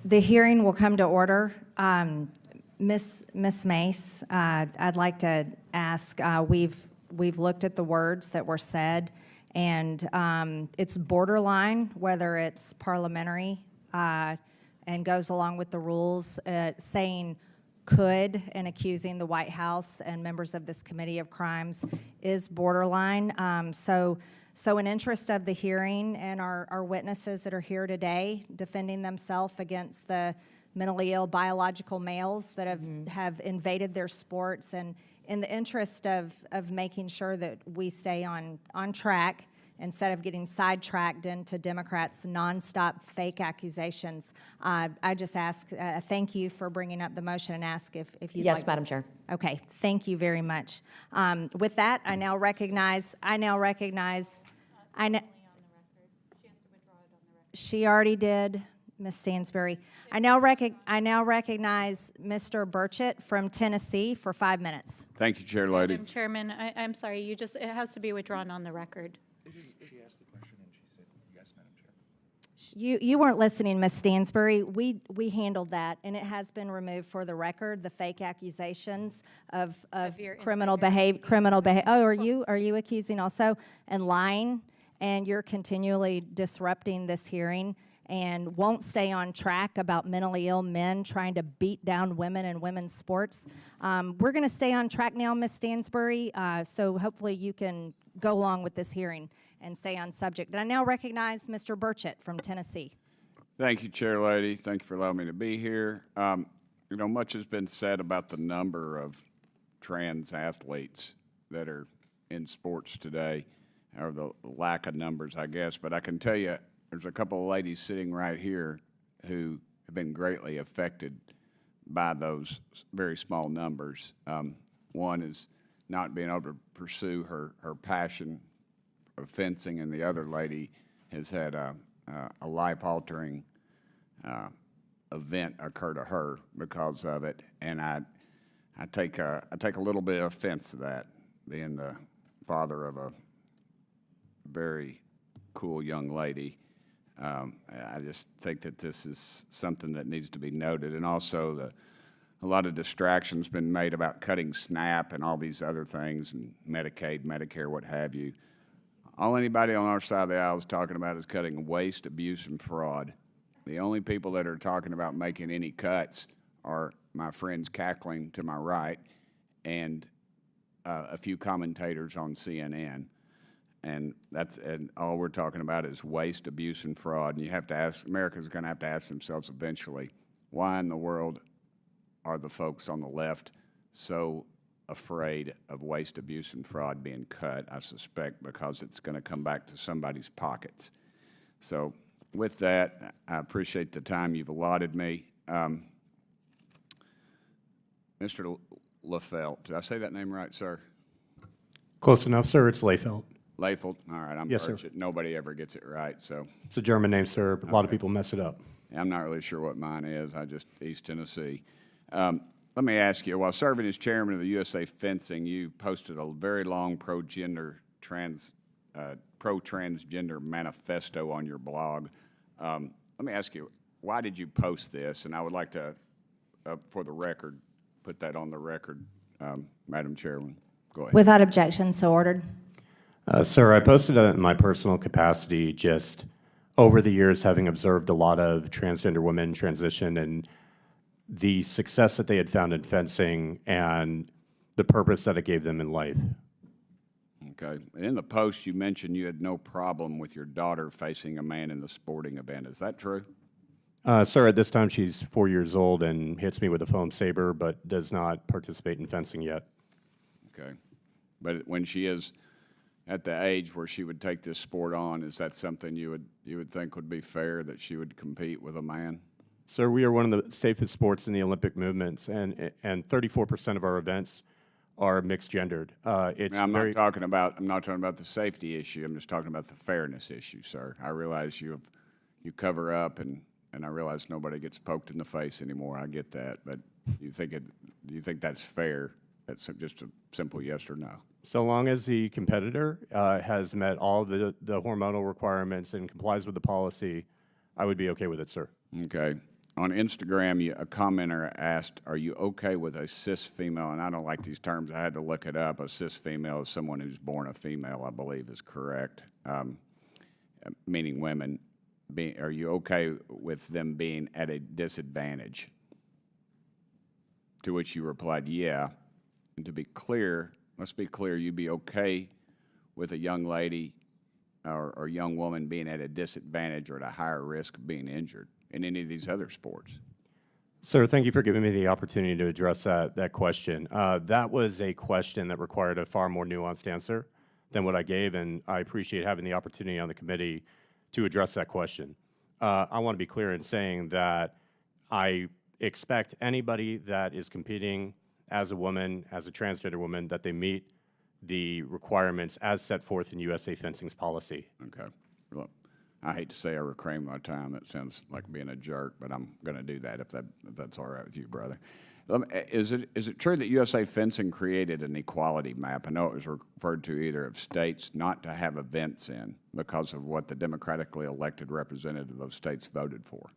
The hearing will come to order. Ms. Mace, I'd like to ask, we've looked at the words that were said, and it's borderline whether it's parliamentary and goes along with the rules, saying could and accusing the White House and members of this committee of crimes is borderline. So in interest of the hearing and our witnesses that are here today defending themselves against the mentally ill biological males that have invaded their sports, and in the interest of making sure that we stay on track instead of getting sidetracked into Democrats' nonstop fake accusations, I just ask, thank you for bringing up the motion and ask if you'd Yes, like Madam Chair. Okay, thank you very much. With that, I now recognize, she already did, Ms. Stansberry. I now recognize Mr. Burchett from Tennessee for 5 minutes. Thank you, Chair Lady. Madam Chairman, I'm sorry, it has to be withdrawn on the record. She asked the question and she said, yes, Madam Chair. You weren't listening, Ms. Stansberry. We handled that, and it has been removed for the record, the fake accusations of criminal behavior. Oh, are you accusing also? And lying, and you're continually disrupting this hearing and won't stay on track about mentally ill men trying to beat down women in women's sports. We're going to stay on track now, Ms. Stansberry, so hopefully you can go along with this hearing and stay on subject. And I now recognize Mr. Burchett from Tennessee. Thank you, Chair Lady. Thank you for allowing me to be here. Much has been said about the number of trans athletes that are in sports today, or the lack of numbers, I guess. But I can tell you, there's a couple of ladies sitting right here who have been greatly affected by those very small numbers. One is not being able to pursue her passion of fencing, and the other lady has had a life-altering event occur to her because of it, and I take a little bit of offense to that, being the father of a very cool young lady. I just think that this is something that needs to be noted, and also a lot of distractions been made about cutting SNAP and all these other things, and Medicaid, Medicare, what have you. All anybody on our side of the aisle is talking about is cutting waste, abuse, and fraud. The only people that are talking about making any cuts are my friends cackling to my right and a few commentators on CNN. And all we're talking about is waste, abuse, and fraud. And you have to ask, America's going to have to ask themselves eventually, why in the world are the folks on the left so afraid of waste, abuse, and fraud being cut? I suspect because it's going to come back to somebody's pockets. So with that, I appreciate the time you've allotted me. Mr. Lefelt, did I say that name right, sir? Close enough, sir. It's Leifeld. Leifeld? All right, I'm Yes, sir. Burchett. Nobody ever gets it right, so. It's a German name, sir. But a lot of people mess it up. I'm not really sure what mine is. I just East Tennessee. Let me ask you, while serving as chairman of the USA Fencing, you posted a very long pro-transgender manifesto on your blog. Let me ask you, why did you post this? And I would like to, for the record, put that on the record, Madam Chairman. Go ahead. Without objection, so ordered. Sir, I posted it in my personal capacity, just over the years having observed a lot of transgender women transition and the success that they had found in fencing and the purpose that it gave them in life. Okay. And in the post, you mentioned you had no problem with your daughter facing a man in the sporting event. Is that true? Sir, at this time she's 4 years old and hits me with a foam saber, but does not participate in fencing yet. Okay. But when she is at the age where she would take this sport on, is that something you would think would be fair, that she would compete with a man? Sir, we are one of the safest sports in the Olympic movements, and 34% of our events are mixed gendered. I'm not talking about the safety issue. I'm just talking about the fairness issue, sir. I realize you cover up, and I realize nobody gets poked in the face anymore. I get that, but do you think that's fair? That's just a simple yes or no. So long as the competitor has met all the hormonal requirements and complies with the policy, I would be okay with it, sir. Okay. on Instagram, a commenter asked, "Are you okay with a cis female?" And I don't like these terms. I had to look it up. A cis female is someone who's born a female, I believe is correct, meaning women. Are you okay with them being at a disadvantage? To which you replied, "Yeah." And to be clear, let's be clear, you'd be okay with a young lady or young woman being at a disadvantage or at a higher risk of being injured in any of these other sports? Sir, thank you for giving me the opportunity to address that question. That was a question that required a far more nuanced answer than what I gave, and I appreciate having the opportunity on the committee to address that question. I want to be clear in saying that I expect anybody that is competing as a woman, as a transgender woman, that they meet the requirements as set forth in USA Fencing's policy. Okay. Well, I hate to say I reclaim my time. That sounds like being a jerk, but I'm going to do that if that's all right with you, brother. Is it true that USA Fencing created an equality map? I know it was referred to either of states not to have events in because of what the democratically elected representative of those states voted for.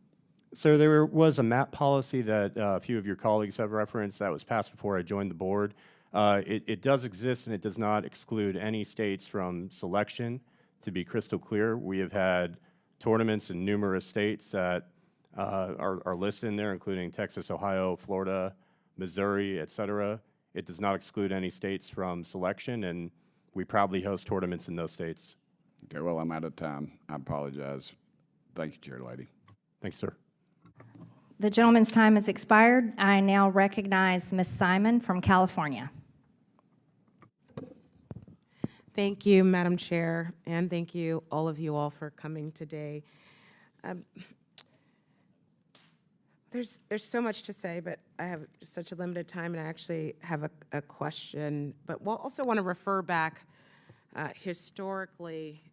So there was a MAP policy that a few of your colleagues have referenced that was passed before I joined the board. It does exist, and it does not exclude any states from selection. To be crystal clear, we have had tournaments in numerous states that are listed in there, including Texas, Ohio, Florida, Missouri, et cetera. It does not exclude any states from selection, and we proudly host tournaments in those states. Okay, well, I'm out of time. I apologize. Thank you, Chair Lady. Thanks, sir. The gentleman's time has expired. I now recognize Ms. Simon from California. Thank you, Madam Chair, and thank you, all of you all, for coming today. There's so much to say, but I have such a limited time, and I actually have a question. But we'll also want to refer back historically.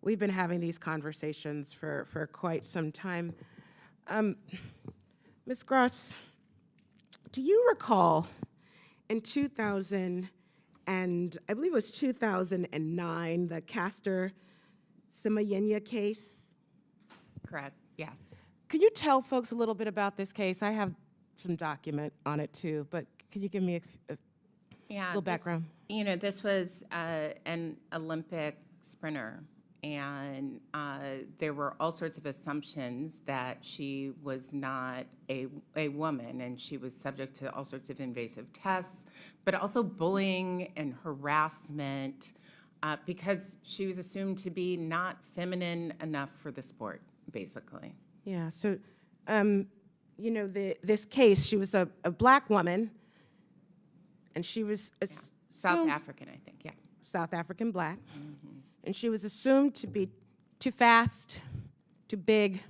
We've been having these conversations for quite some time. Ms. Gross, do you recall in 2000, and I believe it was 2009, the Castor Simayenya case? Correct, yes. Could you tell folks a little bit about this case? I have some document on it too, but could you give me a little background? This was an Olympic sprinter, and there were all sorts of assumptions that she was not a woman, and she was subject to all sorts of invasive tests, but also bullying and harassment because she was assumed to be not feminine enough for the sport, basically. Yeah, so, this case, she was a black woman, and she was South African, I think, yeah. South African black. Mm-hmm. And she was assumed to be too fast, too big,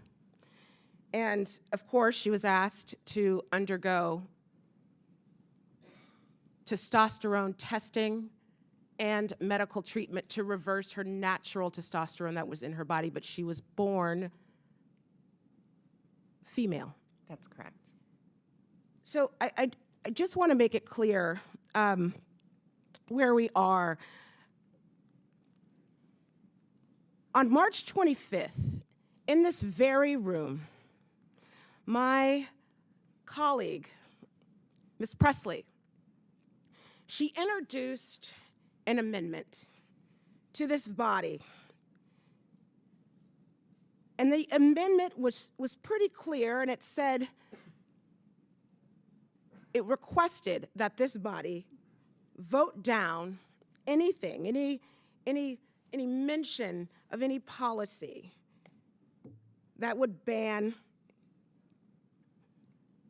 and of course, she was asked to undergo testosterone testing and medical treatment to reverse her natural testosterone that was in her body, but she was born female. That's correct. So I just want to make it clear where we are. On March 25th, in this very room, my colleague, Ms. Presley, she introduced an amendment to this body. And the amendment was pretty clear, and it said, it requested that this body vote down anything, any mention of any policy that would ban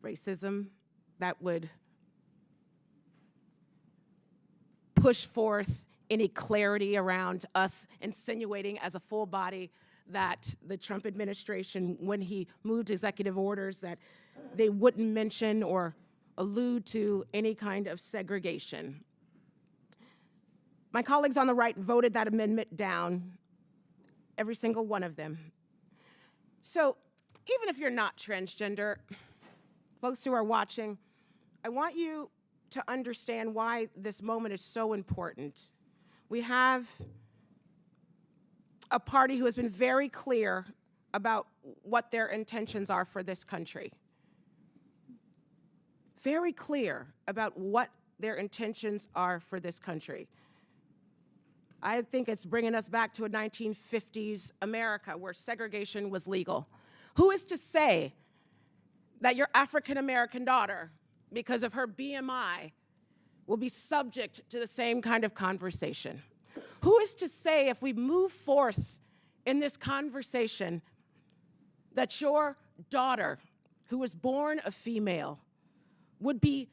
racism, that would push forth any clarity around us insinuating as a full body that the Trump administration, when he moved executive orders, that they wouldn't mention or allude to any kind of segregation. My colleagues on the right voted that amendment down, every single one of them. So even if you're not transgender, folks who are watching, I want you to understand why this moment is so important. We have a party who has been very clear about what their intentions are for this country. Very clear about what their intentions are for this country. I think it's bringing us back to a 1950s America where segregation was legal. Who is to say that your African-American daughter, because of her BMI, will be subject to the same kind of conversation? Who is to say if we move forth in this conversation that your daughter, who was born a female, would be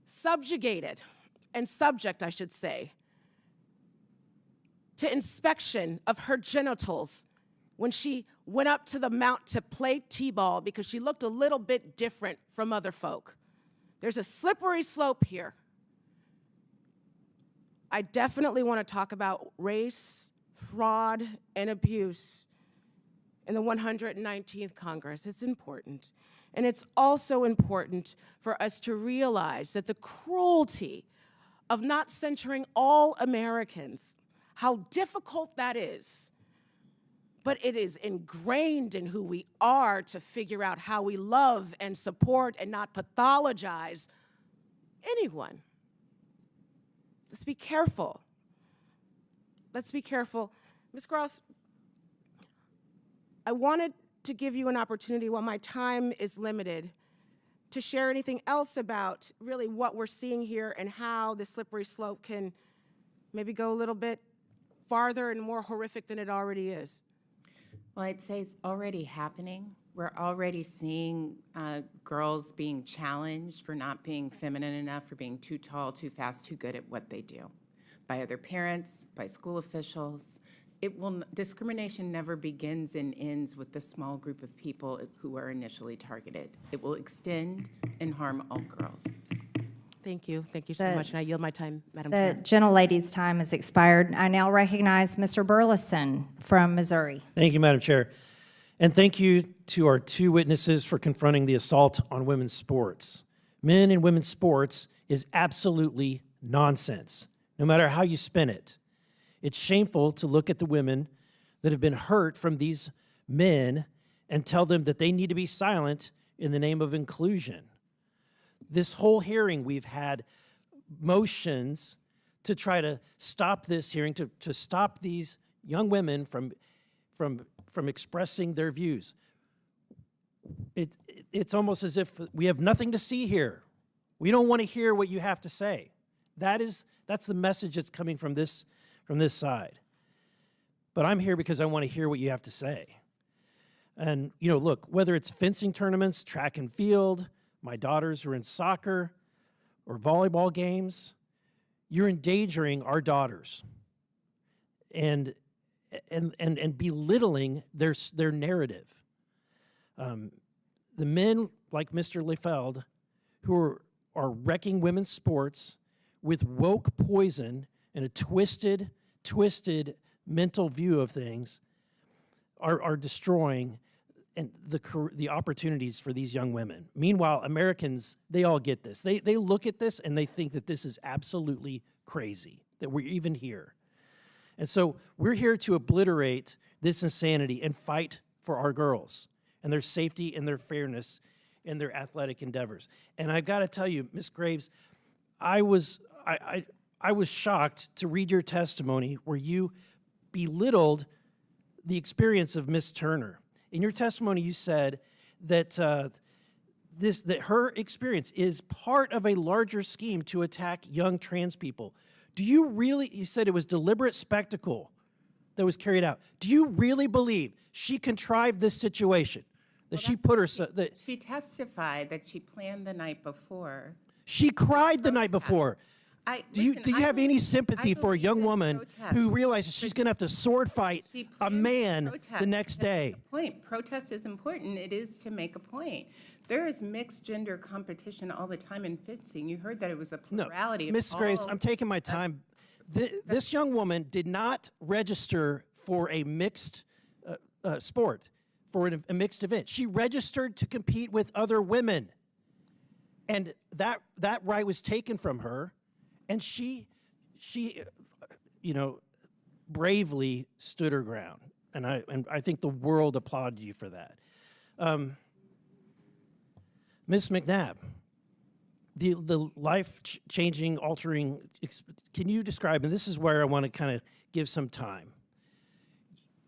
subjugated and subject, I should say, to inspection of her genitals when she went up to the mount to play t-ball because she looked a little bit different from other folk? There's a slippery slope here. I definitely want to talk about race, fraud, and abuse in the 119th Congress. It's important. And it's also important for us to realize that the cruelty of not centering all Americans, how difficult that is, but it is ingrained in who we are to figure out how we love and support and not pathologize anyone. Let's be careful. Let's be careful. Ms. Gross, I wanted to give you an opportunity while my time is limited to share anything else about really what we're seeing here and how the slippery slope can maybe go a little bit farther and more horrific than it already is. Well, I'd say it's already happening. We're already seeing girls being challenged for not being feminine enough, for being too tall, too fast, too good at what they do, by other parents, by school officials. Discrimination never begins and ends with the small group of people who are initially targeted. It will extend and harm all girls. Thank you. Thank you so much. And I yield my time, Madam Chair. The gentlelady's time has expired. I now recognize Mr. Burleson from Missouri. Thank you, Madam Chair. And thank you to our two witnesses for confronting the assault on women's sports. Men and women's sports is absolutely nonsense, no matter how you spin it. It's shameful to look at the women that have been hurt from these men and tell them that they need to be silent in the name of inclusion. This whole hearing, we've had motions to try to stop this hearing, to stop these young women from expressing their views. It's almost as if we have nothing to see here. We don't want to hear what you have to say. That's the message that's coming from this side. But I'm here because I want to hear what you have to say. And, look, whether it's fencing tournaments, track and field, my daughters are in soccer or volleyball games, you're endangering our daughters and belittling their narrative. The men like Mr. Liefeld who are wrecking women's sports with woke poison and a twisted mental view of things are destroying the opportunities for these young women. Meanwhile, Americans, they all get this. They look at this and they think that this is absolutely crazy, that we're even here. And so we're here to obliterate this insanity and fight for our girls and their safety and their fairness in their athletic endeavors. And I've got to tell you, Ms. Graves, I was shocked to read your testimony where you belittled the experience of Ms. Turner. In your testimony, you said that that her experience is part of a larger scheme to attack young trans people. Do you really? You said it was deliberate spectacle that was carried out. Do you really believe she contrived this situation? She testified that she planned the night before. She cried the night before. Do you have any sympathy for a young woman who realizes she's going to have to sword fight a man the next day? Protest is important. It is to make a point. There is mixed gender competition all the time in fencing. You heard that it was a plurality. No, Ms. Graves, I'm taking my time. This young woman did not register for a mixed sport, for a mixed event. She registered to compete with other women. And that right was taken from her. And she bravely stood her ground. and I think the world applauded you for that. Ms. McNabb, the life-changing, altering, can you describe, and this is where I want to kind of give some time.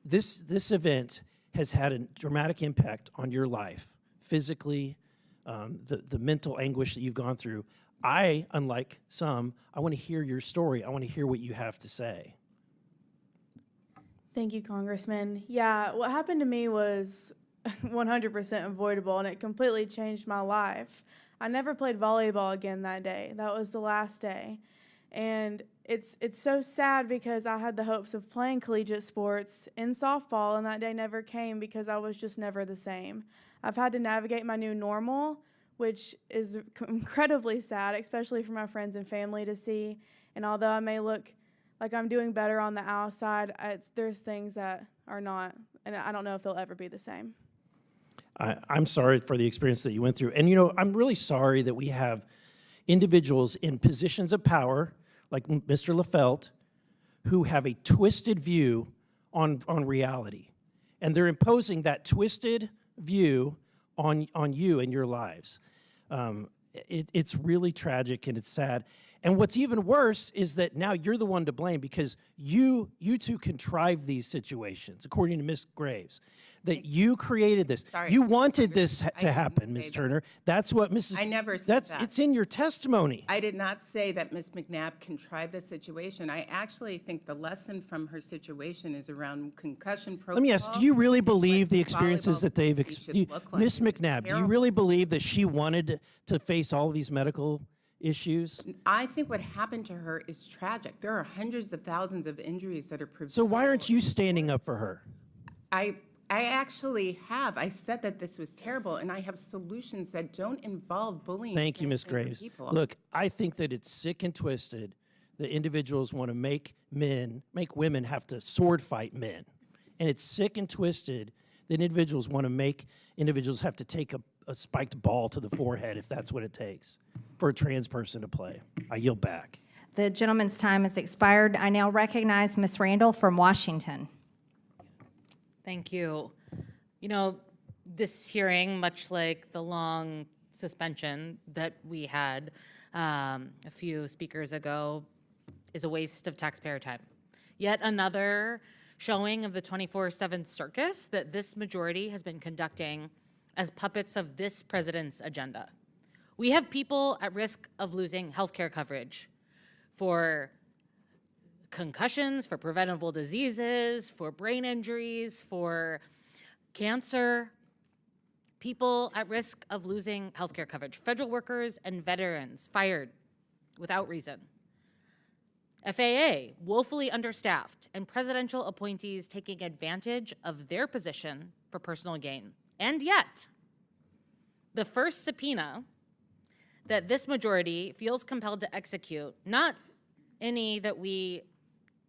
This event has had a dramatic impact on your life, physically, the mental anguish that you've gone through. Unlike some, I want to hear your story. I want to hear what you have to say. Thank you, Congressman. Yeah, what happened to me was 100% avoidable, and it completely changed my life. I never played volleyball again that day. That was the last day. And it's so sad because I had the hopes of playing collegiate sports in softball, and that day never came because I was just never the same. I've had to navigate my new normal, which is incredibly sad, especially for my friends and family to see. And although I may look like I'm doing better on the outside, there's things that are not, and I don't know if they'll ever be the same. I'm sorry for the experience that you went through. And, I'm really sorry that we have individuals in positions of power, like Mr. Lefelt, who have a twisted view on reality. And they're imposing that twisted view on you and your lives. It's really tragic and it's sad. And what's even worse is that now you're the one to blame because you two contrived these situations, according to Ms. Graves, that you created this. Sorry. You wanted this to happen, Ms. Turner. That's what Mrs. I never said that. It's in your testimony. I did not say that Ms. McNabb contrived the situation. I actually think the lesson from her situation is around concussion protocol. Let me ask, do you really believe the volleyball experiences that they've should experienced? look like. Ms. McNabb, do you really believe that she wanted to face all these medical issues? I think what happened to her is tragic. There are hundreds of thousands of injuries that are preventable. So why aren't you standing up for her? I actually have. I said that this was terrible, and I have solutions that don't involve bullying. Thank you, Ms. transgender Graves. people. Look, I think that it's sick and twisted that individuals want to make women have to sword fight men. And it's sick and twisted that individuals want to make individuals have to take a spiked ball to the forehead if that's what it takes for a trans person to play. I yield back. The gentleman's time has expired. I now recognize Ms. Randall from Washington. Thank you. This hearing, much like the long suspension that we had a few speakers ago, is a waste of taxpayer time. Yet another showing of the 24/7 circus that this majority has been conducting as puppets of this president's agenda. We have people at risk of losing healthcare coverage for concussions, for preventable diseases, for brain injuries, for cancer, people at risk of losing healthcare coverage, federal workers and veterans fired without reason. FAA woefully understaffed and presidential appointees taking advantage of their position for personal gain. And yet, the first subpoena that this majority feels compelled to execute, not any that we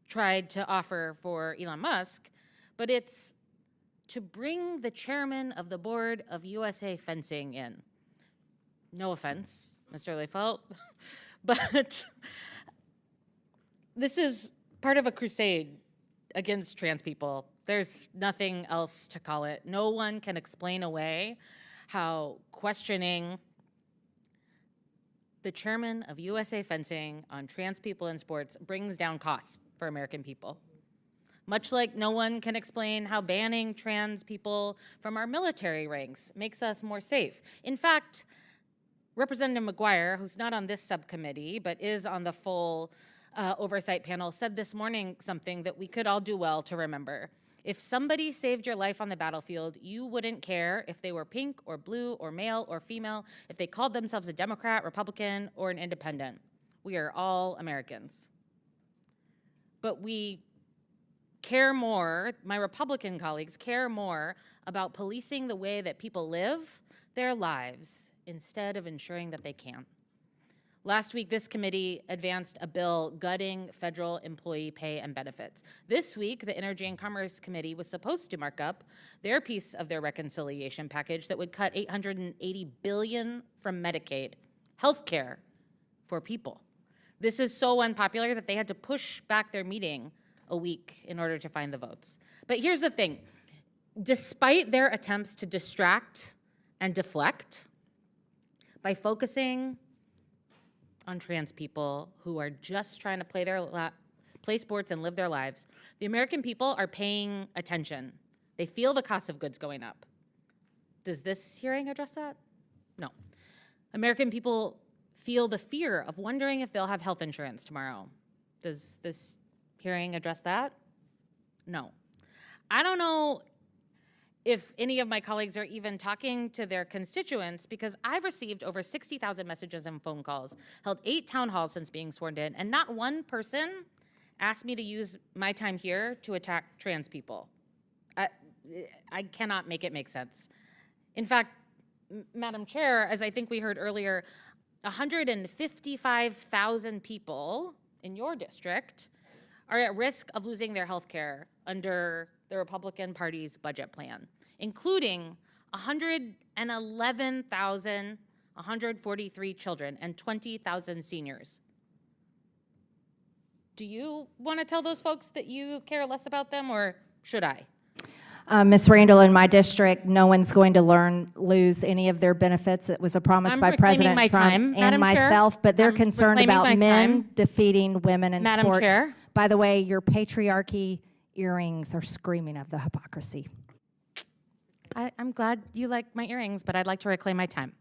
tried to offer for Elon Musk, but it's to bring the chairman of the board of USA Fencing in. No offense, Mr. Lefelt, but this is part of a crusade against trans people. There's nothing else to call it. No one can explain away how questioning the chairman of USA Fencing on trans people in sports brings down costs for American people. Much like no one can explain how banning trans people from our military ranks makes us more safe. In fact, Representative McGuire, who's not on this subcommittee, but is on the full oversight panel, said this morning something that we could all do well to remember. If somebody saved your life on the battlefield, you wouldn't care if they were pink or blue or male or female, if they called themselves a Democrat, Republican, or an independent. We are all Americans. But we care more, my Republican colleagues care more about policing the way that people live their lives instead of ensuring that they can. Last week, this committee advanced a bill gutting federal employee pay and benefits. This week, the Energy and Commerce Committee was supposed to mark up their piece of their reconciliation package that would cut $880 billion from Medicaid, health care for people. This is so unpopular that they had to push back their meeting a week in order to find the votes. But here's the thing. Despite their attempts to distract and deflect, by focusing on trans people who are just trying to play sports and live their lives, the American people are paying attention. They feel the cost of goods going up. Does this hearing address that? No. American people feel the fear of wondering if they'll have health insurance tomorrow. Does this hearing address that? No. I don't know if any of my colleagues are even talking to their constituents, because I've received over 60,000 messages and phone calls, held 8 town halls since being sworn in, and not one person asked me to use my time here to attack trans people. I cannot make it make sense. In fact, Madam Chair, as I think we heard earlier, 155,000 people in your district are at risk of losing their health care under the Republican Party's budget plan, including 111,143 children and 20,000 seniors. Do you want to tell those folks that you care less about them, or should I? Ms. Randall, in my district, no one's going to lose any of their benefits. It was a promise by President Trump and myself, but they're concerned about men defeating women in sports. Madam Chair. By the way, your patriarchy earrings are screaming of the hypocrisy. I'm glad you like my earrings, but I'd like to reclaim my time.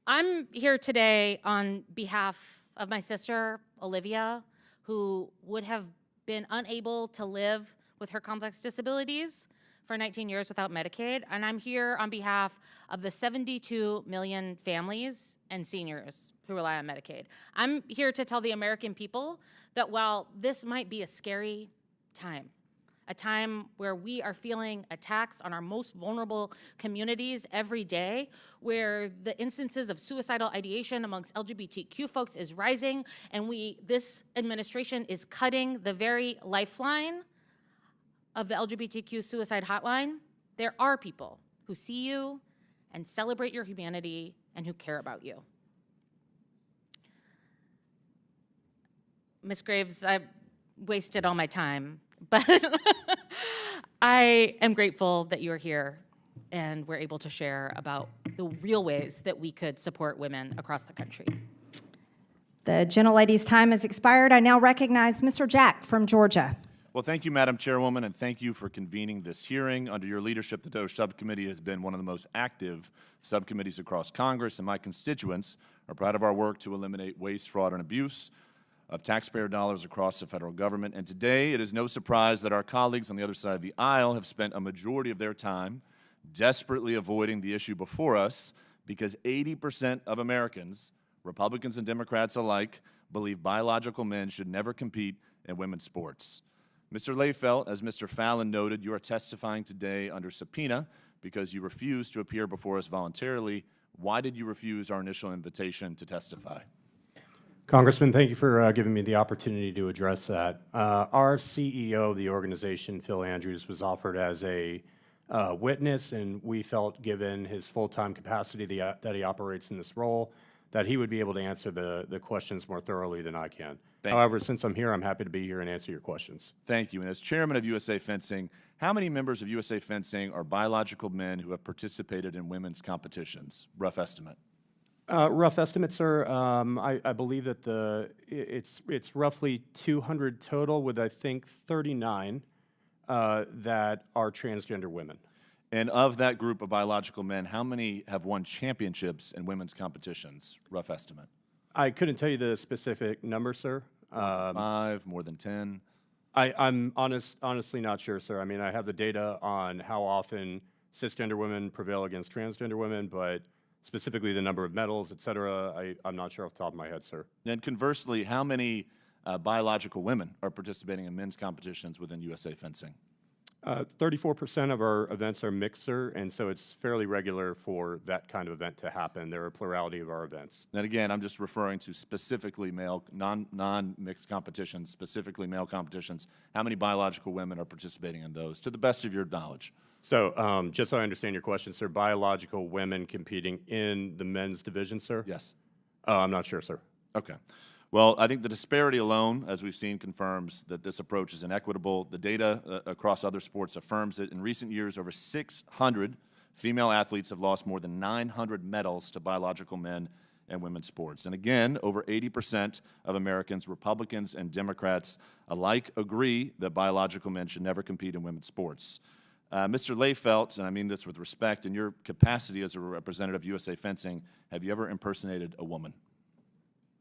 I'm here today on behalf of my sister, Olivia, who would have been unable to live with her complex disabilities for 19 years without Medicaid, and I'm here on behalf of the 72 million families and seniors who rely on Medicaid. I'm here to tell the American people that while this might be a scary time, a time where we are feeling attacks on our most vulnerable communities every day, where the instances of suicidal ideation amongst LGBTQ folks is rising, and this administration is cutting the very lifeline of the LGBTQ suicide hotline, there are people who see you and celebrate your humanity and who care about you. Ms. Graves, I wasted all my time, but I am grateful that you're here and we're able to share about the real ways that we could support women across the country. The gentlelady's time has expired. I now recognize Mr. Jack from Georgia. Well, thank you, Madam Chairwoman, and thank you for convening this hearing. Under your leadership, the DOGE Subcommittee has been one of the most active subcommittees across Congress, and my constituents are proud of our work to eliminate waste, fraud, and abuse of taxpayer dollars across the federal government. And today, it is no surprise that our colleagues on the other side of the aisle have spent a majority of their time desperately avoiding the issue before us, because 80% of Americans, Republicans and Democrats alike, believe biological men should never compete in women's sports. Mr. Layfelt, as Mr. Fallon noted, you are testifying today under subpoena because you refused to appear before us voluntarily. Why did you refuse our initial invitation to testify? Congressman, thank you for giving me the opportunity to address that. Our CEO of the organization, Phil Andrews, was offered as a witness, and we felt, given his full-time capacity that he operates in this role, that he would be able to answer the questions more thoroughly than I can. However, since I'm here, I'm happy to be here and answer your questions. Thank you. And as chairman of USA Fencing, how many members of USA Fencing are biological men who have participated in women's competitions? Rough estimate. Rough estimate, sir. I believe that it's roughly 200 total, with I think 39 that are transgender women. And of that group of biological men, how many have won championships in women's competitions? Rough estimate. I couldn't tell you the specific number, sir. 5, more than 10? I'm honestly not sure, sir. I mean, I have the data on how often cisgender women prevail against transgender women, but specifically the number of medals, et cetera, I'm not sure off the top of my head, sir. And conversely, how many biological women are participating in men's competitions within USA Fencing? 34% of our events are mixed, sir, and so it's fairly regular for that kind of event to happen. There are a plurality of our events. And again, I'm just referring to specifically male, non-mixed competitions, specifically male competitions. How many biological women are participating in those, to the best of your knowledge? So just so I understand your question, sir, biological women competing in the men's division, sir? Yes. I'm not sure, sir. Okay. Well, I think the disparity alone, as we've seen, confirms that this approach is inequitable. The data across other sports affirms it. In recent years, over 600 female athletes have lost more than 900 medals to biological men and women's sports. And again, over 80% of Americans, Republicans and Democrats alike, agree that biological men should never compete in women's sports. Mr. Layfelt, and I mean this with respect, in your capacity as a representative of USA Fencing, have you ever impersonated a woman?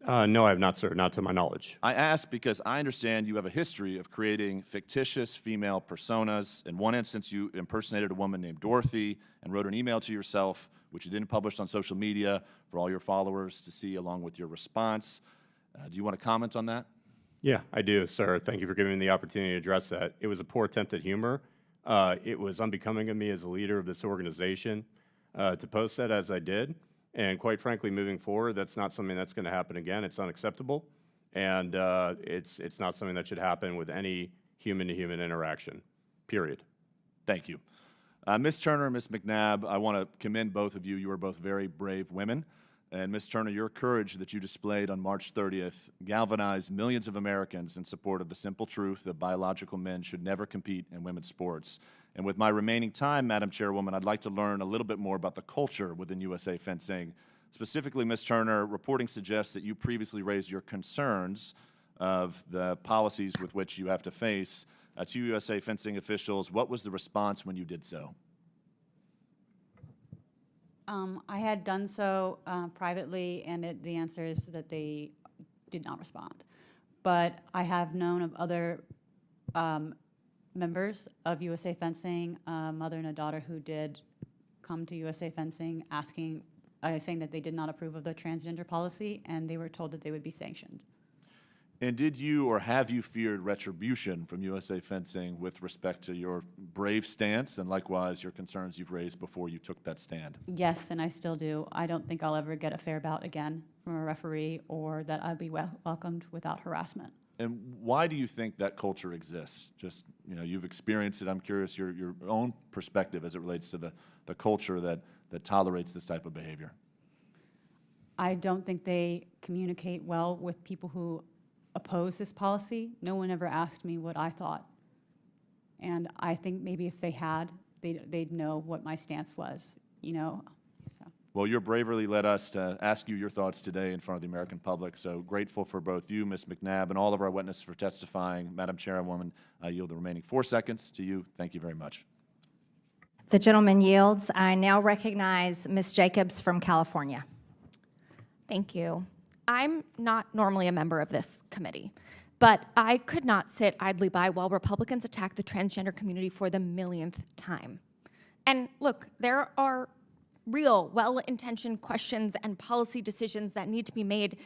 No, I have not, sir, not to my knowledge. I ask because I understand you have a history of creating fictitious female personas. In one instance, you impersonated a woman named Dorothy and wrote an email to yourself, which you then published on social media for all your followers to see along with your response. Do you want to comment on that? Yeah, I do, sir. Thank you for giving me the opportunity to address that. It was a poor attempt at humor. It was unbecoming of me as a leader of this organization to post that as I did. And quite frankly, moving forward, that's not something that's going to happen again. It's unacceptable. And it's not something that should happen with any human-to-human interaction, period. Thank you. Ms. Turner, Ms. McNabb, I want to commend both of you. You are both very brave women. And Ms. Turner, your courage that you displayed on March 30th galvanized millions of Americans in support of the simple truth that biological men should never compete in women's sports. And with my remaining time, Madam Chairwoman, I'd like to learn a little bit more about the culture within USA Fencing. Specifically, Ms. Turner, reporting suggests that you previously raised your concerns of the policies with which you have to face to USA Fencing officials. What was the response when you did so? I had done so privately, and the answer is that they did not respond. But I have known of other members of USA Fencing, a mother and a daughter, who did come to USA Fencing asking, saying that they did not approve of the transgender policy, and they were told that they would be sanctioned. And did you or have you feared retribution from USA Fencing with respect to your brave stance and likewise your concerns you've raised before you took that stand? Yes, and I still do. I don't think I'll ever get a fair bout again from a referee, or that I'll be welcomed without harassment. And why do you think that culture exists? Just, you know, you've experienced it. I'm curious your own perspective as it relates to the culture that tolerates this type of behavior. I don't think they communicate well with people who oppose this policy. No one ever asked me what I thought. And I think maybe if they had, they'd know what my stance was, you know. So. Well, your bravery led us to ask you your thoughts today in front of the American public. So grateful for both you, Ms. McNabb, and all of our witnesses for testifying. Madam Chairwoman, I yield the remaining 4 seconds to you. Thank you very much. The gentleman yields. I now recognize Ms. Jacobs from California. Thank you. I'm not normally a member of this committee, but I could not sit idly by while Republicans attack the transgender community for the millionth time. And look, there are real, well-intentioned questions and policy decisions that need to be made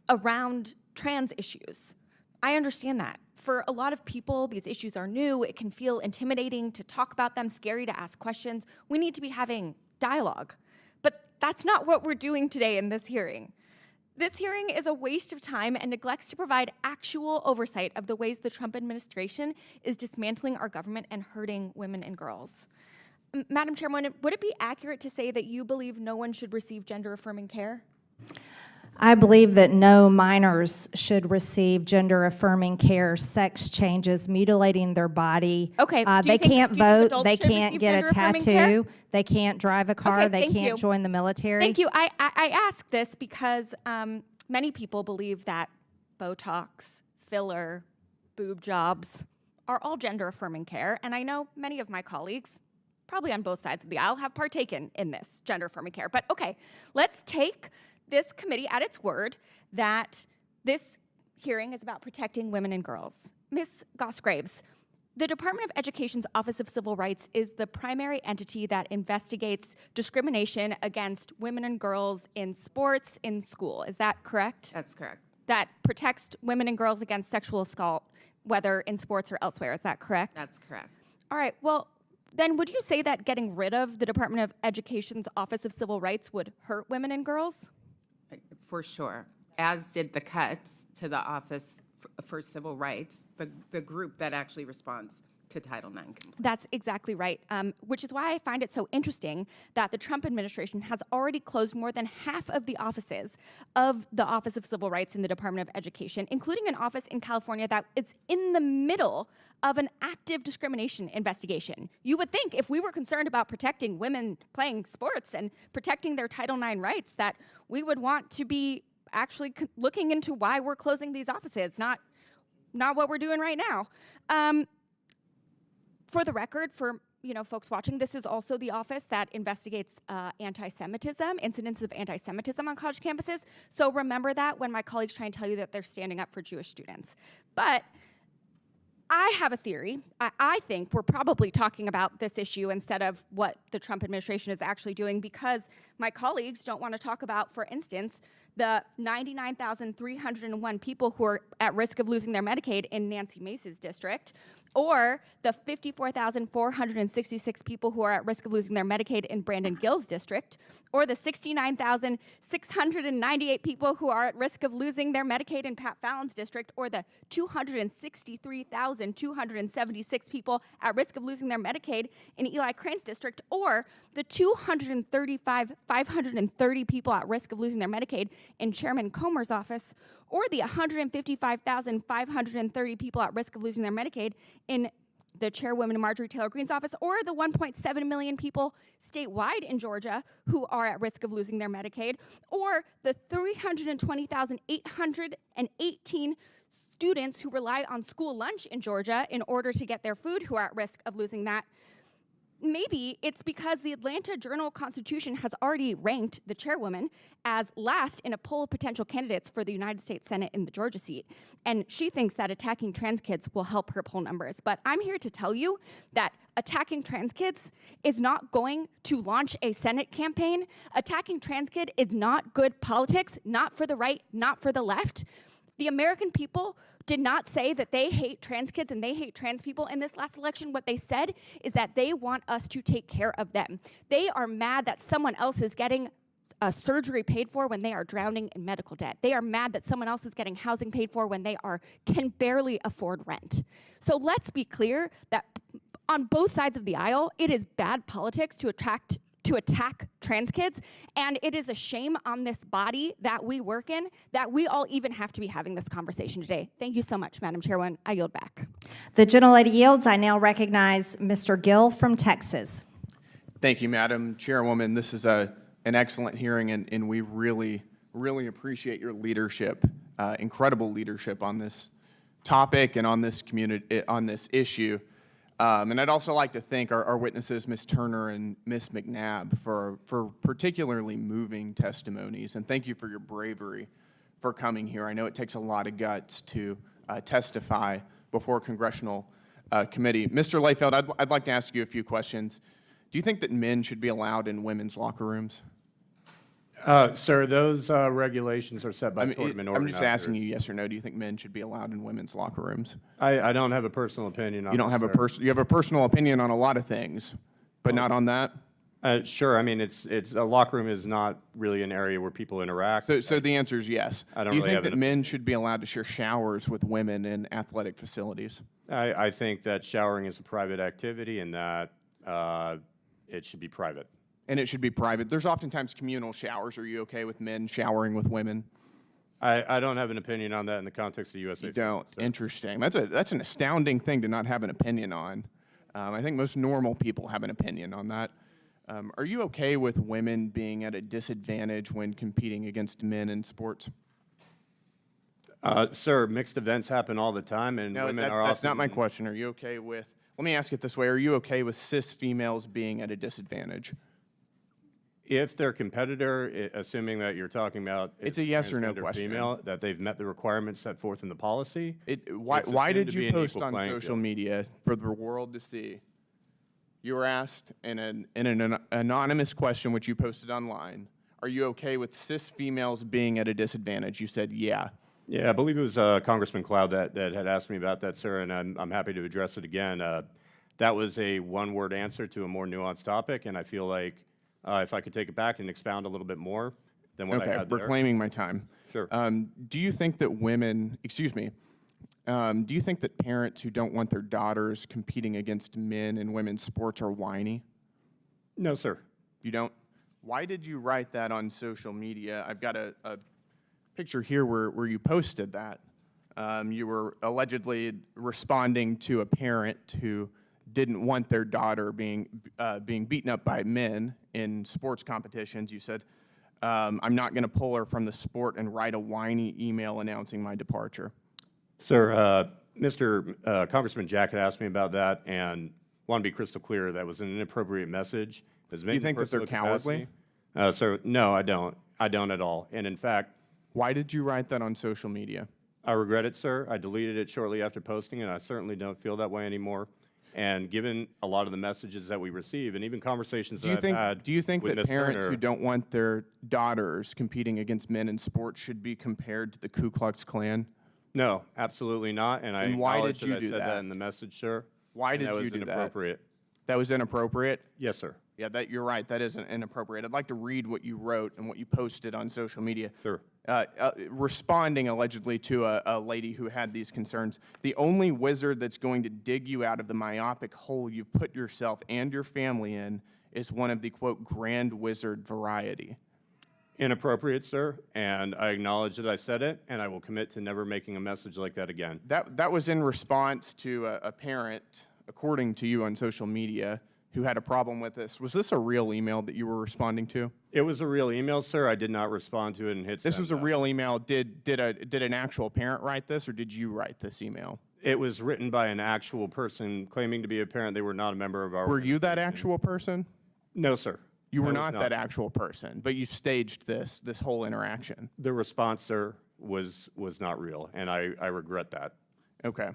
around trans issues. I understand that. For a lot of people, these issues are new. It can feel intimidating to talk about them, scary to ask questions. We need to be having dialogue. But that's not what we're doing today in this hearing. This hearing is a waste of time and neglects to provide actual oversight of the ways the Trump administration is dismantling our government and hurting women and girls. Madam Chairwoman, would it be accurate to say that you believe no one should receive gender-affirming care? I believe that no minors should receive gender-affirming care, sex changes, mutilating their body. Okay, They can't vote, they should can't receive get a gender-affirming tattoo, care? they can't drive a car, Okay, they thank can't you. join the military. Thank you. I ask this because many people believe that Botox, filler, boob jobs are all gender-affirming care, and I know many of my colleagues, probably on both sides of the aisle, have partaken in this gender-affirming care. But okay, let's take this committee at its word that this hearing is about protecting women and girls. Ms. Goss-Graves, the Department of Education's Office of Civil Rights is the primary entity that investigates discrimination against women and girls in sports, in school. Is that correct? That's correct. That protects women and girls against sexual assault, whether in sports or elsewhere. Is that correct? That's correct. All right, well, then would you say that getting rid of the Department of Education's Office of Civil Rights would hurt women and girls? For sure, as did the cuts to the Office for Civil Rights, the group that actually responds to Title IX compliance. That's exactly right, which is why I find it so interesting that the Trump administration has already closed more than half of the offices of the Office of Civil Rights in the Department of Education, including an office in California that is in the middle of an active discrimination investigation. You would think if we were concerned about protecting women playing sports and protecting their Title IX rights that we would want to be actually looking into why we're closing these offices, not what we're doing right now. For the record, for folks watching, this is also the office that investigates anti-Semitism, incidents of anti-Semitism on college campuses. So remember that when my colleagues try and tell you that they're standing up for Jewish students. But I have a theory. I think we're probably talking about this issue instead of what the Trump administration is actually doing, because my colleagues don't want to talk about, for instance, the 99,301 people who are at risk of losing their Medicaid in Nancy Mace's district, or the 54,466 people who are at risk of losing their Medicaid in Brandon Gill's district, or the 69,698 people who are at risk of losing their Medicaid in Pat Fallon's district, or the 263,276 people at risk of losing their Medicaid in Eli Crane's district, or the 235,530 people at risk of losing their Medicaid in Chairman Comer's office, or the 155,530 people at risk of losing their Medicaid in the Chairwoman Marjorie Taylor Greene's office, or the 1.7 million people statewide in Georgia who are at risk of losing their Medicaid, or the 320,818 students who rely on school lunch in Georgia in order to get their food who are at risk of losing that. Maybe it's because the Atlanta Journal-Constitution has already ranked the chairwoman as last in a poll of potential candidates for the United States Senate in the Georgia seat, and she thinks that attacking trans kids will help her poll numbers. But I'm here to tell you that attacking trans kids is not going to launch a Senate campaign. Attacking trans kid is not good politics, not for the right, not for the left. The American people did not say that they hate trans kids and they hate trans people in this last election. What they said is that they want us to take care of them. They are mad that someone else is getting surgery paid for when they are drowning in medical debt. They are mad that someone else is getting housing paid for when they can barely afford rent. So let's be clear that on both sides of the aisle, it is bad politics to attack trans kids, and it is a shame on this body that we work in that we all even have to be having this conversation today. Thank you so much, Madam Chairwoman. I yield back. The gentlelady yields. I now recognize Mr. Gill from Texas. Thank you, Madam Chairwoman. This is an excellent hearing, and we really, really appreciate your leadership, incredible leadership on this topic and on this issue. And I'd also like to thank our witnesses, Ms. Turner and Ms. McNabb, for particularly moving testimonies. And thank you for your bravery for coming here. I know it takes a lot of guts to testify before a congressional committee. Mr. Layfeld, I'd like to ask you a few questions. Do you think that men should be allowed in women's locker rooms? Sir, those regulations are set by tournament I'm just asking organizers. you yes or no. Do you think men should be allowed in women's locker rooms? I don't have a personal opinion on You don't have you have a personal opinion on a lot of things, but not on that? Sure. I mean, it's a locker room is not really an area where people interact. So the answer is yes. I don't Do you really think have that men should be allowed to share showers with women in athletic facilities? I think that showering is a private activity and that it should be private. And it should be private. There's oftentimes communal showers. Are you okay with men showering with women? I don't have an opinion on that in the context of USA. You don't. So. Interesting. That's an astounding thing to not have an opinion on. I think most normal people have an opinion on that. Are you okay with women being at a disadvantage when competing against men in sports? Sir, mixed events happen all the time, and No, women are that's often... not my question. Are you okay with... Let me ask it this way. Are you okay with cis females being at a disadvantage? If their competitor, assuming that you're talking about... It's a yes or no question. Female, that they've met the requirements set forth in the policy. Why did you post on social media for the world to see? You were asked in an anonymous question, which you posted online, are you okay with cis females being at a disadvantage? You said, yeah. Yeah, I believe it was Congressman Cloud that had asked me about that, sir, and I'm happy to address it again. That was a one-word answer to a more nuanced topic, and I feel like if I could take it back and expound a little bit more than what I had there. Reclaiming my time. Sure. Do you think that Do you think that parents who don't want their daughters competing against men in women's sports are whiny? No, sir. You don't? Why did you write that on social media? I've got a picture here where you posted that. You were allegedly responding to a parent who didn't want their daughter being beaten up by men in sports competitions. You said, I'm not going to pull her from the sport and write a whiny email announcing my departure. Sir, Mr. Congressman Jack had asked me about that, and want to be crystal clear, that was an inappropriate message. It was Do you think that they're cowardly? Sir, no, I don't. I don't at all. And in fact, why did you write that on social media? I regret it, sir. I deleted it shortly after posting, and I certainly don't feel that way anymore. And given a lot of the messages that we receive, and even conversations that I've had, do you think with that Ms. parents Turner, who don't want their daughters competing against men in sports should be compared to the Ku Klux Klan? No, absolutely not. And I And why acknowledge did you that I do said that? that in the message, sir. Why and did that you was do that? inappropriate. That was inappropriate? Yes, sir. Yeah, you're right. That isn't inappropriate. I'd like to read what you wrote and what you posted on social media. Sure. Responding allegedly to a lady who had these concerns. The only wizard that's going to dig you out of the myopic hole you've put yourself and your family in is one of the, quote, grand wizard variety. Inappropriate, sir, and I acknowledge that I said it, and I will commit to never making a message like that again. That was in response to a parent, according to you on social media, who had a problem with this. Was this a real email that you were responding to? It was a real email, sir. I did not respond to it and hit This send was a back. real email. Did an actual parent write this, or did you write this email? It was written by an actual person claiming to be a parent. They were not a member of our Were you that organization. actual person? No, sir. You were I was not that actual person, but you staged this whole interaction. The response, sir, was not real, and I regret that. Okay.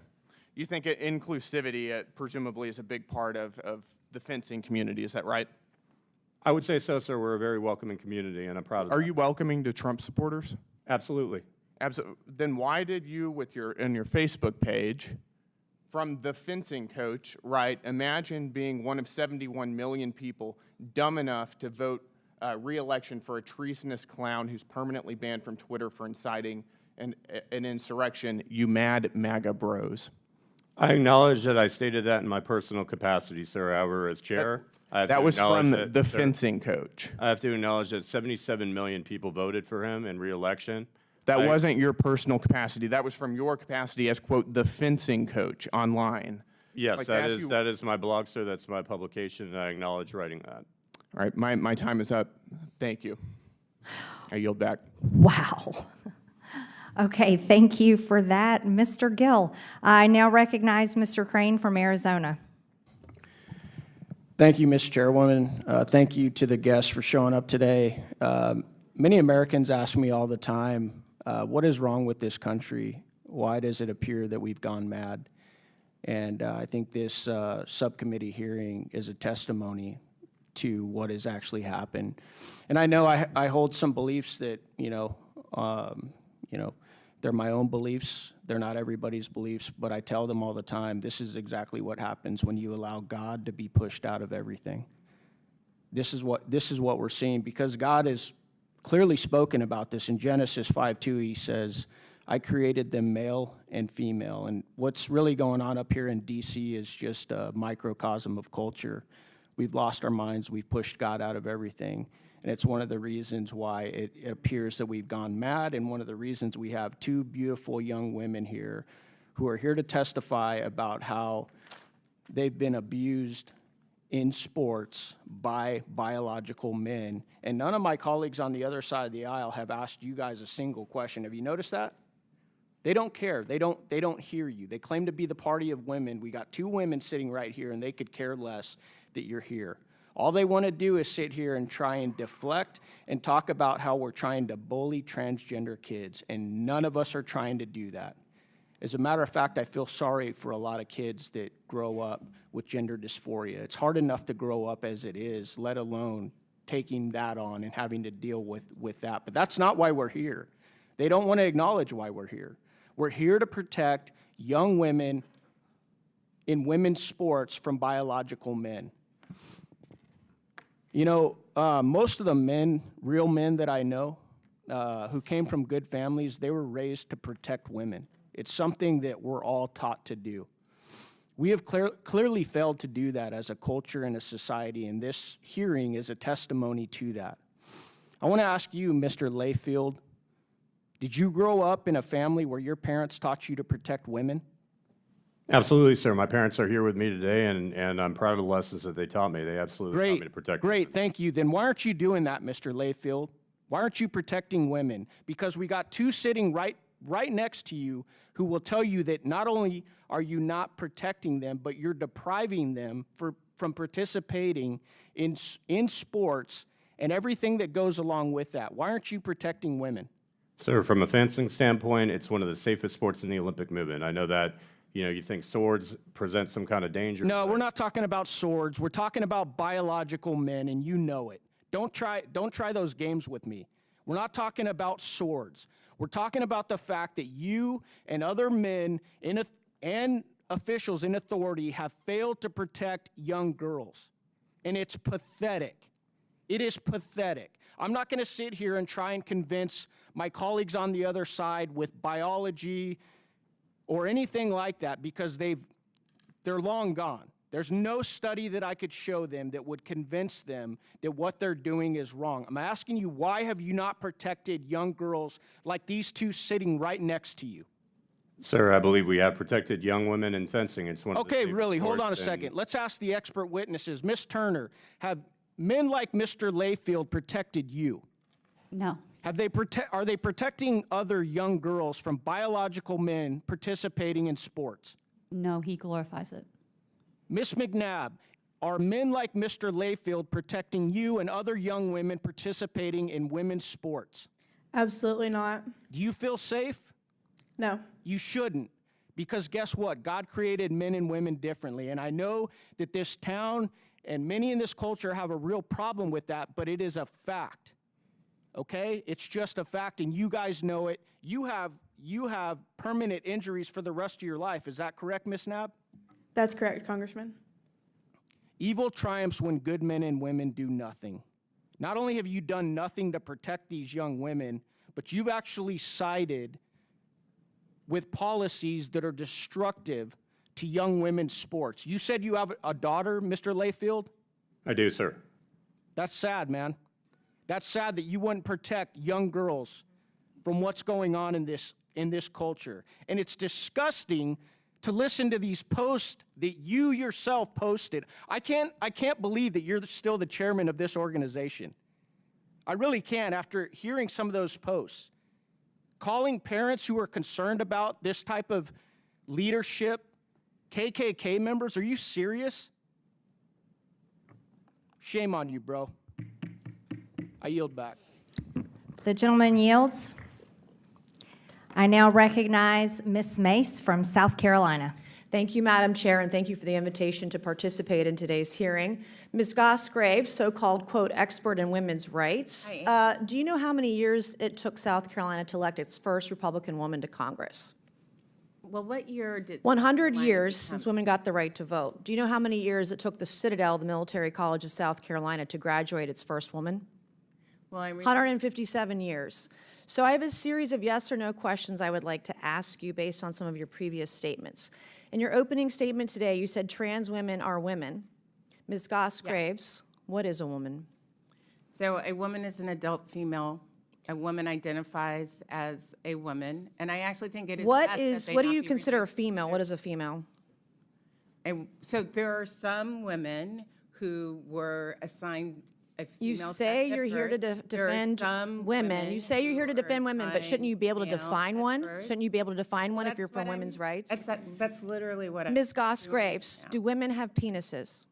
You think inclusivity presumably is a big part of the fencing community, is that right? I would say so, sir. We're a very welcoming community, and I'm proud of that. Are you welcoming to Trump supporters? Absolutely. Then why did you, in your Facebook page, from the fencing coach, write, imagine being one of 71 million people dumb enough to vote re-election for a treasonous clown who's permanently banned from Twitter for inciting an insurrection, you mad MAGA bros? I acknowledge that I stated that in my personal capacity, sir. However, as chair, I have That to was from acknowledge the sir, fencing coach. I have to acknowledge that 77 million people voted for him in re-election. That wasn't your personal capacity. That was from your capacity as, quote, the fencing coach online. Yes, Like, that is my blog, sir. That's my publication, and I acknowledge writing that. All right, my time is up. Thank you. I yield back. Wow. Okay, thank you for that, Mr. Gill. I now recognize Mr. Crane from Arizona. Thank you, Ms. Chairwoman. Thank you to the guests for showing up today. Many Americans ask me all the time, what is wrong with this country? Why does it appear that we've gone mad? And I think this subcommittee hearing is a testimony to what has actually happened. And I know I hold some beliefs that, they're my own beliefs. They're not everybody's beliefs, but I tell them all the time, this is exactly what happens when you allow God to be pushed out of everything. This is what we're seeing, because God has clearly spoken about this. In Genesis 5:2, he says, I created them male and female. And what's really going on up here in D.C. is just a microcosm of culture. We've lost our minds. We've pushed God out of everything. And it's one of the reasons why it appears that we've gone mad, and one of the reasons we have two beautiful young women here who are here to testify about how they've been abused in sports by biological men. And none of my colleagues on the other side of the aisle have asked you guys a single question. Have you noticed that? They don't care. They don't hear you. They claim to be the party of women. We got two women sitting right here, and they could care less that you're here. All they want to do is sit here and try and deflect and talk about how we're trying to bully transgender kids, and none of us are trying to do that. As a matter of fact, I feel sorry for a lot of kids that grow up with gender dysphoria. It's hard enough to grow up as it is, let alone taking that on and having to deal with that. But that's not why we're here. They don't want to acknowledge why we're here. We're here to protect young women in women's sports from biological men. Most of the men, real men that I know, who came from good families, they were raised to protect women. It's something that we're all taught to do. We have clearly failed to do that as a culture and a society, and this hearing is a testimony to that. I want to ask you, Mr. Layfield, did you grow up in a family where your parents taught you to protect women? Absolutely, sir. My parents are here with me today, and I'm proud of the lessons that they taught me. They absolutely taught me to protect women. Great, thank you. Then why aren't you doing that, Mr. Layfield? Why aren't you protecting women? Because we got two sitting right next to you who will tell you that not only are you not protecting them, but you're depriving them from participating in sports and everything that goes along with that. Why aren't you protecting women? Sir, from a fencing standpoint, it's one of the safest sports in the Olympic movement. I know that, you think swords present some kind of danger. No, we're not talking about swords. We're talking about biological men, and you know it. Don't try those games with me. We're not talking about swords. We're talking about the fact that you and other men and officials in authority have failed to protect young girls. And it's pathetic. It is pathetic. I'm not going to sit here and try and convince my colleagues on the other side with biology or anything like that because they're long gone. There's no study that I could show them that would convince them that what they're doing is wrong. I'm asking you, why have you not protected young girls like these two sitting right next to you? Sir, I believe we have protected young women in fencing. It's one of the Okay, safest really, hold sports, on a second. Let's ask the expert witnesses. Ms. Turner, have men like Mr. Layfield protected you? No. Are they protecting other young girls from biological men participating in sports? No, he glorifies it. Ms. McNabb, are men like Mr. Layfield protecting you and other young women participating in women's sports? Absolutely not. Do you feel safe? No. You shouldn't, because guess what? God created men and women differently, and I know that this town and many in this culture have a real problem with that, but it is a fact, okay? It's just a fact, and you guys know it. You have permanent injuries for the rest of your life. Is that correct, Ms. Knapp? That's correct, Congressman. Evil triumphs when good men and women do nothing. Not only have you done nothing to protect these young women, but you've actually sided with policies that are destructive to young women's sports. You said you have a daughter, Mr. Layfield? I do, sir. That's sad, man. That's sad that you wouldn't protect young girls from what's going on in this culture. And it's disgusting to listen to these posts that you yourself posted. I can't believe that you're still the chairman of this organization. I really can't after hearing some of those posts. Calling parents who are concerned about this type of leadership KKK members, are you serious? Shame on you, bro. I yield back. The gentleman yields. I now recognize Ms. Mace from South Carolina. Thank you, Madam Chair, and thank you for the invitation to participate in today's hearing. Ms. Goss-Graves, so-called, quote, expert in women's rights. Do you know how many years it took South Carolina to elect its first Republican woman to Congress? Well, what year did 100 years since women got the right to vote. Do you know how many years it took the Citadel, the Military College of South Carolina, to graduate its first woman? Well, 157 years. So I have a series of yes or no questions I would like to ask you based on some of your previous statements. In your opening statement today, you said trans women are women. Ms. Goss-Graves, what is a woman? So a woman is an adult female. A woman identifies as a woman, and I actually think it is. What do you consider a female? What is a female? So there are some women who were assigned a female. You say you're here to defend women. You say you're here to defend women, but shouldn't you be able to define one? Shouldn't you be able to define one if you're for women's rights? That's literally what I'm. Ms. Goss-Graves, do women have penises?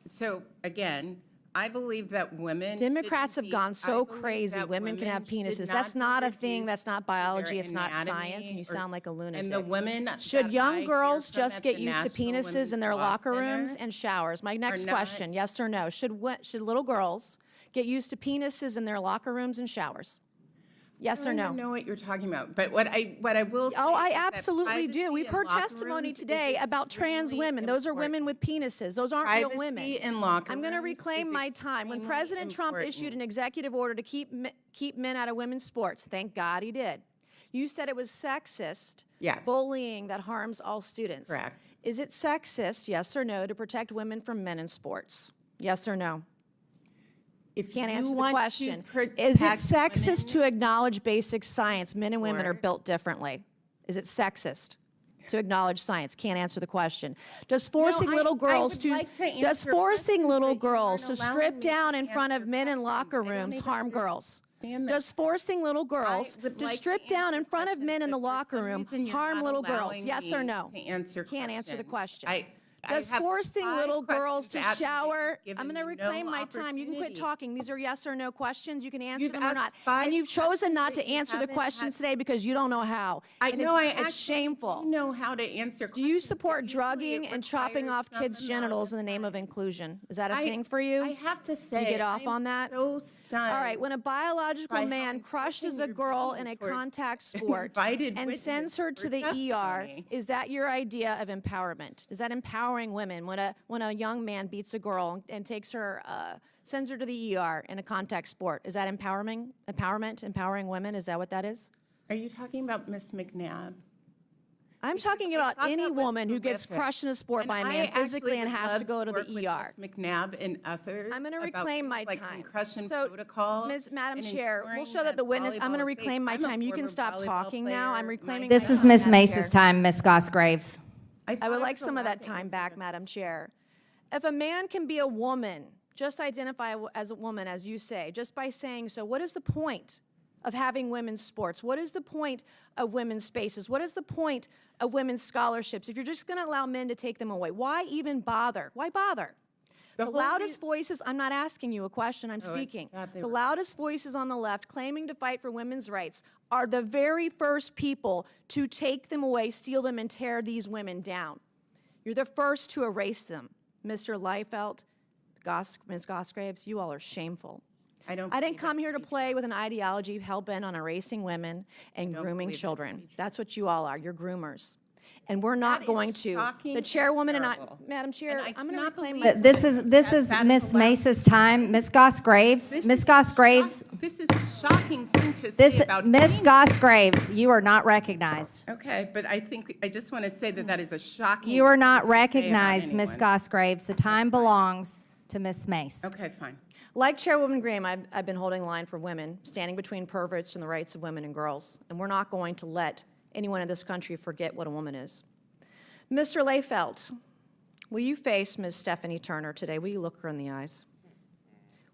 So again, I believe that women. Democrats have gone so crazy. Women can have penises. That's not a thing. That's not biology. It's not science. And you sound like a lunatic. And the women. Should young girls just get used to penises in their locker rooms and showers? My next question, yes or no? Should little girls get used to penises in their locker rooms and showers? Yes or no? I don't know what you're talking about, but what I will say. Oh, I absolutely do. We've heard testimony today about trans women. Those are women with penises. Those aren't real women. I'm going to reclaim my time. When President Trump issued an executive order to keep men out of women's sports, thank God he did. You said it was sexist. Yes. Bullying that harms all students. Correct. Is it sexist, yes or no, to protect women from men in sports? Yes or no? If Can't you answer the want to question. protect Is it sexist women to acknowledge basic science? Men and women are sports. built differently. Is it sexist to acknowledge science? Can't answer the question. Does forcing little girls would like to does answer forcing questions, little but you aren't girls to allowing strip me down to in front of answer men in questions. locker I don't rooms even harm girls? understand that. Does forcing little girls would to like to strip down in answer front of men in the questions, but for locker some room reason you're harm not little girls? allowing Yes or me no? to answer Can't answer the questions. question. Does have forcing 5 little girls to questions to ask you, shower? you've I'm given going to me no reclaim my time. You can quit opportunity. talking. These are yes or no questions. You can answer You've them or asked not. 5 And you've chosen not to questions that you answer the haven't questions had- today because you don't know how. I And know I it's actually shameful. do know how to answer Do you questions, support but usually drugging it and chopping requires off kids' some genitals in amount the of name of time. inclusion? Is that a I- thing for you? I have to Do you say, get off I'm on that? so stunned. All right, when a biological by how man crushes a insulting girl you're in a being towards contact sport invited and witness sends her to for the ER, testimony. is that your idea of empowerment? Is that empowering women when a young man beats a girl and takes her, sends her to the ER in a contact sport? Is that empowering women? Is that what that is? Are you talking about Miss McNabb? I'm talking about thought any that was woman who gets horrific. crushed in a sport And by a I man physically actually and would has to love go to work the with ER. Miss McNabb and others. I'm going to about reclaim things my like time. concussion So, protocol. Madam and Chair, we'll ensuring show that the witness, I'm going to volleyball is safe. reclaim my I'm a time. You can former stop volleyball talking now. I'm player. reclaiming This my is time, Ms. Madam Mace's Chair. time, Ms. Gosgraves. I would like some of that time back, Madam Chair. If a man can be a woman, just identify as a woman, as you say, just by saying so, what is the point of having women's sports? What is the point of women's spaces? What is the point of women's scholarships? If you're just going to allow men to take them away, why even bother? Why bother? The loudest voices, I'm not asking you a question, I'm speaking. The loudest voices on the left claiming to fight for women's rights are the very first people to take them away, steal them, and tear these women down. You're the first to erase them. Mr. Liefeld, Ms. Gosgraves, you all are shameful. I didn't come here to play with an ideology hell-bent on erasing women and grooming children. That's what you all are. You're groomers. And we're not going to. The chairwoman and I, Madam Chair, I'm going to reclaim my time. This is Ms. Mace's time. Ms. Gosgraves, Ms. Gosgraves, This is a shocking thing to say about Ms. Gosgraves, you are not recognized. Okay, but I just want to say that is a shocking. You are not thing to say about recognized, Ms. anyone. Gosgraves. The time belongs to Ms. Mace. Okay, fine. Like Chairwoman Graham, I've been holding the line for women, standing between perverts and the rights of women and girls, and we're not going to let anyone in this country forget what a woman is. Mr. Liefeld, will you face Ms. Stephanie Turner today? Will you look her in the eyes?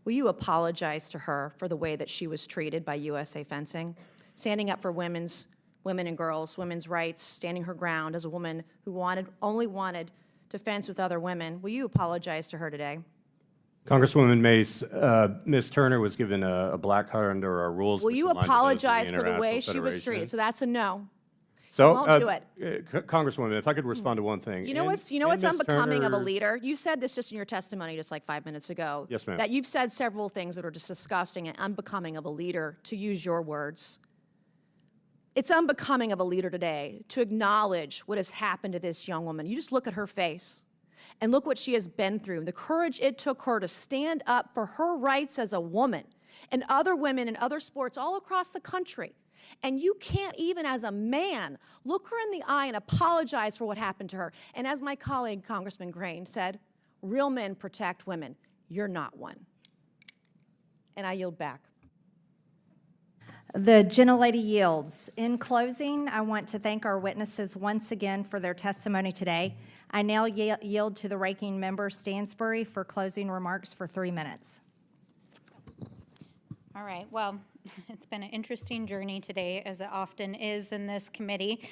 Will you apologize to her for the way that she was treated by USA Fencing, standing up for women and girls, women's rights, standing her ground as a woman who only wanted to fence with other women? Will you apologize to her today? Congresswoman Mace, Ms. Turner was given a black card under our rules. Will which you align to those of apologize for the way International she was Federation. treated? So that's a no. So, won't do it. Congresswoman, if I could respond to one thing. You know what's unbecoming of a leader? You said this just in your testimony just like 5 minutes ago. Yes, ma'am. That you've said several things that are just disgusting and unbecoming of a leader, to use your words. It's unbecoming of a leader today to acknowledge what has happened to this young woman. You just look at her face and look what she has been through, the courage it took her to stand up for her rights as a woman and other women in other sports all across the country. And you can't even as a man look her in the eye and apologize for what happened to her. And as my colleague, Congressman Grain, said, real men protect women. You're not one. And I yield back. The gentlelady yields. In closing, I want to thank our witnesses once again for their testimony today. I now yield to the ranking member Stansbury for closing remarks for 3 minutes. All right, well, it's been an interesting journey today, as it often is in this committee.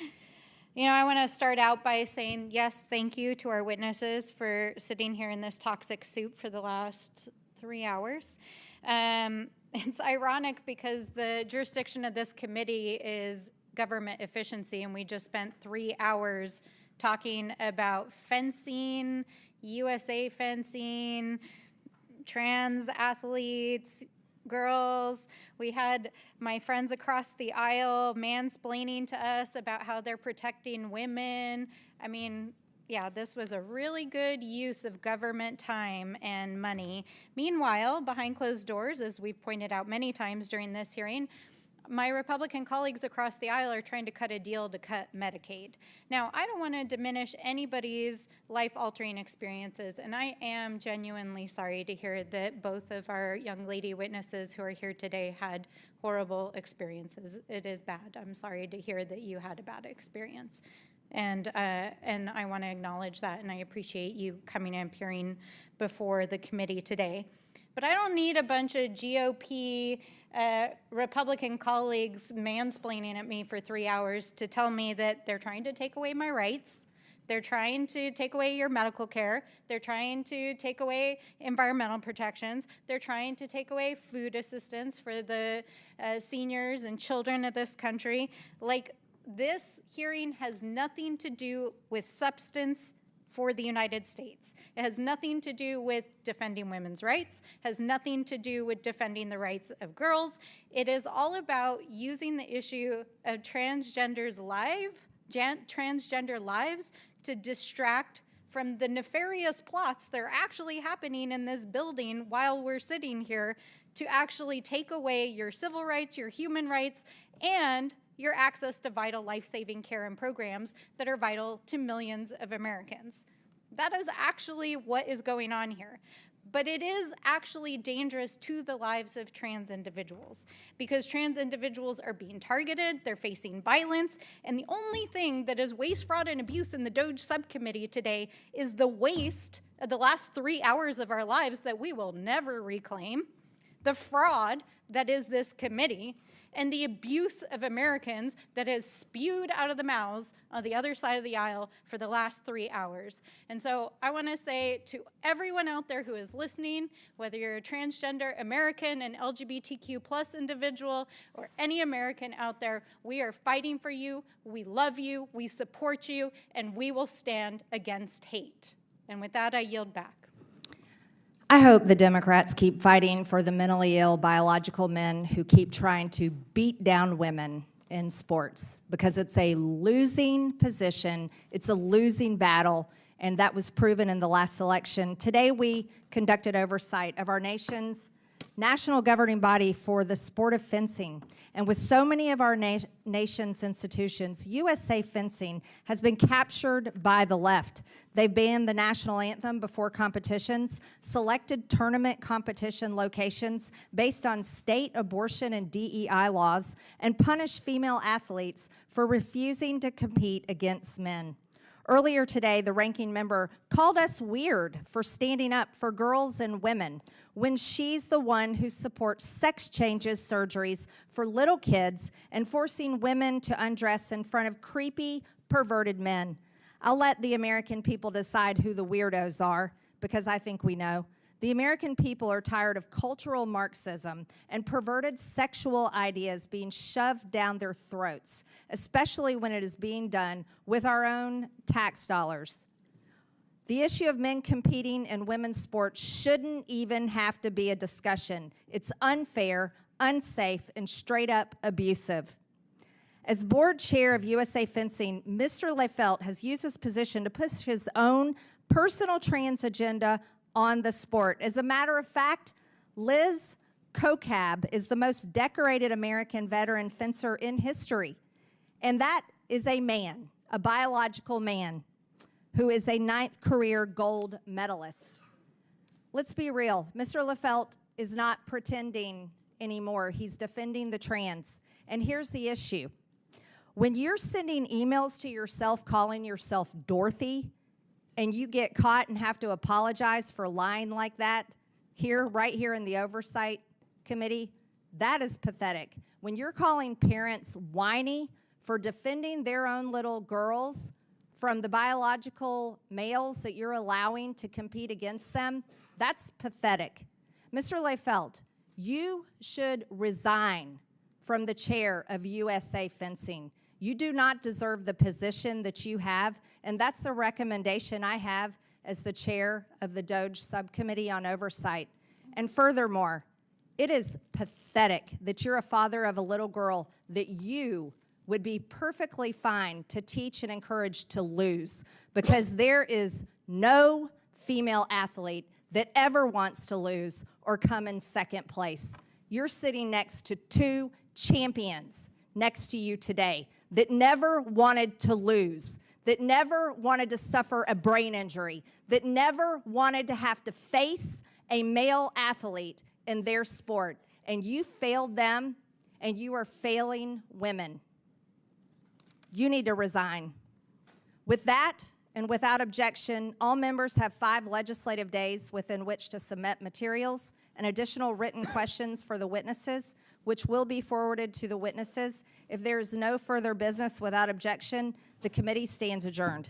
You know, I want to start out by saying, yes, thank you to our witnesses for sitting here in this toxic soup for the last 3 hours. It's ironic because the jurisdiction of this committee is government efficiency, and we just spent 3 hours talking about fencing, USA fencing, trans athletes, girls. We had my friends across the aisle mansplaining to us about how they're protecting women. I mean, yeah, this was a really good use of government time and money. Meanwhile, behind closed doors, as we've pointed out many times during this hearing, my Republican colleagues across the aisle are trying to cut a deal to cut Medicaid. Now, I don't want to diminish anybody's life-altering experiences, and I am genuinely sorry to hear that both of our young lady witnesses who are here today had horrible experiences. It is bad. I'm sorry to hear that you had a bad experience. And I want to acknowledge that, and I appreciate you coming and appearing before the committee today. But I don't need a bunch of GOP Republican colleagues mansplaining at me for 3 hours to tell me that they're trying to take away my rights, they're trying to take away your medical care, they're trying to take away environmental protections, they're trying to take away food assistance for the seniors and children of this country. Like, this hearing has nothing to do with substance for the United States. It has nothing to do with defending women's rights, has nothing to do with defending the rights of girls. It is all about using the issue of transgender lives to distract from the nefarious plots that are actually happening in this building while we're sitting here to actually take away your civil rights, your human rights, and your access to vital life-saving care and programs that are vital to millions of Americans. That is actually what is going on here. But it is actually dangerous to the lives of trans individuals because trans individuals are being targeted, they're facing violence, and the only thing that is waste, fraud, and abuse in the DOGE Subcommittee today is the waste of the last 3 hours of our lives that we will never reclaim, the fraud that is this committee, and the abuse of Americans that has spewed out of the mouths on the other side of the aisle for the last 3 hours. And so I want to say to everyone out there who is listening, whether you're a transgender American, an LGBTQ plus individual, or any American out there, we are fighting for you, we love you, we support you, and we will stand against hate. And with that, I yield back. I hope the Democrats keep fighting for the mentally ill biological men who keep trying to beat down women in sports because it's a losing position, it's a losing battle, and that was proven in the last election. Today we conducted oversight of our nation's national governing body for the sport of fencing. And with so many of our nation's institutions, USA Fencing has been captured by the left. They've banned the national anthem before competitions, selected tournament competition locations based on state abortion and DEI laws, and punished female athletes for refusing to compete against men. Earlier today, the ranking member called us weird for standing up for girls and women when she's the one who supports sex changes surgeries for little kids and forcing women to undress in front of creepy, perverted men. I'll let the American people decide who the weirdos are, because I think we know. The American people are tired of cultural Marxism and perverted sexual ideas being shoved down their throats, especially when it is being done with our own tax dollars. The issue of men competing in women's sports shouldn't even have to be a discussion. It's unfair, unsafe, and straight up abusive. As board chair of USA Fencing, Mr. Lefelt has used his position to push his own personal trans agenda on the sport. As a matter of fact, Liz Kokab is the most decorated American veteran fencer in history. And that is a man, a biological man, who is a 9th career gold medalist. Let's be real, Mr. Lefelt is not pretending anymore. He's defending the trans. And here's the issue. When you're sending emails to yourself calling yourself Dorothy, and you get caught and have to apologize for lying like that right here in the Oversight Committee, that is pathetic. When you're calling parents whiny for defending their own little girls from the biological males that you're allowing to compete against them, that's pathetic. Mr. Lefelt, you should resign from the chair of USA Fencing. You do not deserve the position that you have, and that's the recommendation I have as the chair of the DOGE Subcommittee on Oversight. And furthermore, it is pathetic that you're a father of a little girl that you would be perfectly fine to teach and encourage to lose, because there is no female athlete that ever wants to lose or come in second place. you're sitting next to two champions next to you today that never wanted to lose, that never wanted to suffer a brain injury, that never wanted to have to face a male athlete in their sport. And you failed them, and you are failing women. You need to resign. With that, and without objection, all members have 5 legislative days within which to submit materials and additional written questions for the witnesses, which will be forwarded to the witnesses. If there is no further business without objection, the committee stands adjourned.